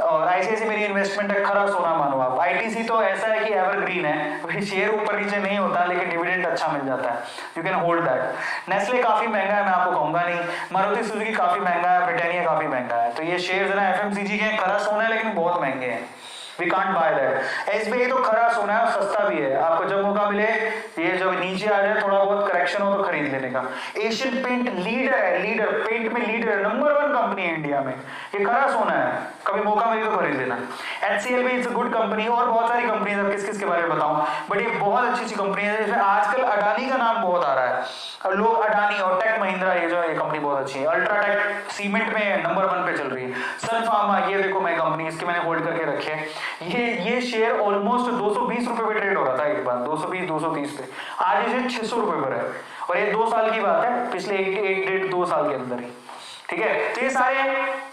और आईसीआईसी मेरी इन्वेस्टमेंट है, खरा सोना मानो आप। आईटीसी तो ऐसा है कि एवरग्रीन है, शेयर ऊपर नीचे नहीं होता, लेकिन डिविडेंड अच्छा मिल जाता है, you can hold that. Nestle काफी महंगा है, मैं आपको कहूंगा नहीं। मारुति सुजुकी काफी महंगा है, ब्रिटानिया काफी महंगा है। तो ये शेयर ना एफएमसीजी के खरा सोना है, लेकिन बहुत महंगे हैं, we can't buy that. SBI तो खरा सोना है, सस्ता भी है। आपको जब मौका मिले, ये जब नीचे आ जाए, थोड़ा बहुत करेक्शन हो तो खरीद लेने का। एशियन पेंट लीडर है, लीडर पेंट में लीडर है, नंबर 1 कंपनी है इंडिया में, ये खरा सोना है, कभी मौका मिले तो खरीद लेना। एचसीएल भी इट्स अ गुड कंपनी, और बहुत सारी कंपनी है, किस किस के बारे में बताऊं, बट ये बहुत अच्छी अच्छी कंपनी है। जैसे आजकल अडानी का नाम बहुत आ रहा है, और लोग अडानी और टेक महिंद्रा, ये जो ये कंपनी बहुत अच्छी है। अल्ट्राटेक सीमेंट में नंबर 1 पे चल रही है। सन फार्मा, ये देखो मैं कंपनी, इसकी मैंने होल्ड करके रखी है। ये शेयर ऑलमोस्ट 220 रुपए पे ट्रेड हो रहा था एक बार, 220 230 पे, आज इसे 600 रुपए पर है। और ये 2 साल की बात है, पिछले एक डेढ़ 2 साल के अंदर ही, ठीक है। तो ये सारे,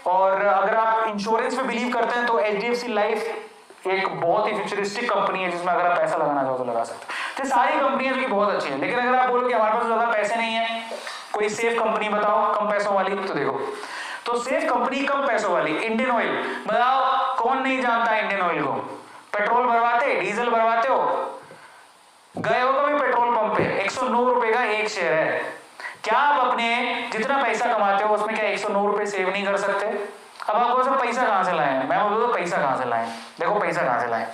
और अगर आप इंश्योरेंस पे बिलीव करते हैं तो HDFC लाइफ एक बहुत ही फ्यूचरिस्टिक कंपनी है जिसमें अगर आप पैसा लगाना चाहो तो लगा सकते हो। तो सारी कंपनियां जो कि बहुत अच्छी है, लेकिन अगर आप बोलो कि हमारे पास ज्यादा पैसे नहीं है, कोई सेफ कंपनी बताओ कम पैसों वाली, तो देखो, तो सेफ कंपनी कम पैसों वाली इंडियन ऑयल, बताओ कौन नहीं जानता इंडियन ऑयल को? पेट्रोल भरवाते, डीजल भरवाते हो, गए हो कभी पेट्रोल पंप पे? 109 रुपए का एक शेयर है। क्या आप अपने जितना पैसा कमाते हो उसमें क्या 109 रुपए सेव नहीं कर सकते? अब आपको सब पैसा कहां से लाए? मैं बोलूँ तो पैसा कहां से लाए, देखो पैसा कहां से लाए।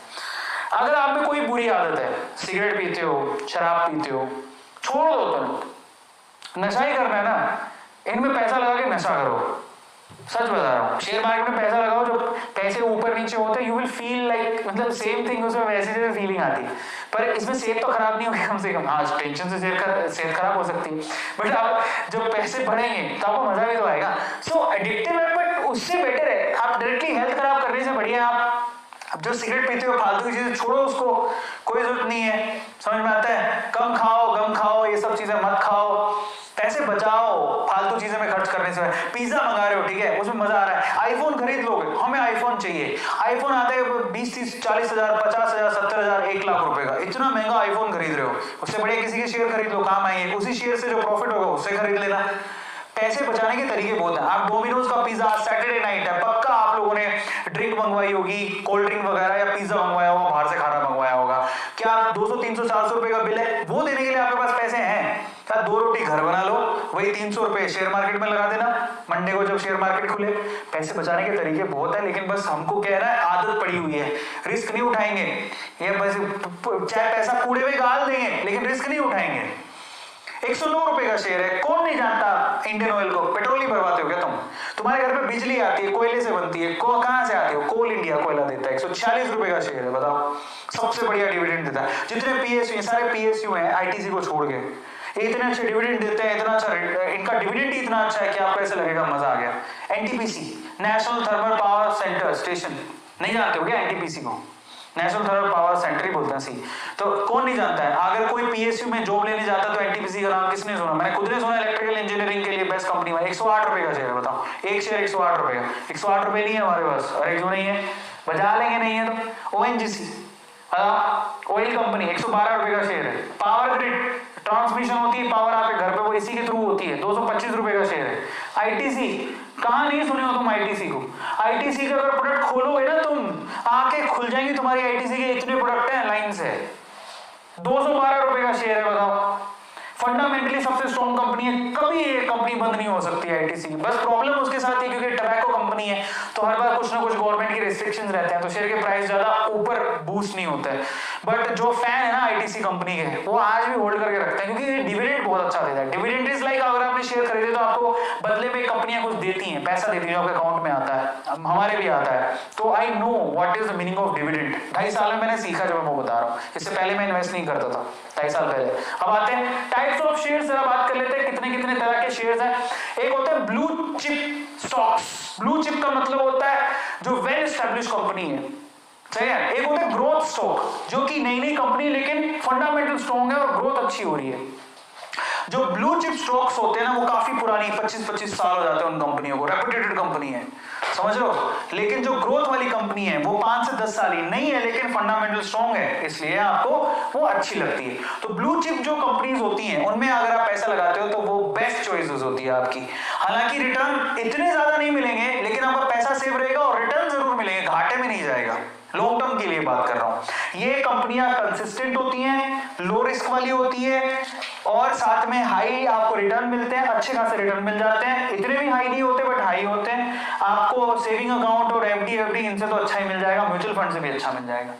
अगर आप में कोई बुरी आदत है, सिगरेट पीते हो, शराब पीते हो, छोड़ दो तुरंत, नशा ही करना है ना, इनमें पैसा लगा के नशा करो। सच बता रहा हूँ, शेयर मार्केट में पैसा लगाओ, जो पैसे ऊपर नीचे होते हैं, यू विल फील लाइक, मतलब सेम थिंग, उसमें वैसी जैसे फीलिंग आती है, पर इसमें सेहत तो खराब नहीं होगी कम से कम। हाँ, टेंशन से सेहत खराब हो सकती है, बट आप जब पैसे बढ़ेंगे तो आपको मजा भी तो आएगा। सो एडिक्टिव है, बट उससे बेटर है आप डायरेक्टली हेल्थ खराब करने से बढ़िया आप अब जो सिगरेट पीते हो, फालतू की चीजें छोड़ो, उसको कोई जरूरत नहीं है, समझ में आता है? कम खाओ, गम खाओ, ये सब चीजें मत खाओ, पैसे बचाओ फालतू चीजें में खर्च करने से। पिज्जा मंगा रहे हो, ठीक है, उसमें मजा आ रहा है, आईफोन खरीद लोगे, हमें आईफोन चाहिए, आईफोन आता है 20 30 40 हजार 50 हजार 70 हजार 1 लाख रुपए का, इतना महंगा आईफोन खरीद रहे हो, उससे बढ़िया किसी के शेयर खरीद लो, काम आएंगे, उसी शेयर से जो प्रॉफिट होगा उससे खरीद लेना। पैसे बचाने के तरीके बहुत हैं। आप डोमिनोज का पिज्जा, सैटरडे नाइट है, पक्का आप लोगों ने ड्रिंक मंगवाई होगी, कोल्ड ड्रिंक वगैरह, या पिज्जा मंगवाया होगा, बाहर से खाना मंगवाया होगा। क्या 200 300 400 रुपए का बिल है, वो देने के लिए आपके पास पैसे हैं? क्या 2 रोटी घर बना लो, वही 300 रुपए शेयर मार्केट में लगा देना, मंडे को जब शेयर मार्केट खुले। पैसे बचाने के तरीके बहुत है, लेकिन बस हमको क्या है ना, आदत पड़ी हुई है, रिस्क नहीं उठाएंगे, ये बस चाहे पैसा कूड़े में गाल देंगे लेकिन रिस्क नहीं उठाएंगे। 109 रुपए का शेयर है, कौन नहीं जानता इंडियन ऑयल को? पेट्रोल ही भरवाते हो क्या तुम? तुम्हारे घर पे बिजली आती है, कोयले से बनती है, कहां से आती है? कोल इंडिया कोयला देता है, 146 रुपए का शेयर है, बताओ, सबसे बढ़िया डिविडेंड देता है। जितने PSU, सारे PSU हैं ITC को छोड़ के, इतने अच्छे डिविडेंड देते हैं, इतना अच्छा, इनका डिविडेंड ही इतना अच्छा है कि आपको ऐसा लगेगा मजा आ गया। NTPC, national thermal power centre station, नहीं जानते हो क्या NTPC को? नेशनल थर्मल पावर सेंटर ही बोलते हैं, सी। तो कौन नहीं जानता है? अगर कोई PSU में जॉब लेने जाता तो NTPC का नाम किसने सुना? मैंने खुद ने सुना, इलेक्ट्रिकल इंजीनियरिंग के लिए बेस्ट कंपनी में। 108 रुपए का शेयर है, बताओ, एक शेयर 108 रुपए का। 108 रुपए नहीं है हमारे पास, अरे क्यों नहीं है, बजा लेंगे, नहीं है तो। ONGC ऑयल कंपनी, 112 रुपए का शेयर है। पावर ग्रिड, ट्रांसमिशन होती है पावर आपके घर पे, वो इसी के थ्रू होती है, 225 रुपए का शेयर है। ITC, कहां नहीं सुने हो तुम ITC को? ITC का अगर प्रोडक्ट खोलोगे ना तुम, आंखें खुल जाएंगी तुम्हारी। ITC के इतने प्रोडक्ट हैं लाइन से, 212 रुपए का शेयर है, बताओ। फंडामेंटली सबसे स्ट्रॉन्ग कंपनी है, कभी ये कंपनी बंद नहीं हो सकती है ITC की। बस प्रॉब्लम उसके साथ है क्योंकि टबैको कंपनी है, तो हर बार कुछ ना कुछ गवर्नमेंट की रेस्ट्रिक्शंस रहते हैं, तो शेयर के प्राइस ज्यादा ऊपर बूस्ट नहीं होता है। बट जो फैन है ना ITC कंपनी के, वो आज भी होल्ड करके रखते हैं क्योंकि डिविडेंड बहुत अच्छा देता है। डिविडेंड इज लाइक, अगर आपने शेयर खरीदे तो आपको बदले में कंपनियां कुछ देती हैं, पैसा देती है जो आपके अकाउंट में आता है, हमारे भी आता है। तो I know what is the meaning of dividend. 2.5 साल में मैंने सीखा, जब मैं बता रहा हूँ, इससे पहले मैं इन्वेस्ट नहीं करता था, 2.5 साल पहले। अब आते हैं टाइप्स ऑफ शेयर्स, जरा बात कर लेते हैं कितने कितने तरह के शेयर्स हैं। एक होते हैं blue chip stocks. Blue chip का मतलब होता है जो वेल एस्टैब्लिश्ड कंपनी है, सही है। एक होता है ग्रोथ स्टॉक, जो कि नई नई कंपनी लेकिन फंडामेंटल स्ट्रॉन्ग है और ग्रोथ अच्छी हो रही है। जो ब्लू चिप स्टॉक्स होते हैं ना, वो काफी पुरानी, 25-25 साल हो जाते हैं उन कंपनियों को, रेपुटेटेड कंपनी है, समझ लो। लेकिन जो ग्रोथ वाली कंपनी है वो 5 से 10 साल ही नहीं है, लेकिन फंडामेंटल स्ट्रॉन्ग है, इसलिए आपको वो अच्छी लगती है। तो ब्लू चिप जो कंपनीज होती हैं, उनमें अगर आप पैसा लगाते हो तो वो बेस्ट चॉइसेस होती है आपकी। हालांकि रिटर्न इतने ज्यादा नहीं मिलेंगे, लेकिन आपका पैसा सेव रहेगा और रिटर्न जरूर मिलेंगे, घाटे में नहीं जाएगा। लॉन्ग टर्म के लिए बात कर रहा हूं। ये कंपनियां कंसिस्टेंट होती हैं, लो रिस्क वाली होती है, और साथ में हाई आपको रिटर्न मिलते हैं, अच्छे खासे रिटर्न मिल जाते हैं। इतने भी हाई नहीं होते बट हाई होते हैं। आपको सेविंग अकाउंट और FD इनसे तो अच्छा ही मिल जाएगा, म्यूचुअल फंड से भी अच्छा मिल जाएगा,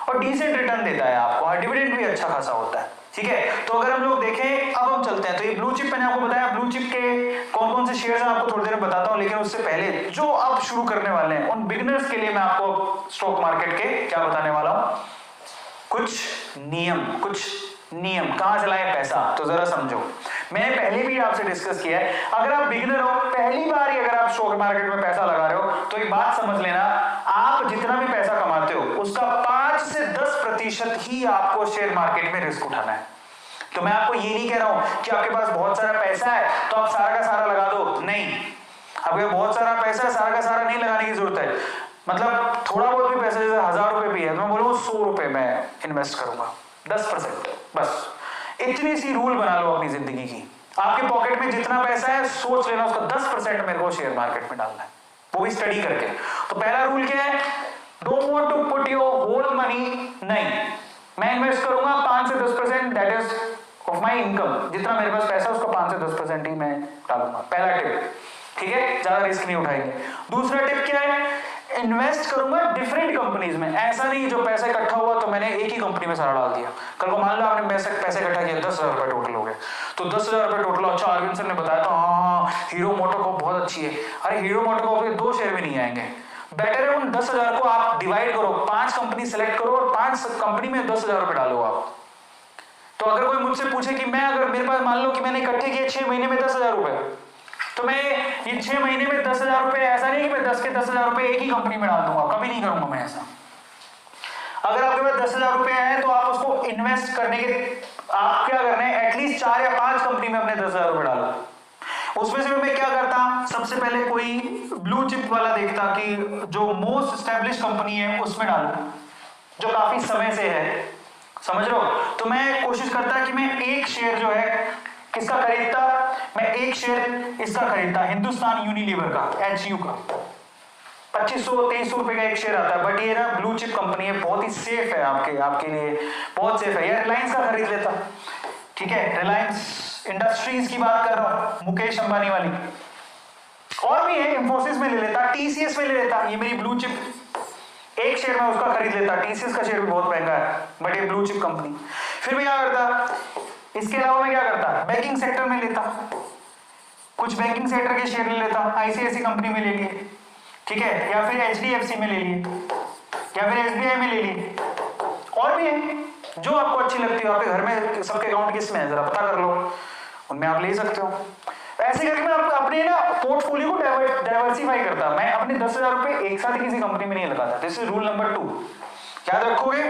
और डिसेंट रिटर्न देता है आपको, और डिविडेंड भी अच्छा खासा होता है, ठीक है। तो अगर हम लोग देखें, अब हम चलते हैं, तो ये ब्लू चिप मैंने आपको बताया, ब्लू चिप के कौन कौन से शेयर्स हैं आपको थोड़ी देर में बताता हूं, लेकिन उससे पहले जो अब शुरू करने वाले हैं उन बिगिनर्स के लिए मैं आपको स्टॉक मार्केट के क्या बताने वाला हूं, कुछ नियम कहां से लाएं पैसा, तो जरा समझो। मैंने पहले भी आपसे डिस्कस किया है, अगर आप बिगिनर हो, पहली बार ही अगर आप स्टॉक मार्केट में पैसा लगा रहे हो, तो एक बात समझ लेना, आप जितना भी पैसा कमाते हो उसका 5 से 10% ही आपको शेयर मार्केट में रिस्क उठाना है। तो मैं आपको ये नहीं कह रहा हूं कि आपके पास बहुत सारा पैसा है तो आप सारा का सारा लगा दो, नहीं। आपके बहुत सारा पैसा है, सारा का सारा नहीं लगाने की जरूरत है। मतलब थोड़ा बहुत भी पैसा, जैसे 1000 रुपए भी है तो मैं बोलूंगा 100 रुपए मैं इन्वेस्ट करूंगा, 10%, बस इतनी सी रूल बना लो अपनी जिंदगी की। आपके पॉकेट में जितना पैसा है सोच लेना उसका 10% मेरे को शेयर मार्केट में डालना है, वो भी स्टडी करके। तो पहला रूल क्या है, don't want to put your whole money, नहीं, मैं इन्वेस्ट करूंगा 5 से 10%, that is of my income, जितना मेरे पास पैसा उसका 5 से 10% ही मैं डालूंगा। पहला टिप, ठीक है, ज्यादा रिस्क नहीं उठाएंगे। दूसरा टिप क्या है, इन्वेस्ट करूंगा डिफरेंट कंपनीज में। ऐसा नहीं जो पैसा इकट्ठा हुआ तो मैंने एक ही कंपनी में सारा डाल दिया। कल को मान लो आपने पैसे इकट्ठा किया, 10,000 रुपए टोटल हो गए, तो 10,000 रुपए टोटल, अच्छा अरविंद सर ने बताया तो हाँ हीरो मोटोकॉर्प बहुत अच्छी है, अरे हीरो मोटोकॉर्प के 2 शेयर भी नहीं आएंगे। बेटर है उन 10,000 को आप डिवाइड करो, 5 कंपनी सेलेक्ट करो और 5 कंपनी में 10,000 रुपए डालो आप। तो अगर कोई मुझसे पूछे कि मैं, अगर मेरे पास मान लो कि मैंने इकट्ठे किए 6 महीने में 10,000 रुपए, तो मैं ये 6 महीने में 10,000 रुपए, ऐसा नहीं कि मैं 10 के 10,000 रुपए एक ही कंपनी में डाल दूंगा, कभी नहीं करूंगा मैं ऐसा। अगर आपके पास 10,000 रुपए है तो आप उसको इन्वेस्ट करने के, आप क्या करना है, एटलीस्ट 4 या 5 कंपनी में अपने 10,000 रुपए डालो। उसमें से मैं क्या करता, सबसे पहले कोई ब्लू चिप वाला देखता कि जो मोस्ट एस्टेब्लिश कंपनी है उसमें डालू, जो काफी समय से है, समझ रहे हो। तो मैं कोशिश करता कि मैं एक शेयर जो है किसका खरीदता, मैं एक शेयर इसका खरीदता, हिंदुस्तान यूनिलीवर का, HU का, 2500-2300 रुपए का एक शेयर आता है। बट ये ना ब्लू चिप कंपनी है, बहुत ही सेफ है आपके लिए, बहुत सेफ है। या रिलायंस का खरीद लेता, ठीक है, रिलायंस इंडस्ट्रीज की बात कर रहा हूं, मुकेश अंबानी वाली, और भी है, इंफोसिस में ले लेता, TCS में ले लेता, ये मेरी ब्लू चिप एक शेयर में उसका खरीद लेता। TCS का शेयर भी बहुत महंगा है बट ये ब्लू चिप कंपनी। फिर मैं क्या करता, इसके अलावा मैं क्या करता, बैंकिंग सेक्टर में लेता, कुछ बैंकिंग सेक्टर के शेयर ले लेता, ICICI कंपनी में ले लिए, ठीक है, या फिर HDFC में ले लिए, या फिर SBI में ले लिए, और भी है जो आपको अच्छी लगती हो। आपके घर में सबके अकाउंट किस में है जरा पता कर लो, उनमें आप ले सकते हो। ऐसे करके मैं अपने ना पोर्टफोलियो को डाइवर्सिफाई करता। मैं अपने 10,000 रुपए एक साथ किसी कंपनी में नहीं लगाता। This is rule number 2। याद रखोगे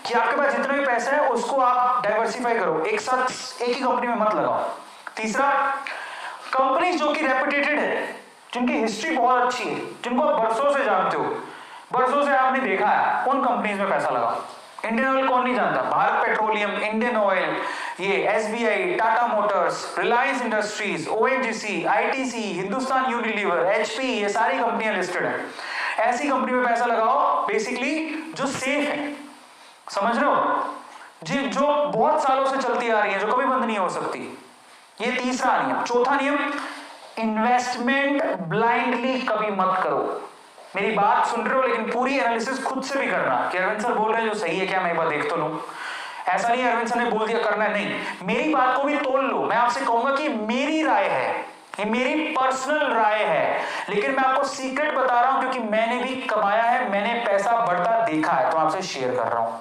कि आपके पास जितना भी पैसा है उसको आप डाइवर्सिफाई करो, एक साथ एक ही कंपनी में मत लगाओ। तीसरा, कंपनी जो कि रेपुटेटेड है, जिनकी हिस्ट्री बहुत अच्छी है, जिनको आप बरसों से जानते हो, बरसों से आपने देखा है, उन कंपनीज में पैसा लगाओ। इंडियन ऑयल कौन नहीं जानता, भारत पेट्रोलियम, इंडियन ऑयल, ये SBI, Tata Motors, Reliance industries, ONGC, ITC, Hindustan Unilever, HP, ये सारी कंपनियां लिस्टेड है। ऐसी कंपनी में पैसा लगाओ बेसिकली जो सेफ है, समझ रहे हो, जो बहुत सालों से चलती आ रही है, जो कभी बंद नहीं हो सकती। ये तीसरा नियम। चौथा नियम, इन्वेस्टमेंट ब्लाइंडली कभी मत करो। मेरी बात सुन रहे हो लेकिन पूरी एनालिसिस खुद से भी करना कि अरविंद सर बोल रहे हैं जो सही है क्या, मैं एक बार देख तो लूं। ऐसा नहीं है अरविंद सर ने बोल दिया करना है, नहीं, मेरी बात को भी तोल लो। मैं आपसे कहूंगा कि मेरी राय है, ये मेरी पर्सनल राय है, लेकिन मैं आपको सीक्रेट बता रहा हूं क्योंकि मैंने भी कमाया है, मैंने पैसा बढ़ता देखा है, तो आपसे शेयर कर रहा हूं।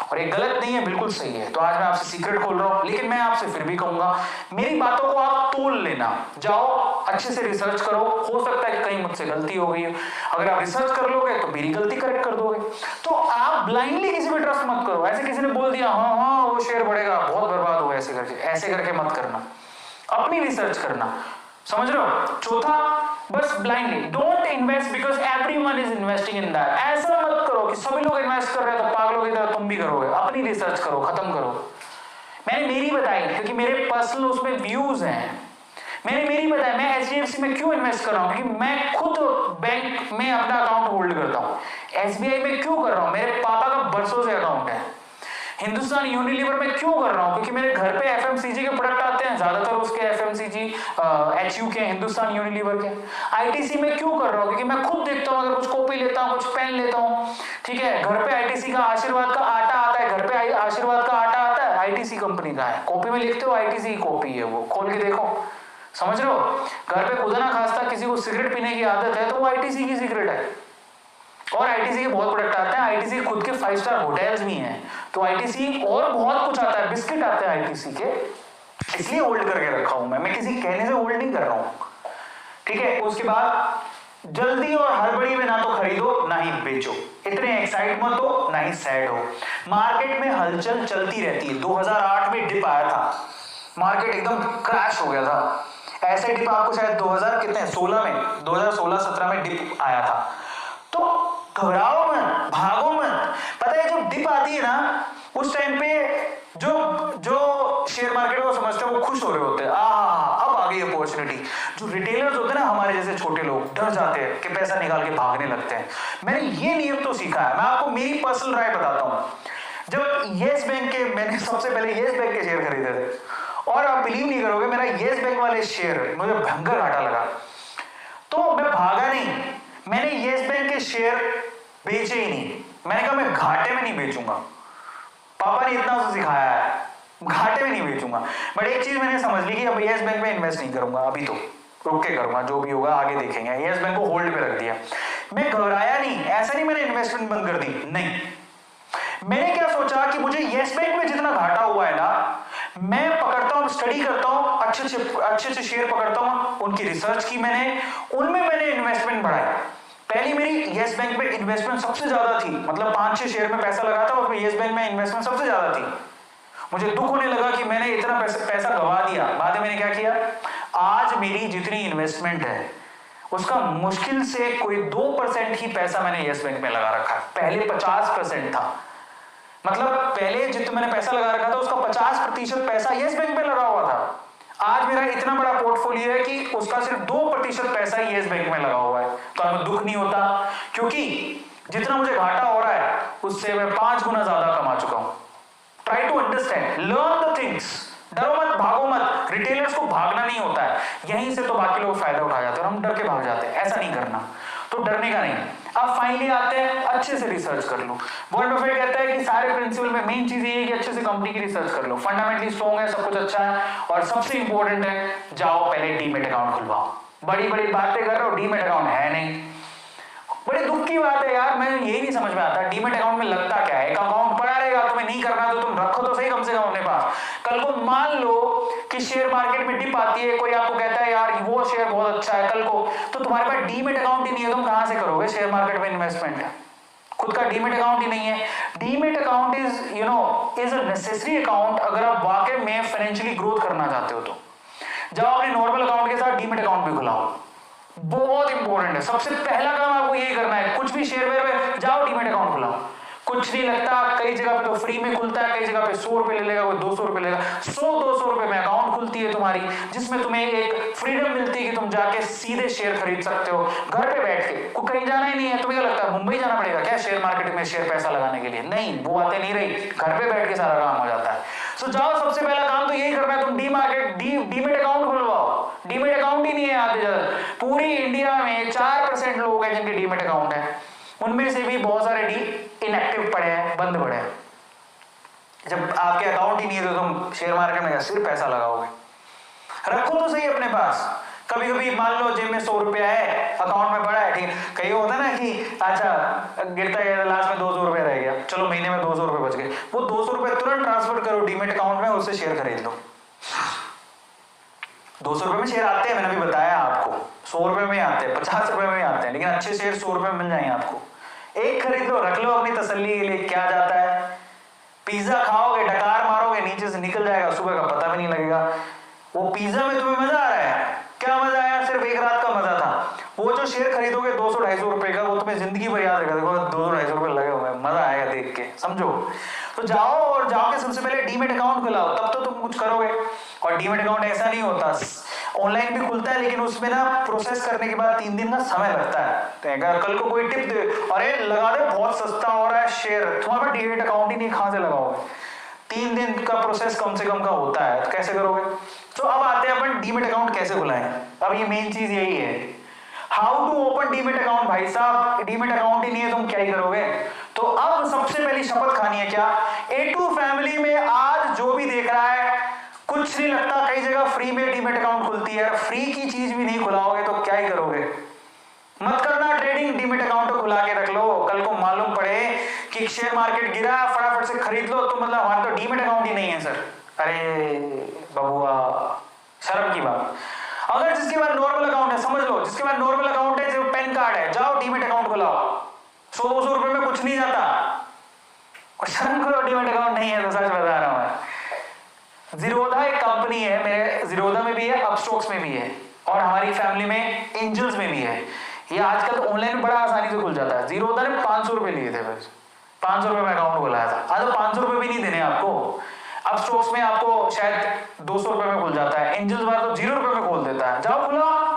और ये गलत नहीं है, बिल्कुल सही है। तो आज मैं आपसे सीक्रेट खोल रहा हूं, लेकिन मैं आपसे फिर भी कहूंगा मेरी बातों को आप तोल लेना, जाओ अच्छे से रिसर्च करो। हो सकता है कि कहीं मुझसे गलती हो गई है, अगर आप रिसर्च कर लोगे तो मेरी गलती करेक्ट कर दोगे। तो आप ब्लाइंडली किसी पे ट्रस्ट मत करो। ऐसे किसी ने बोल दिया हाँ वो शेयर बढ़ेगा, बहुत बर्बाद होगा, ऐसे करके मत करना, अपनी रिसर्च करना, समझ रहे हो। चौथा, बस blindly don't invest because everyone is investing in that. ऐसा मत करो कि सभी लोग इन्वेस्ट कर रहे हैं तो पागलों की तरह तुम भी करोगे। अपनी रिसर्च करो, खत्म करो। मैंने मेरी बताई क्योंकि मेरे पर्सनल उसमें व्यूज हैं। मैंने मेरी बताया मैं HDFC में क्यों इन्वेस्ट कर रहा हूँ, क्योंकि मैं खुद बैंक में अपना अकाउंट होल्ड करता हूँ। SBI में क्यों कर रहा हूँ, मेरे पापा का बरसों से अकाउंट है। हिंदुस्तान यूनिलीवर में क्यों कर रहा हूं, क्योंकि मेरे घर पे FMCG के प्रोडक्ट आते हैं, ज्यादातर उसके FMCG HU के, हिंदुस्तान यूनिलीवर के। ITC में क्यों कर रहा हूं, क्योंकि मैं खुद देखता हूं, अगर कुछ कॉपी लेता हूं, कुछ पेन लेता हूं, ठीक है, घर पे ITC का आशीर्वाद का आटा आता है, घर पे आशीर्वाद का आटा आता है, ITC कंपनी का है। कॉपी में लिखते हो ITC की कॉपी है, वो खोल के देखो, समझ रहे हो। घर पे खुदा ना खास्ता किसी को सिगरेट पीने की आदत है तो वो ITC की सिगरेट है। और ITC के बहुत प्रोडक्ट आते हैं, ITC के खुद के 5 स्टार होटल्स भी हैं, तो ITC और बहुत कुछ आता है, बिस्किट आते हैं ITC के, इसलिए होल्ड करके रखा हूं मैं किसी कहने से होल्ड नहीं कर रहा हूं, ठीक है। उसके बाद जल्दी और हड़बड़ी में ना तो खरीदो ना ही बेचो, इतने एक्साइट मत हो ना ही सैड हो। मार्केट में हलचल चलती रहती है। 2008 में डिप आया था, मार्केट एकदम क्रैश हो गया था। ऐसे डिप आपको शायद 2000 कितने 16 में 2016-17 में डिप आया था। तो घबराओ मत, भागो मत। पता है जब डिप आती है ना, उस टाइम पे जो जो शेयर मार्केट को समझते हैं वो खुश हो रहे होते हैं, अब आ गई अपॉर्चुनिटी। जो रिटेलर्स होते हैं ना, हमारे जैसे छोटे लोग डर जाते हैं कि पैसा निकाल के भागने लगते हैं। मैंने ये नियम तो सीखा है। मैं आपको मेरी पर्सनल राय बताता हूँ। जब येस बैंक के, मैंने सबसे पहले येस बैंक के शेयर खरीदे थे, और आप बिलीव नहीं करोगे, मेरा येस बैंक वाले शेयर मुझे भयंकर घाटा लगा। तो मैं भागा नहीं, मैंने येस बैंक के शेयर बेचे ही नहीं। मैंने कहा मैं घाटे में नहीं बेचूंगा, पापा ने इतना तो सिखाया है, घाटे में नहीं बेचूंगा। बट एक चीज मैंने समझ ली कि अब येस बैंक में इन्वेस्ट नहीं करूंगा, अभी तो रुक के करूंगा, जो भी होगा आगे देखेंगे। येस बैंक को होल्ड पे रख दिया। मैं घबराया नहीं, ऐसा नहीं मैंने इन्वेस्टमेंट बंद कर दी, नहीं। मैंने क्या सोचा कि मुझे येस बैंक में जितना घाटा हुआ है ना, मैं पकड़ता हूं, स्टडी करता हूं, अच्छे शेयर पकड़ता हूं, उनकी रिसर्च की मैंने, उनमें मैंने इन्वेस्टमेंट बढ़ाई। पहली मेरी येस बैंक में इन्वेस्टमेंट सबसे ज्यादा थी, मतलब 5-6 शेयर में पैसा लगा था, और येस बैंक में इन्वेस्टमेंट सबसे ज्यादा थी। मुझे दुख होने लगा कि मैंने इतना पैसा गवा दिया। बाद में मैंने क्या किया, आज मेरी जितनी इन्वेस्टमेंट है उसका मुश्किल से कोई 2% ही पैसा मैंने येस बैंक में लगा रखा है। पहले 50% था, मतलब पहले जितना मैंने पैसा लगा रखा था उसका 50% पैसा येस बैंक में लगा हुआ था। आज मेरा इतना बड़ा पोर्टफोलियो है कि उसका सिर्फ 2% पैसा ही येस बैंक में लगा हुआ है। तो हमें दुख नहीं होता, क्योंकि जितना मुझे घाटा हो रहा है उससे मैं 5 गुना ज्यादा कमा चुका हूं। Try to understand, learn the things. डरो मत, भागो मत। रिटेलर्स को भागना नहीं होता है, यहीं से तो बाकी लोग फायदा उठा जाते हैं और हम डर के भाग जाते हैं। ऐसा नहीं करना, तो डरने का नहीं। अब फाइनली आते हैं, अच्छे से रिसर्च कर लो। वॉरेन बफेट कहता है कि सारे प्रिंसिपल में मेन चीज ये है कि अच्छे से कंपनी की रिसर्च कर लो, फंडामेंटली स्ट्रॉन्ग है, सब कुछ अच्छा है, और सबसे इंपॉर्टेंट है, जाओ पहले डीमेट अकाउंट खुलवाओ। बड़ी बड़ी बातें कर रहे हो, डीमेट अकाउंट है नहीं। बड़े दुख की बात है यार, मैं यही नहीं समझ में आता डीमेट अकाउंट में लगता क्या है। एक अकाउंट पड़ा रहेगा, तुम्हें नहीं करना तो तुम रखो तो सही कम से कम अपने पास। कल को मान लो कि शेयर मार्केट में डिप आती है, कोई आपको कहता है यार वो शेयर बहुत अच्छा है, कल को तो तुम्हारे पास डीमेट अकाउंट ही नहीं है, तुम कहां से करोगे शेयर मार्केट में इन्वेस्टमेंट? खुद का डीमेट अकाउंट ही नहीं है। Demat account is a necessary account अगर आप वाकई में फाइनेंशियली ग्रोथ करना चाहते हो। तो जाओ अपने नॉर्मल अकाउंट के साथ डीमेट अकाउंट भी खुलाओ, बहुत इंपॉर्टेंट है। सबसे पहला काम आपको यही करना है, कुछ भी शेयर में जाओ डीमेट अकाउंट खुलाओ। कुछ नहीं लगता, कई जगह पे तो फ्री में खुलता है, कई जगह पे 100 रुपए ले लेगा, कोई 200 रुपए लेगा। 100-200 रुपए में अकाउंट खुलती है तुम्हारी, जिसमें तुम्हें एक फ्रीडम मिलती है कि तुम जाके सीधे शेयर खरीद सकते हो घर पे बैठ के। को कहीं जाना ही नहीं है। तुम्हें क्या लगता है मुंबई जाना पड़ेगा क्या शेयर मार्केट में शेयर पैसा लगाने के लिए? नहीं, वो बातें नहीं रही, घर पे बैठ के सारा काम हो जाता है। सो जाओ, सबसे पहला काम तो यही करना है, तुम डीमेट अकाउंट खुलवाओ। डीमेट अकाउंट ही नहीं है आधे ज्यादा, पूरी इंडिया में 4% लोग हैं जिनके डीमेट अकाउंट है, उनमें से भी बहुत सारे इनएक्टिव पड़े हैं, बंद पड़े हैं। जब आपके अकाउंट ही नहीं है तो तुम शेयर मार्केट में सिर्फ पैसा लगाओगे? रखो तो सही अपने पास। कभी कभी मान लो जेब में 100 रुपया है, अकाउंट में पड़ा है, ठीक, कहीं होता है ना कि अच्छा गिरता है लास्ट में 200 रुपया रह गया, चलो महीने में 200 रुपये बच गए, वो 200 रुपये तुरंत ट्रांसफर करो डीमेट अकाउंट में, उससे शेयर खरीद लो। 200 रुपए में शेयर आते हैं, मैंने अभी बताया आपको, 100 रुपए में आते हैं, 50 रुपए में आते हैं, लेकिन अच्छे शेयर 100 रुपए में मिल जाएंगे आपको। एक खरीद लो, रख लो अपनी तसल्ली के लिए। क्या जाता है, पिज्जा खाओगे, डकार मारोगे, नीचे से निकल जाएगा, सुबह का पता भी नहीं लगेगा। वो पिज्जा में तुम्हें मजा आ रहा है, क्या मजा आया? सिर्फ एक रात का मजा था। वो जो शेयर खरीदोगे 200-250 रुपए का, वो तुम्हें जिंदगी भर याद रहेगा। देखो 200-250 रुपए लगे हुए, मजा आएगा देख के, समझो। तो जाओ, और जाओ के सबसे पहले डीमेट अकाउंट खुलाओ, तब तो तुम कुछ करोगे। और डीमेट अकाउंट ऐसा नहीं होता, ऑनलाइन भी खुलता है, लेकिन उसमें ना प्रोसेस करने के बाद 3 दिन का समय लगता है। तो कल को कोई टिप दे, अरे लगा दे, बहुत सस्ता हो रहा है शेयर, तुम्हारे पास डीमेट अकाउंट ही नहीं, कहां से लगाओगे? 3 दिन का प्रोसेस कम से कम का होता है, तो कैसे करोगे? तो अब आते हैं अपन डीमेट अकाउंट कैसे खुलाएं। अब ये मेन चीज यही है, how to open demat account. भाई साहब डीमेट अकाउंट ही नहीं है, तुम क्या ही करोगे? तो अब सबसे पहली शपथ खानी है क्या, A2 फैमिली में आज जो भी देख रहा है, कुछ नहीं लगता, कई जगह फ्री में डीमेट अकाउंट खुलती है, फ्री की चीज भी नहीं खुलाओगे तो क्या ही करोगे? मत करना ट्रेडिंग, डीमेट अकाउंट तो खुला के रख लो। कल को मालूम पड़े कि शेयर मार्केट गिरा, फटाफट से खरीद लो, तो मतलब हमारे तो डीमेट अकाउंट ही नहीं है सर। अरे बबुआ, शर्म की बात। अगर जिसके पास नॉर्मल अकाउंट है, समझ लो जिसके पास नॉर्मल अकाउंट है, जो पैन कार्ड है, जाओ डीमेट अकाउंट खुलाओ। 100-200 रुपए में कुछ नहीं जाता। और शर्म करो, डीमेट अकाउंट नहीं है तो सच बता रहा हूं मैं। जीरोधा एक कंपनी है, मेरे जीरोधा में भी है, अपस्टॉक्स में भी है, और हमारी फैमिली में एंजल्स में भी है। ये आजकल ऑनलाइन बड़ा आसानी से खुल जाता है। जीरोधा ने 500 रुपए लिए थे, बस 500 रुपए में अकाउंट खुलाया था। आज तो 500 रुपए भी नहीं देने आपको। अब स्टॉक्स में आपको शायद 200 रुपए में खुल जाता है, एंजल्स वाला तो 0 रुपए में खोल देता है। जाओ खुलाओ,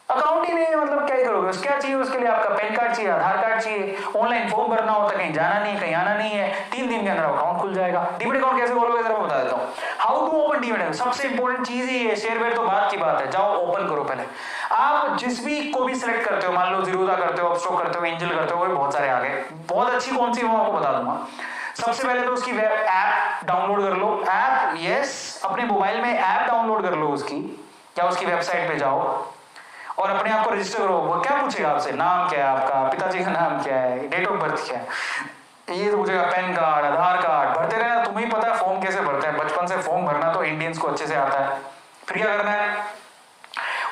अकाउंट ही नहीं है, मतलब क्या ही करोगे? क्या चाहिए उसके लिए? आपका पैन कार्ड चाहिए, आधार कार्ड चाहिए, ऑनलाइन फॉर्म भरना होता है, कहीं जाना नहीं, कहीं आना नहीं है, 3 दिन के अंदर अकाउंट खुल जाएगा। डीमेट अकाउंट कैसे खोलोगे जरा मैं बता देता हूँ। How to open demat account, सबसे इंपॉर्टेंट चीज ही है। शेयरवेयर तो बात की बात है, जाओ ओपन करो पहले। आप जिस भी को भी सिलेक्ट करते हो, मान लो जीरोधा करते हो, अपस्टॉक करते हो, एंजल करते हो, वो बहुत सारे आ गए। बहुत अच्छी कौन सी, मैं आपको बता दूंगा। सबसे पहले तो उसकी वेब ऐप डाउनलोड कर लो। ऐप, यस, अपने मोबाइल में ऐप डाउनलोड कर लो उसकी, या उसकी वेबसाइट पे जाओ और अपने आप को रजिस्टर करो। वो क्या पूछेगा आपसे? नाम क्या है आपका, पिताजी का नाम क्या है, डेट ऑफ बर्थ क्या है, ये तो पूछेगा। पैन कार्ड, आधार कार्ड भरते रहना। तुम्हें ही पता है फॉर्म कैसे भरते हैं, बचपन से फॉर्म भरना तो इंडियंस को अच्छे से आता है। फिर क्या करना है?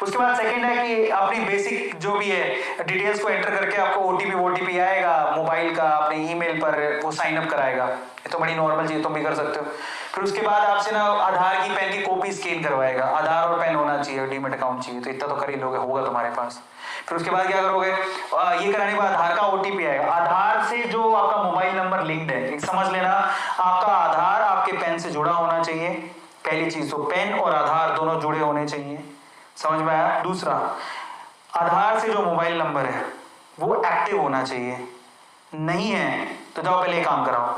उसके बाद सेकंड है कि अपनी बेसिक जो भी है डिटेल्स को एंटर करके आपको ओटीपी आएगा मोबाइल का, अपने ईमेल पर वो साइन अप कराएगा। ये तो बड़ी नॉर्मल चीज, तुम भी कर सकते हो। फिर उसके बाद आपसे ना आधार की, पैन की कॉपी स्कैन करवाएगा। आधार और पैन होना चाहिए, डीमेट अकाउंट चाहिए, तो इतना तो कर ही लोगे, होगा तुम्हारे पास। फिर उसके बाद क्या करोगे? ये कराने के बाद आधार का ओटीपी आएगा। आधार से जो आपका मोबाइल नंबर लिंक्ड है, समझ लेना, आपका आधार आपके पैन से जुड़ा होना चाहिए। पहली चीज तो पैन और आधार दोनों जुड़े होने चाहिए, समझ में आया? दूसरा, आधार से जो मोबाइल नंबर है वो एक्टिव होना चाहिए। नहीं है तो जाओ पहले काम कराओ।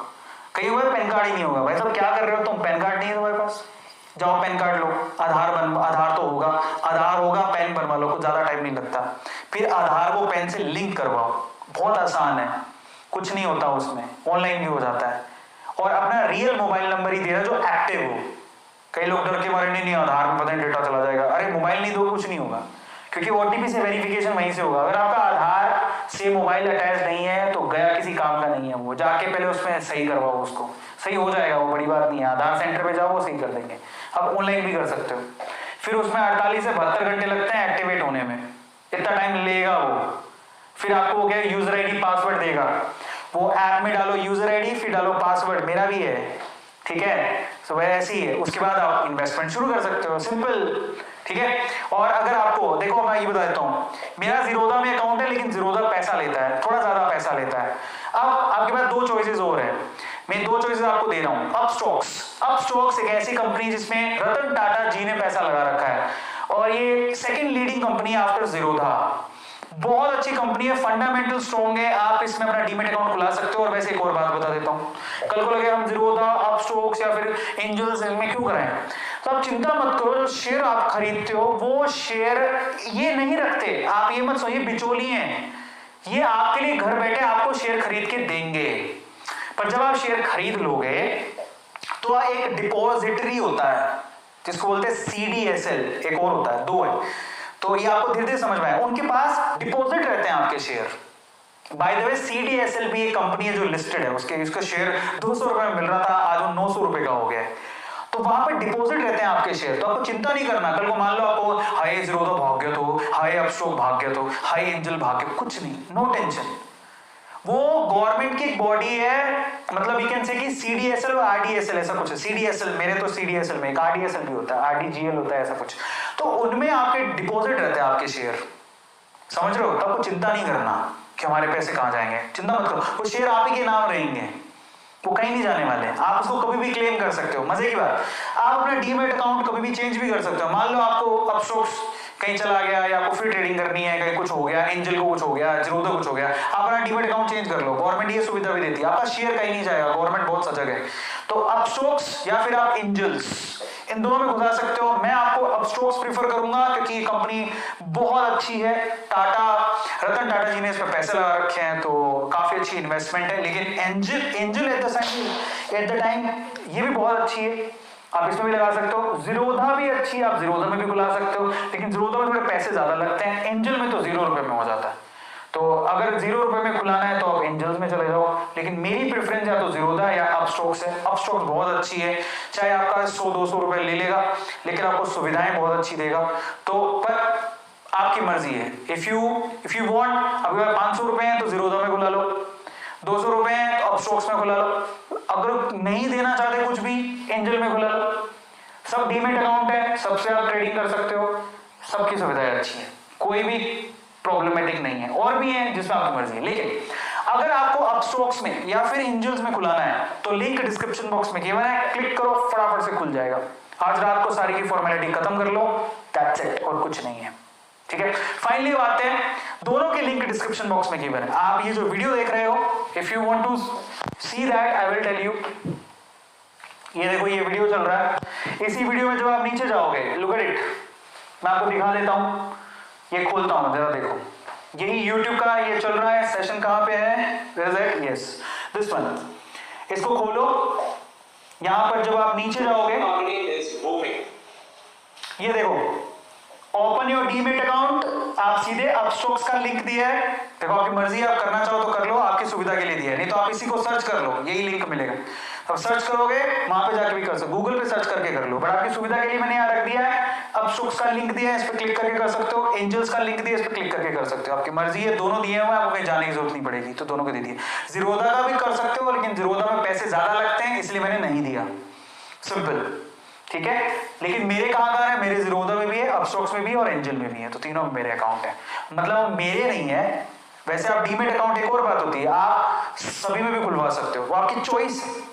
कई हुए पैन कार्ड ही नहीं होगा। भाई साहब क्या कर रहे हो तुम, पैन कार्ड नहीं है तुम्हारे पास, जाओ पैन कार्ड लो। आधार तो होगा, आधार होगा, पैन बनवा लो, कुछ ज्यादा टाइम नहीं लगता। फिर आधार को पैन से लिंक करवाओ, बहुत आसान है, कुछ नहीं होता उसमें, ऑनलाइन भी हो जाता है। और अपना रियल मोबाइल नंबर ही देना जो एक्टिव हो। कई लोग डर के मारे नहीं आधार में पता नहीं डेटा चला जाएगा। अरे मोबाइल नहीं दो, कुछ नहीं होगा, क्योंकि ओटीपी से वेरिफिकेशन वहीं से होगा। अगर आपका आधार से मोबाइल अटैच नहीं है तो गया किसी काम का नहीं है। वो जाके पहले उसमें सही करवाओ, उसको सही हो जाएगा, वो बड़ी बात नहीं है। आधार सेंटर पे जाओ, वो सही कर देंगे। आप ऑनलाइन भी कर सकते हो। फिर उसमें 48 से 72 घंटे लगते हैं एक्टिवेट होने में, इतना टाइम लेगा वो। फिर आपको क्या यूजर आईडी पासवर्ड देगा, वो ऐप में डालो यूजर आईडी, फिर डालो पासवर्ड, मेरा भी है, ठीक है, तो वह ऐसी ही है। उसके बाद आप इन्वेस्टमेंट शुरू कर सकते हो, सिंपल, ठीक है। और अगर आपको देखो, मैं ये बता देता हूँ, मेरा जीरोधा में अकाउंट है, लेकिन जीरोधा पैसा लेता है, थोड़ा ज्यादा पैसा लेता है। अब आपके पास 2 चॉइसेस और है, मैं 2 चॉइसेस आपको दे रहा हूँ। अपस्टॉक्स एक ऐसी कंपनी जिसमें रतन टाटा जी ने पैसा लगा रखा है, और ये सेकंड लीडिंग कंपनी है आफ्टर जीरोधा। बहुत अच्छी कंपनी है, फंडामेंटल स्ट्रॉन्ग है, आप इसमें अपना डीमेट अकाउंट खुला सकते हो। और वैसे एक और बात बता देता हूँ, कल को लगे हम जीरोधा, अपस्टॉक्स या फिर एंजल्स में क्यों कराएं, तो आप चिंता मत करो। जो शेयर आप खरीदते हो वो शेयर ये नहीं रखते, आप ये मत सोचिए बिचौली हैं, ये आपके लिए घर बैठे आपको शेयर खरीद के देंगे। पर जब आप शेयर खरीद लोगे तो एक डिपॉजिटरी होता है जिसको बोलते हैं सीडीएसएल, एक और होता है, 2 है, तो ये आपको धीरे धीरे समझ में आया। उनके पास डिपॉजिट रहते हैं आपके share. By the way CDSL भी एक कंपनी है जो लिस्टेड है, उसका शेयर 200 रुपए में मिल रहा था, आज वो 900 रुपए का हो गया है। तो वहां पर डिपॉजिट रहते हैं आपके शेयर, तो आपको चिंता नहीं करना। कल को मान लो आपको हाई जीरोधा भाग गया, तो हाई अपस्टॉक भाग गया, तो हाई एंजल भाग गया, कुछ नहीं, नो टेंशन। वो गवर्नमेंट की बॉडी है, मतलब यू कैन से कि सीडीएसएल और आरडीएसएल ऐसा कुछ है। सीडीएसएल, मेरे तो सीडीएसएल में एक आरडीएसएल भी होता है, आरडीजीएल होता है, ऐसा कुछ। तो उनमें आपके डिपॉजिट रहते हैं आपके शेयर, समझ रहे हो? तो आपको चिंता नहीं करना कि हमारे पैसे कहां जाएंगे, चिंता मत करो, वो शेयर आप ही के नाम रहेंगे, वो कहीं नहीं जाने वाले। आप उसको कभी भी क्लेम कर सकते हो। मजे की बात, आप अपना डीमेट अकाउंट कभी भी चेंज भी कर सकते हो। मान लो आपको अपस्टॉक्स कहीं चला गया, या आपको फिर ट्रेडिंग करनी है, कहीं कुछ हो गया, एंजल को कुछ हो गया, जीरोधा कुछ हो गया, आप अपना डीमेट अकाउंट चेंज कर लो। गवर्नमेंट ये सुविधा भी देती है, आपका शेयर कहीं नहीं जाएगा, गवर्नमेंट बहुत सजग है। तो अपस्टॉक्स या फिर आप एंजल्स, इन दोनों में घुसा सकते हो। मैं आपको अपस्टॉक्स प्रीफर करूंगा क्योंकि ये कंपनी बहुत अच्छी है। रतन टाटा जी ने इस पर पैसे लगा रखे हैं, तो काफी अच्छी इन्वेस्टमेंट है। लेकिन एंजल एट द टाइम ये भी बहुत अच्छी है, आप इसमें भी लगा सकते हो। जीरोधा भी अच्छी है, आप जीरोधा में भी खुला सकते हो, लेकिन जीरोधा में थोड़े पैसे ज्यादा लगते हैं, एंजल में तो 0 रुपए में हो जाता है। तो अगर 0 रुपए में खुलाना है तो आप एंजल्स में चले जाओ, लेकिन मेरी प्रेफरेंस या तो जीरोधा या अपस्टॉक्स है। अपस्टॉक्स बहुत अच्छी है, चाहे आपका 100-200 रुपए ले लेगा लेकिन आपको सुविधाएं बहुत अच्छी देगा। तो पर आपकी मर्जी है, इफ यू वांट, अगर 500 रुपए हैं तो जीरोधा में खुला लो, 200 रुपए हैं तो अपस्टॉक्स में खुला लो, अगर नहीं देना चाहते कुछ भी एंजल में खुला लो। सब डीमेट अकाउंट है, सबसे आप ट्रेडिंग कर सकते हो, सबकी सुविधाएं अच्छी है, कोई भी प्रॉब्लमेटिक नहीं है। और भी है जिसमें आपकी मर्जी है, लेकिन अगर आपको अपस्टॉक्स में या फिर एंजल्स में खुलाना है तो लिंक डिस्क्रिप्शन बॉक्स में गिवन है, क्लिक करो, फटाफट से खुल जाएगा। आज रात को सारी की फॉर्मेलिटी खत्म कर लो, दैट्स इट, और कुछ नहीं है, ठीक है। फाइनली बात है, दोनों के लिंक डिस्क्रिप्शन बॉक्स में गिवन है। आप ये जो वीडियो देख रहे हो, if you want to see that I will tell you. ये देखो ये वीडियो चल रहा है, इसी वीडियो में जब आप नीचे जाओगे, लुक एट इट, मैं आपको दिखा देता हूं, ये खोलता हूं जरा देखो, यही YouTube का ये चल रहा है, सेशन कहां पे है, where is it, yes this one, इसको खोलो। यहां पर जब आप नीचे जाओगे, ये देखो ओपन योर डीमेट अकाउंट, आप सीधे अपस्टॉक्स का लिंक दिया है, देखो आपकी मर्जी है, आप करना चाहो तो कर लो, आपकी सुविधा के लिए दिया है, नहीं तो आप इसी को सर्च कर लो, यही लिंक मिलेगा। अब सर्च करोगे वहां पे जाके भी कर सकते, गूगल पे सर्च करके कर लो, बट आपकी सुविधा के लिए मैंने यहाँ रख दिया है, अपस्टॉक्स का लिंक दिया है, इस पे क्लिक करके कर सकते हो, एंजल्स का लिंक दिया है, इस पे क्लिक करके कर सकते हो, आपकी मर्जी है, दोनों दिए हुए, आपको कहीं जाने की जरूरत नहीं पड़ेगी, तो दोनों को दे दिए। जीरोधा का भी कर सकते हो, लेकिन जीरोधा में पैसे ज्यादा लगते हैं, इसलिए मैंने नहीं दिया, सिंपल, ठीक है। लेकिन मेरे कहां है, मेरे जीरोधा में भी है, अपस्टॉक्स में भी है और एंजल में भी है, तो तीनों में मेरे अकाउंट है, मतलब मेरे नहीं है। वैसे आप डीमेट अकाउंट एक और बात होती है, आप सभी में भी खुलवा सकते हो, वो आपकी चॉइस है,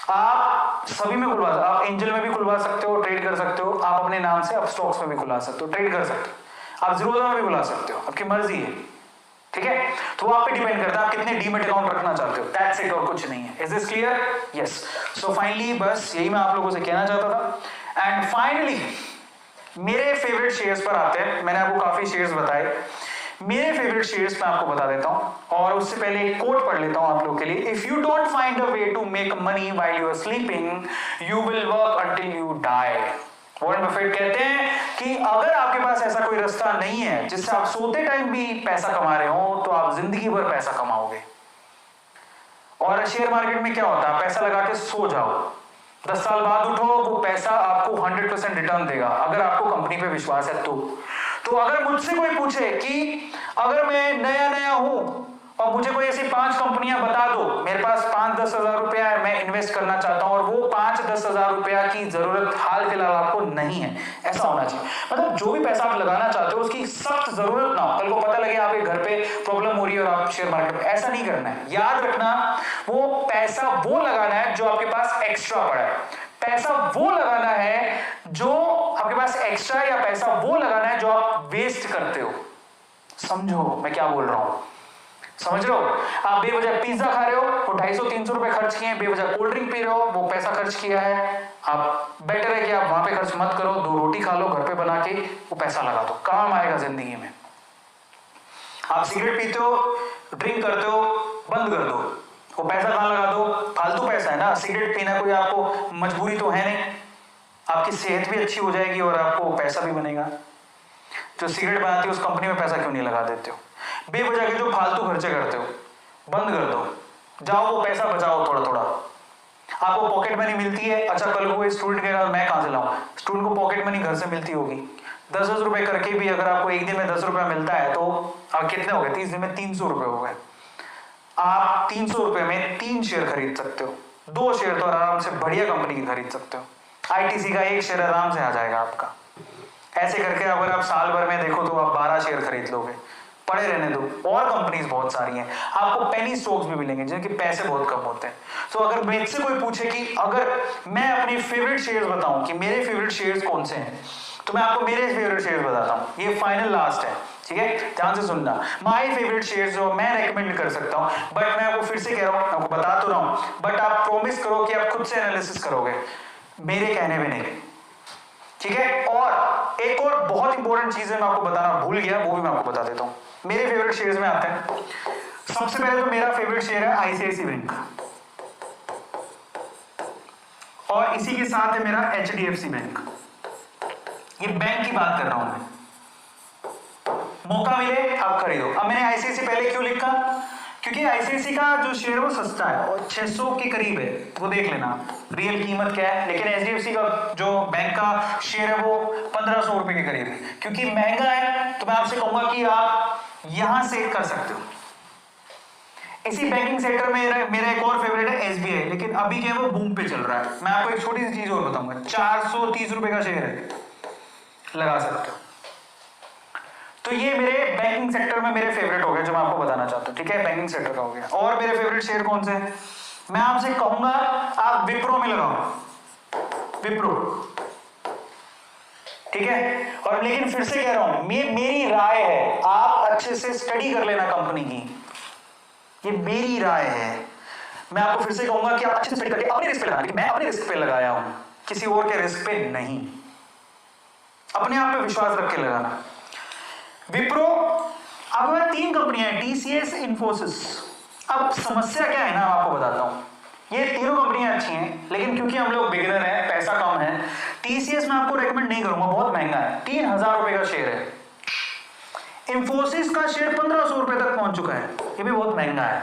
आप सभी में खुलवा सकते हो, आप एंजल में भी खुलवा सकते हो, ट्रेड कर सकते हो, आप अपने नाम से अपस्टॉक्स में भी खुलवा सकते हो, ट्रेड कर सकते हो, आप जीरोधा में भी खुलवा सकते हो, आपकी मर्जी है, ठीक है। तो आप पे डिपेंड करता है आप कितने डीमेट अकाउंट रखना चाहते हो, दैट्स इट, और कुछ नहीं है। Is this clear? Yes. So finally बस यही मैं आप लोगों से कहना चाहता था। एंड फाइनली मेरे फेवरेट शेयर्स पर आते हैं, मैंने आपको काफी शेयर्स बताए, मेरे फेवरेट शेयर्स मैं आपको बता देता हूं, और उससे पहले एक कोट पढ़ लेता हूं आप लोगों के लिए। If you don't find a way to make money while you are sleeping, you will work until you die. Warren Buffett कहते हैं कि अगर आपके पास ऐसा कोई रास्ता नहीं है जिससे आप सोते टाइम भी पैसा कमा रहे हो, तो आप जिंदगी भर पैसा कमाओगे। और शेयर मार्केट में क्या होता है, पैसा लगा के सो जाओ, 10 साल बाद उठो, वो पैसा आपको 100% रिटर्न देगा, अगर आपको कंपनी पे विश्वास है तो अगर मुझसे कोई पूछे कि अगर मैं नया नया हूं और मुझे कोई ऐसी 5 कंपनियां बता दो, मेरे पास 5-10 हजार रुपया है, मैं इन्वेस्ट करना चाहता हूं, और वो 5-10 हजार रुपया की जरूरत हाल फिलहाल आपको नहीं है, ऐसा होना चाहिए। मतलब जो भी पैसा आप लगाना चाहते हो उसकी सख्त जरूरत ना हो, कल को पता लगे आपके घर पे प्रॉब्लम हो रही है और आप शेयर मार्केट में, ऐसा नहीं करना है। याद रखना, वो पैसा वो लगाना है जो आपके पास एक्स्ट्रा पड़ा है, पैसा वो लगाना है जो आपके पास एक्स्ट्रा, या पैसा वो लगाना है जो आप वेस्ट करते हो। समझो मैं क्या बोल रहा हूं, समझ रहे हो? आप बेवजह पिज्जा खा रहे हो, वो 250-300 रुपए खर्च किए हैं, बेवजह कोल्ड ड्रिंक पी रहे हो, वो पैसा खर्च किया है, आप बेटर है कि आप वहां पे खर्च मत करो, 2 रोटी खा लो घर पे बना के, वो पैसा लगा दो, काम आएगा जिंदगी में। आप सिगरेट पीते हो, ड्रिंक करते हो, बंद कर दो, वो पैसा कहां लगा दो, फालतू पैसा है ना। सिगरेट पीना कोई आपको मजबूरी तो है नहीं, आपकी सेहत भी अच्छी हो जाएगी और आपको पैसा भी बनेगा। जो सिगरेट बनाती है उस कंपनी में पैसा क्यों नहीं लगा देते हो? बेवजह के जो फालतू खर्चे करते हो बंद कर दो, जाओ वो पैसा बचाओ थोड़ा थोड़ा। आपको पॉकेट मनी मिलती है, अच्छा कल को स्टूडेंट कहेगा मैं कहां से लाऊं, स्टूडेंट को पॉकेट मनी घर से मिलती होगी, 10-10 रुपए करके भी अगर आपको एक दिन में 10 रुपया मिलता है तो आप कितने हो गए, 30 दिन में 300 रुपए हो गए। आप 300 रुपए में 3 शेयर खरीद सकते हो, 2 शेयर तो आराम से बढ़िया कंपनी की खरीद सकते हो, आईटीसी का 1 शेयर आराम से आ जाएगा आपका। ऐसे करके अगर आप साल भर में देखो तो आप 12 शेयर खरीद लोगे, पड़े रहने दो, और कंपनीज बहुत सारी हैं, आपको पेनी स्टॉक्स भी मिलेंगे जिनके पैसे बहुत कम होते हैं। तो अगर मुझसे कोई पूछे कि अगर मैं अपनी फेवरेट शेयर्स बताऊं कि मेरे फेवरेट शेयर्स कौन से हैं, तो मैं आपको मेरे फेवरेट शेयर्स बताता हूं, ये फाइनल लास्ट है, ठीक है, ध्यान से सुनना। माय फेवरेट शेयर्स जो मैं रेकमेंड कर सकता हूं, बट मैं आपको फिर से कह रहा हूं, आपको बता तो रहा हूं, बट आप प्रॉमिस करो कि आप खुद से एनालिसिस करोगे, मेरे कहने में नहीं, ठीक है। और एक और बहुत इंपॉर्टेंट चीज है, मैं आपको बताना भूल गया, वो भी मैं आपको बता देता हूं। मेरे फेवरेट शेयर्स में आते हैं, सबसे पहले तो मेरा फेवरेट शेयर है आईसीआईसी बैंक, और इसी के साथ है मेरा एचडीएफसी बैंक। ये बैंक की बात कर रहा हूं मैं, मौका मिले आप खरीदो। अब मैंने आईसीआईसी पहले क्यों लिखा, क्योंकि आईसीआईसी का जो शेयर वो सस्ता है और 600 के करीब है, वो देख लेना रियल कीमत क्या है। लेकिन एचडीएफसी का जो बैंक का शेयर है वो 1500 रुपए के करीब है। क्योंकि महंगा है तो मैं आपसे कहूंगा कि आप यहां से कर सकते हो। इसी बैंकिंग सेक्टर में मेरा एक और फेवरेट है एसबीआई, लेकिन अभी क्या है वो बूम पे चल रहा है। मैं आपको एक छोटी सी चीज और बताऊंगा, 430 रुपए का शेयर है, लगा सकते हो। तो ये मेरे बैंकिंग सेक्टर में मेरे फेवरेट हो गए जो मैं आपको बताना चाहता हूं। ठीक है, बैंकिंग सेक्टर का हो गया। और मेरे फेवरेट शेयर कौन से हैं, मैं आपसे कहूंगा आप विप्रो में लगाओ, विप्रो। ठीक है, और लेकिन फिर से कह रहा हूं मेरी राय है, आप अच्छे से स्टडी कर लेना कंपनी की, ये मेरी राय है। मैं आपको फिर से कहूंगा कि आप अच्छे से स्टडी करके अपने रिस्क पे लगाना। मैं अपने रिस्क पे लगाया हूं, किसी और के रिस्क पे नहीं, अपने आप पे विश्वास रख के लगाना। विप्रो, अब 3 कंपनियां हैं, टीसीएस, इन्फोसिस। अब समस्या क्या है ना, आपको बताता हूं। ये तीनों कंपनियां अच्छी हैं, लेकिन क्योंकि हम लोग बिगिनर हैं, पैसा कम है, टीसीएस मैं आपको रेकमेंड नहीं करूंगा, बहुत महंगा है, 3000 रुपए का शेयर है। इन्फोसिस का शेयर 1500 रुपए तक पहुंच चुका है, ये भी बहुत महंगा है।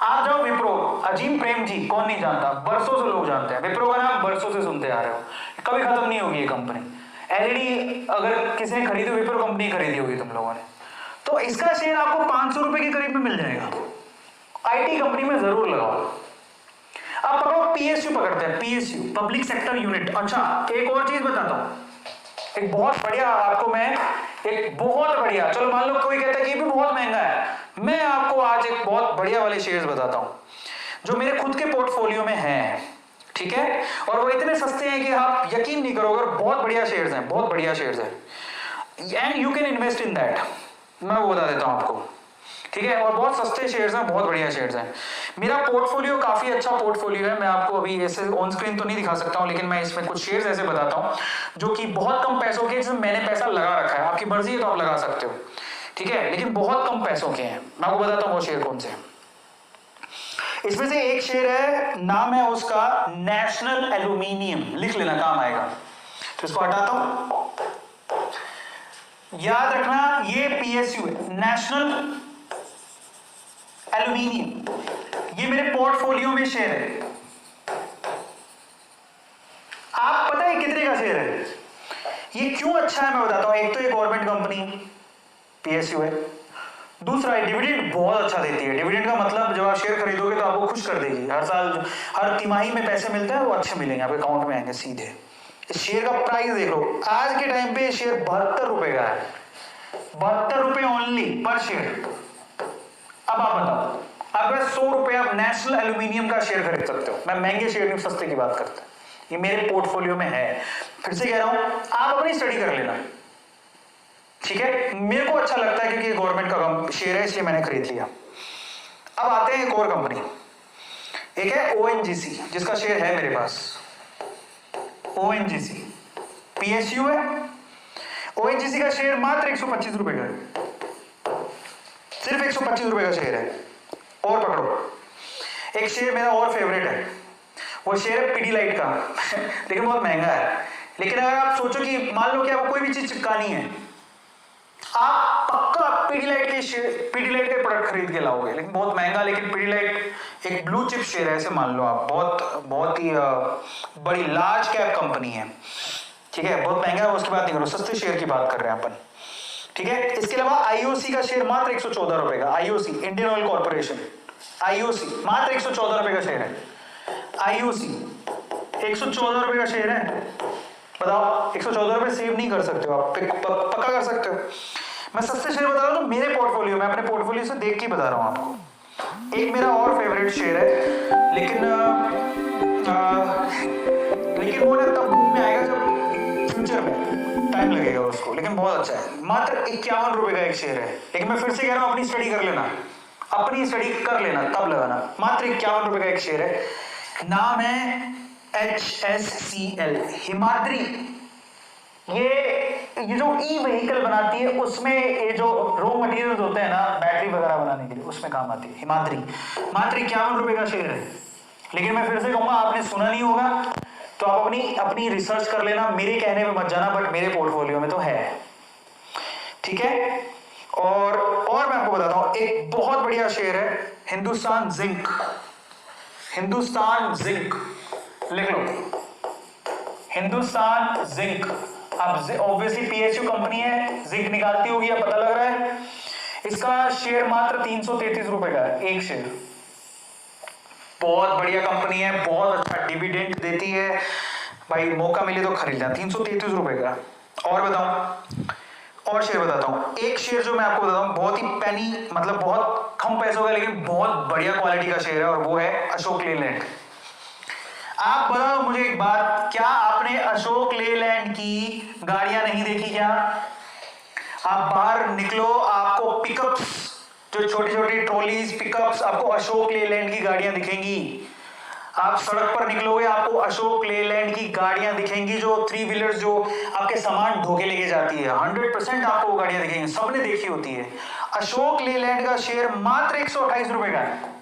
आप जाओ विप्रो, अजीम प्रेम जी, कौन नहीं जानता, बरसों से लोग जानते हैं विप्रो का नाम, बरसों से सुनते आ रहे हो, कभी खत्म नहीं होगी ये कंपनी। एलईडी अगर किसी ने खरीदी, विप्रो कंपनी खरीदी होगी तुम लोगों ने, तो इसका शेयर आपको 500 रुपए के करीब में मिल जाएगा। आईटी कंपनी में जरूर लगाओ। अब पकड़ो, पीएसयू पकड़ते हैं, पीएसयू पब्लिक सेक्टर यूनिट। अच्छा, एक और चीज बताता हूं, एक बहुत बढ़िया आपको मैं, एक बहुत बढ़िया, चलो मान लो कोई कहता है कि ये भी बहुत महंगा है, मैं आपको आज एक बहुत बढ़िया वाले शेयर्स बताता हूं जो मेरे खुद के पोर्टफोलियो में हैं। ठीक है, और वो इतने सस्ते हैं कि आप यकीन नहीं करोगे, बहुत बढ़िया शेयर्स हैं, बहुत बढ़िया शेयर्स हैं, and you can invest in that, मैं वो बता देता हूं आपको। ठीक है, और बहुत सस्ते शेयर्स हैं, बहुत बढ़िया शेयर्स हैं। मेरा पोर्टफोलियो काफी अच्छा पोर्टफोलियो है, मैं आपको अभी ऐसे ऑन स्क्रीन तो नहीं दिखा सकता हूं, लेकिन मैं इसमें कुछ शेयर्स ऐसे बताता हूं जो कि बहुत कम पैसों के, जिसमें मैंने पैसा लगा रखा है, आपकी मर्जी है तो आप लगा सकते हो। ठीक है, लेकिन बहुत कम पैसों के हैं, मैं आपको बताता हूं वो शेयर कौन से हैं। इसमें से एक शेयर है, नाम है उसका नेशनल एल्यूमिनियम, लिख लेना काम आएगा। तो इसको हटाता हूं, याद रखना ये पीएसयू है, नेशनल एल्यूमिनियम, ये मेरे पोर्टफोलियो में शेयर है। आप पता है कितने का शेयर है, ये क्यों अच्छा है मैं बताता हूं। एक तो ये गवर्नमेंट कंपनी पीएसयू है, दूसरा है डिविडेंड बहुत अच्छा देती है। डिविडेंड का मतलब जब आप शेयर खरीदोगे तो आपको खुश कर देगी, हर साल हर तिमाही में पैसे मिलते हैं वो अच्छे मिलेंगे, आपके अकाउंट में आएंगे सीधे। इस शेयर का प्राइस देख लो, आज के टाइम पे शेयर 72 रुपए का है, 72 रुपए ओनली पर शेयर। अब आप बताओ, अगर 100 रुपए आप नेशनल एल्यूमिनियम का शेयर खरीद सकते हो, मैं महंगे शेयर नहीं सस्ते की बात करता, ये मेरे पोर्टफोलियो में है। फिर से कह रहा हूं, आप अपनी स्टडी कर लेना। ठीक है, मेरे को अच्छा लगता है क्योंकि गवर्नमेंट का शेयर है, इसलिए मैंने खरीद लिया। अब आते हैं एक और कंपनी, एक है ओएनजीसी, जिसका शेयर है मेरे पास, ओएनजीसी पीएसयू है। ओएनजीसी का शेयर मात्र 125 रुपए का है, सिर्फ 125 रुपए का शेयर है। और पकड़ो, एक शेयर मेरा और फेवरेट है, वो शेयर है पीडीलाइट का लेकिन बहुत महंगा है। लेकिन अगर आप सोचो कि मान लो कि आपको कोई भी चीज चिपकानी है, आप पक्का पीडीलाइट के प्रोडक्ट खरीद के लाओगे, लेकिन बहुत महंगा। लेकिन पीडीलाइट एक ब्लू चिप शेयर है, ऐसे मान लो आप, बहुत ही बड़ी लार्ज कैप कंपनी है। ठीक है, बहुत महंगा है, उसकी बात नहीं करो, सस्ते शेयर की बात कर रहे हैं अपन। ठीक है, इसके अलावा आईओसी का शेयर मात्र 114 रुपए का, IOC Indian oil corporation, IOC मात्र 114 रुपए का शेयर है। आईओसी 114 रुपए का शेयर है, बताओ 114 रुपए सेव नहीं कर सकते हो आप, पक्का कर सकते हो। मैं सस्ते शेयर बता रहा हूँ मेरे पोर्टफोलियो में, अपने पोर्टफोलियो से देख के बता रहा हूँ आपको। एक मेरा और फेवरेट शेयर है, लेकिन वो ना तब में आएगा जब फ्यूचर में टाइम लगेगा उसको, लेकिन बहुत अच्छा है। मात्र 51 रुपए का एक शेयर है, लेकिन मैं फिर से कह रहा हूँ अपनी स्टडी कर लेना, अपनी स्टडी कर लेना तब लगाना। मात्र 51 रुपए का एक शेयर है, नाम है HSCL, हिमाद्री। ये जो ई व्हीकल बनाती है, उसमें ये जो रॉ मटेरियल्स होते हैं ना बैटरी वगैरह बनाने के लिए, उसमें काम आती है हिमाद्री। मात्र 51 रुपए का शेयर है, लेकिन मैं फिर से कहूंगा आपने सुना नहीं होगा तो आप अपनी रिसर्च कर लेना, मेरे कहने पे मत जाना, बट मेरे पोर्टफोलियो में तो है। ठीक है, और मैं आपको बताता हूं, एक बहुत बढ़िया शेयर है हिंदुस्तान जिंक। हिंदुस्तान जिंक लिख लो, हिंदुस्तान जिंक। अब ऑब्वियसली पीएसयू कंपनी है, जिंक निकालती होगी, अब पता लग रहा है। इसका शेयर मात्र 333 रुपए का है, एक शेयर। बहुत बढ़िया कंपनी है, बहुत अच्छा डिविडेंड देती है भाई, मौका मिले तो खरीद लेना। 333 रुपए का। और बताऊं, और शेयर बताता हूं, एक शेयर जो मैं आपको बताता हूं, बहुत ही पैनी, मतलब बहुत कम पैसों का लेकिन बहुत बढ़िया क्वालिटी का शेयर है, और वो है अशोक लेलैंड। आप बताओ मुझे एक बात, क्या आपने अशोक लेलैंड की गाड़ियां नहीं देखी क्या? आप बाहर निकलो, आपको पिकअप्स, जो छोटी छोटी ट्रॉलीज, पिकअप्स, आपको अशोक लेलैंड की गाड़ियां दिखेंगी। आप सड़क पर निकलोगे, आपको अशोक लेलैंड की गाड़ियां दिखेंगी, जो 3 व्हीलर्स जो आपके सामान ढोके लेके जाती है। 100% आपको वो गाड़ियां दिखेंगी, सबने देखी होती है। अशोक लेलैंड का शेयर मात्र 128 रुपए का है।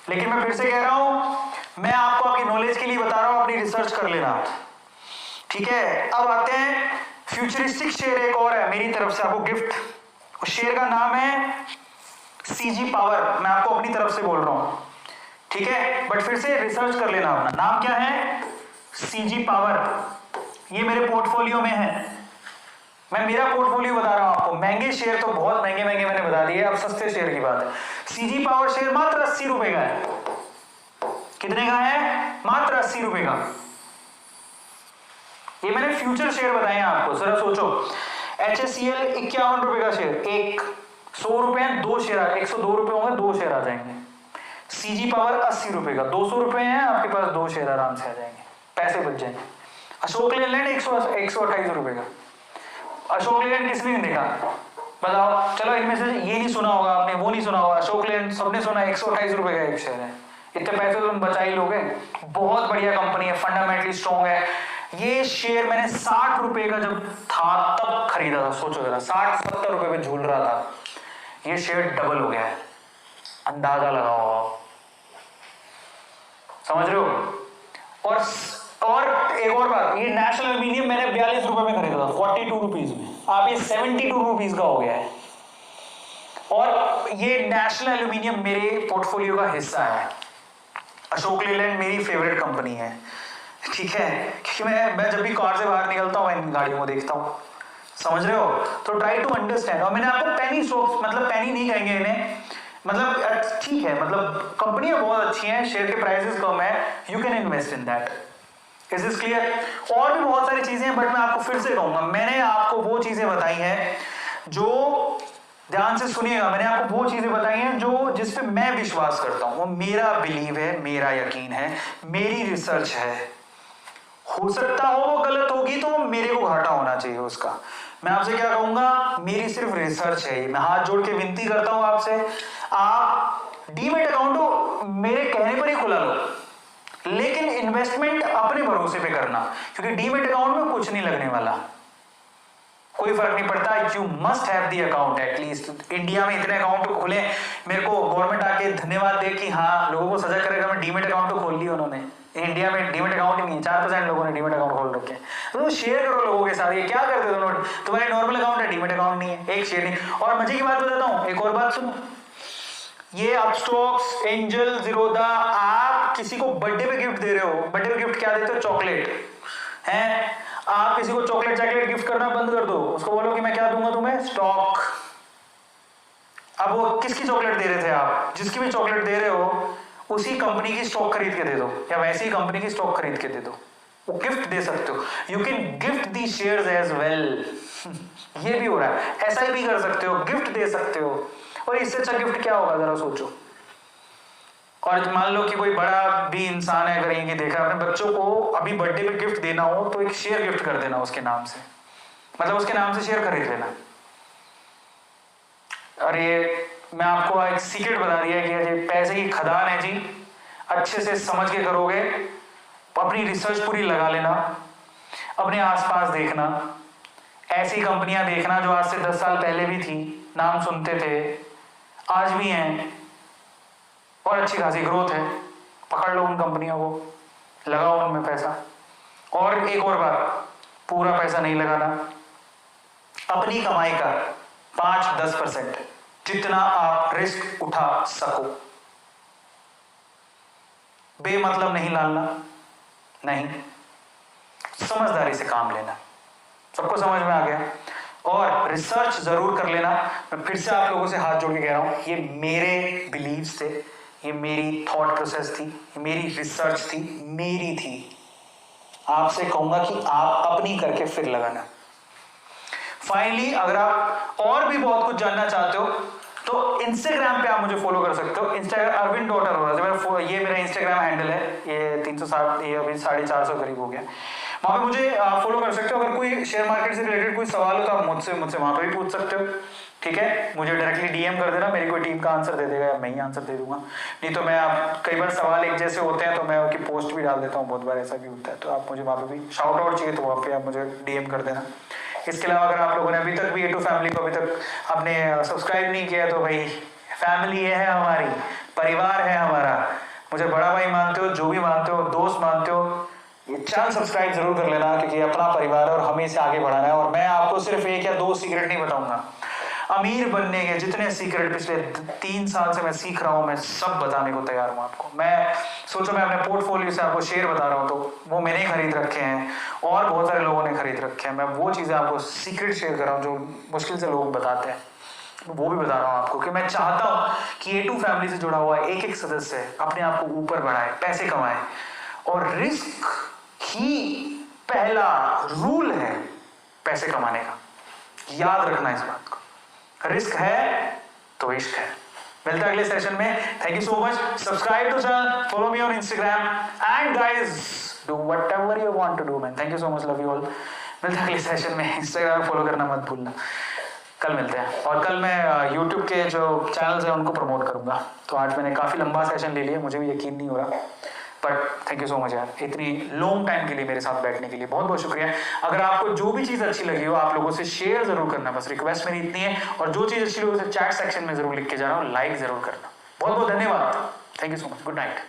लेकिन मैं फिर से कह रहा हूं, मैं आपको आपकी नॉलेज के लिए बता रहा हूं, अपनी रिसर्च कर लेना, ठीक है। अब आते हैं फ्यूचरिस्टिक शेयर, एक और है मेरी तरफ से आपको गिफ्ट। उस शेयर का नाम है सीजी पावर, मैं आपको अपनी तरफ से बोल रहा हूं, ठीक है, बट फिर से रिसर्च कर लेना अपना। नाम क्या है? CG power. ये मेरे पोर्टफोलियो में है, मैं मेरा पोर्टफोलियो बता रहा हूं आपको। महंगे शेयर तो बहुत महंगे महंगे मैंने बता दिए, अब सस्ते शेयर की बात है। सीजी पावर शेयर मात्र 80 रुपए का है। कितने का है? मात्र 80 रुपए का। ये मैंने फ्यूचर शेयर बताए हैं आपको, जरा सोचो। HSCL 51 रुपए का शेयर, एक 100 रुपए, 2 शेयर, 102 रुपए होंगे, 2 शेयर आ जाएंगे। सीजी पावर 80 रुपए का, 200 रुपए हैं आपके पास, 2 शेयर आराम से आ जाएंगे, पैसे बच जाएंगे। अशोक लेलैंड 128 रुपए का। अशोक लेलैंड किसने नहीं देखा बताओ? चलो इनमें से ये नहीं सुना होगा आपने, वो नहीं सुना होगा, अशोक लेलैंड सबने सुना है। 128 रुपए का एक शेयर है, इतने पैसे तो तुम बचा ही लोगे। बहुत बढ़िया कंपनी है, फंडामेंटली स्ट्रॉन्ग है। ये शेयर मैंने 60 रुपए का जब था तब खरीदा था। सोचो जरा, 60-70 रुपए में झूल रहा था, ये शेयर डबल हो गया है, अंदाजा लगाओ आप, समझ रहे हो। और एक और बात, ये नेशनल एल्यूमिनियम मैंने 42 रुपए में खरीदा था, 42 रुपीज में, आप ये 72 रुपीज का हो गया है। और ये नेशनल एल्यूमिनियम मेरे पोर्टफोलियो का हिस्सा है। अशोक लेलैंड मेरी फेवरेट कंपनी है, ठीक है, क्योंकि मैं जब भी कार से बाहर निकलता हूँ मैं इन गाड़ियों को देखता हूँ, समझ रहे हो। तो ट्राई टू अंडरस्टैंड। और मैंने आपको पेनी स्टॉक्स, मतलब पेनी नहीं कहेंगे इन्हें, मतलब ठीक है, मतलब कंपनियां बहुत अच्छी हैं, शेयर के प्राइसेस कम है, you can invest in that. Is this clear? और भी बहुत सारी चीजें हैं, बट मैं आपको फिर से कहूंगा, मैंने आपको वो चीजें बताई हैं जो, ध्यान से सुनिएगा, मैंने आपको वो चीजें बताई हैं जो, जिस पे मैं विश्वास करता हूं, वो मेरा बिलीव है, मेरा यकीन है, मेरी रिसर्च है। हो सकता हो वो गलत होगी तो मेरे को घाटा होना चाहिए उसका। मैं आपसे क्या कहूंगा, मेरी सिर्फ रिसर्च है। मैं हाथ जोड़ के विनती करता हूं आपसे, आप डीमैट अकाउंट मेरे कहने पर ही खुला लो, लेकिन इन्वेस्टमेंट अपने भरोसे पे करना, क्योंकि डीमैट अकाउंट में कुछ नहीं लगने वाला, कोई फर्क नहीं पड़ता। You must have the account at least. India में इतने अकाउंट खुले, मेरे को गवर्नमेंट आके धन्यवाद दे कि हाँ लोगों को सजा करेगा, मैं डीमैट अकाउंट तो खोल लिया उन्होंने। इंडिया में डीमैट अकाउंट ही नहीं है, 4% लोगों ने डीमैट अकाउंट खोल रखे हैं। तो शेयर करो लोगों के साथ, ये क्या करते हो दोनों, तुम्हारे नॉर्मल अकाउंट है, डीमैट अकाउंट नहीं है, एक शेयर नहीं। और मजे की बात बताता हूँ, एक और बात सुनो, ये अपस्टॉक्स, एंजल, जीरोधा, आप किसी को बर्थडे पे गिफ्ट दे रहे हो, बर्थडे पे गिफ्ट क्या देते हो? चॉकलेट है। आप किसी को चॉकलेट गिफ्ट करना बंद कर दो, उसको बोलो कि मैं क्या दूंगा तुम्हें? स्टॉक। अब वो किसकी चॉकलेट दे रहे थे आप? जिसकी भी चॉकलेट दे रहे हो उसी कंपनी की स्टॉक खरीद के दे दो, या वैसी कंपनी की स्टॉक खरीद के दे दो, वो गिफ्ट दे सकते हो। You can gift the shares as well. ये भी हो रहा है, SIP कर सकते हो, गिफ्ट दे सकते हो, और इससे अच्छा गिफ्ट क्या होगा जरा सोचो। और मान लो कि कोई बड़ा भी इंसान है, अगर ये देखा, अपने बच्चों को अभी बर्थडे पे गिफ्ट देना हो तो एक शेयर गिफ्ट कर देना उसके नाम से, मतलब उसके नाम से शेयर खरीद लेना। और ये मैं आपको एक सीक्रेट बता दिया कि ये पैसे की खदान है जी, अच्छे से समझ के करोगे, अपनी रिसर्च पूरी लगा लेना, अपने आसपास देखना, ऐसी कंपनियां देखना जो आज से 10 साल पहले भी थी, नाम सुनते थे, आज भी हैं, और अच्छी खासी ग्रोथ है, पकड़ लो उन कंपनियों को, लगाओ उनमें पैसा। और एक और बात, पूरा पैसा नहीं लगाना, अपनी कमाई का 5-10% जितना आप रिस्क उठा सको। बेमतलब नहीं लाना, नहीं, समझदारी से काम लेना। सबको समझ में आ गया? और रिसर्च जरूर कर लेना। मैं फिर से आप लोगों से हाथ जोड़ के कह रहा हूं, ये मेरे बिलीव्स थे, ये मेरी थॉट प्रोसेस थी, ये मेरी रिसर्च थी, मेरी थी। आपसे कहूंगा कि आप अपनी करके फिर लगाना। फाइनली अगर आप और भी बहुत कुछ जानना चाहते हो तो इंस्टाग्राम पे आप मुझे फॉलो कर सकते हो। इंस्टाग्राम अरविंद डॉटर हो रहा है, ये मेरा इंस्टाग्राम हैंडल है। ये 360, ये अभी 450 करीब हो गया। वहां पे मुझे फॉलो कर सकते हो। अगर कोई शेयर मार्केट से रिलेटेड कोई सवाल हो तो आप मुझसे वहां पे भी पूछ सकते हो, ठीक है? मुझे डायरेक्टली डीएम कर देना, मेरी कोई टीम का आंसर दे देगा या मैं ही आंसर दे दूंगा। नहीं तो मैं आप कई बार सवाल एक जैसे होते हैं तो मैं उनकी पोस्ट भी डाल देता हूँ, बहुत बार ऐसा भी होता है। तो आप मुझे वहाँ पे भी शाउट आउट चाहिए तो वहाँ पे आप मुझे डीएम कर देना। इसके अलावा अगर आप लोगों ने अभी तक भी A2 फैमिली को अभी तक आपने सब्सक्राइब नहीं किया तो भाई, फैमिली ये है हमारी, परिवार है हमारा। मुझे बड़ा भाई मानते हो, जो भी मानते हो, दोस्त मानते हो, ये चैनल सब्सक्राइब जरूर कर लेना, क्योंकि अपना परिवार है और हमें इसे आगे बढ़ाना है। और मैं आपको सिर्फ 1 या 2 सीक्रेट नहीं बताऊंगा, अमीर बनने के जितने सीक्रेट पिछले 3 साल से मैं सीख रहा हूं, मैं सब बताने को तैयार हूं आपको। मैं सोचो मैं अपने पोर्टफोलियो से आपको शेयर बता रहा हूं तो वो मैंने खरीद रखे हैं और बहुत सारे लोगों ने खरीद रखे हैं। मैं वो चीजें आपको सीक्रेट शेयर कर रहा हूं जो मुश्किल से लोग बताते हैं, वो भी बता रहा हूं आपको कि मैं चाहता हूं कि A2 फैमिली से जुड़ा हुआ एक एक सदस्य अपने आप को ऊपर बढ़ाए, पैसे कमाए। और रिस्क ही पहला रूल है पैसे कमाने का, याद रखना इस बात को। रिस्क है तो इश्क है। मिलता है अगले सेशन में। Thank you so much. Subscribe to channel, follow me on Instagram and guys do whatever you want to do man. Thank you so much, love you all. मिलता है अगले सेशन में। इंस्टाग्राम फॉलो करना मत भूलना। कल मिलते हैं। और कल मैं यूट्यूब के जो चैनल्स हैं उनको प्रमोट करूंगा। तो आज मैंने काफी लंबा सेशन ले लिया, मुझे भी यकीन नहीं हो रहा, but thank you so much यार, इतनी लॉन्ग टाइम के लिए मेरे साथ बैठने के लिए बहुत बहुत शुक्रिया। अगर आपको जो भी चीज़ अच्छी लगी हो आप लोगों से शेयर जरूर करना, बस रिक्वेस्ट मेरी इतनी है। और जो चीज़ अच्छी लगी उसे चैट सेक्शन में जरूर लिख के जाना और लाइक जरूर करना। बहुत बहुत धन्यवाद। Thank you so much. Good night.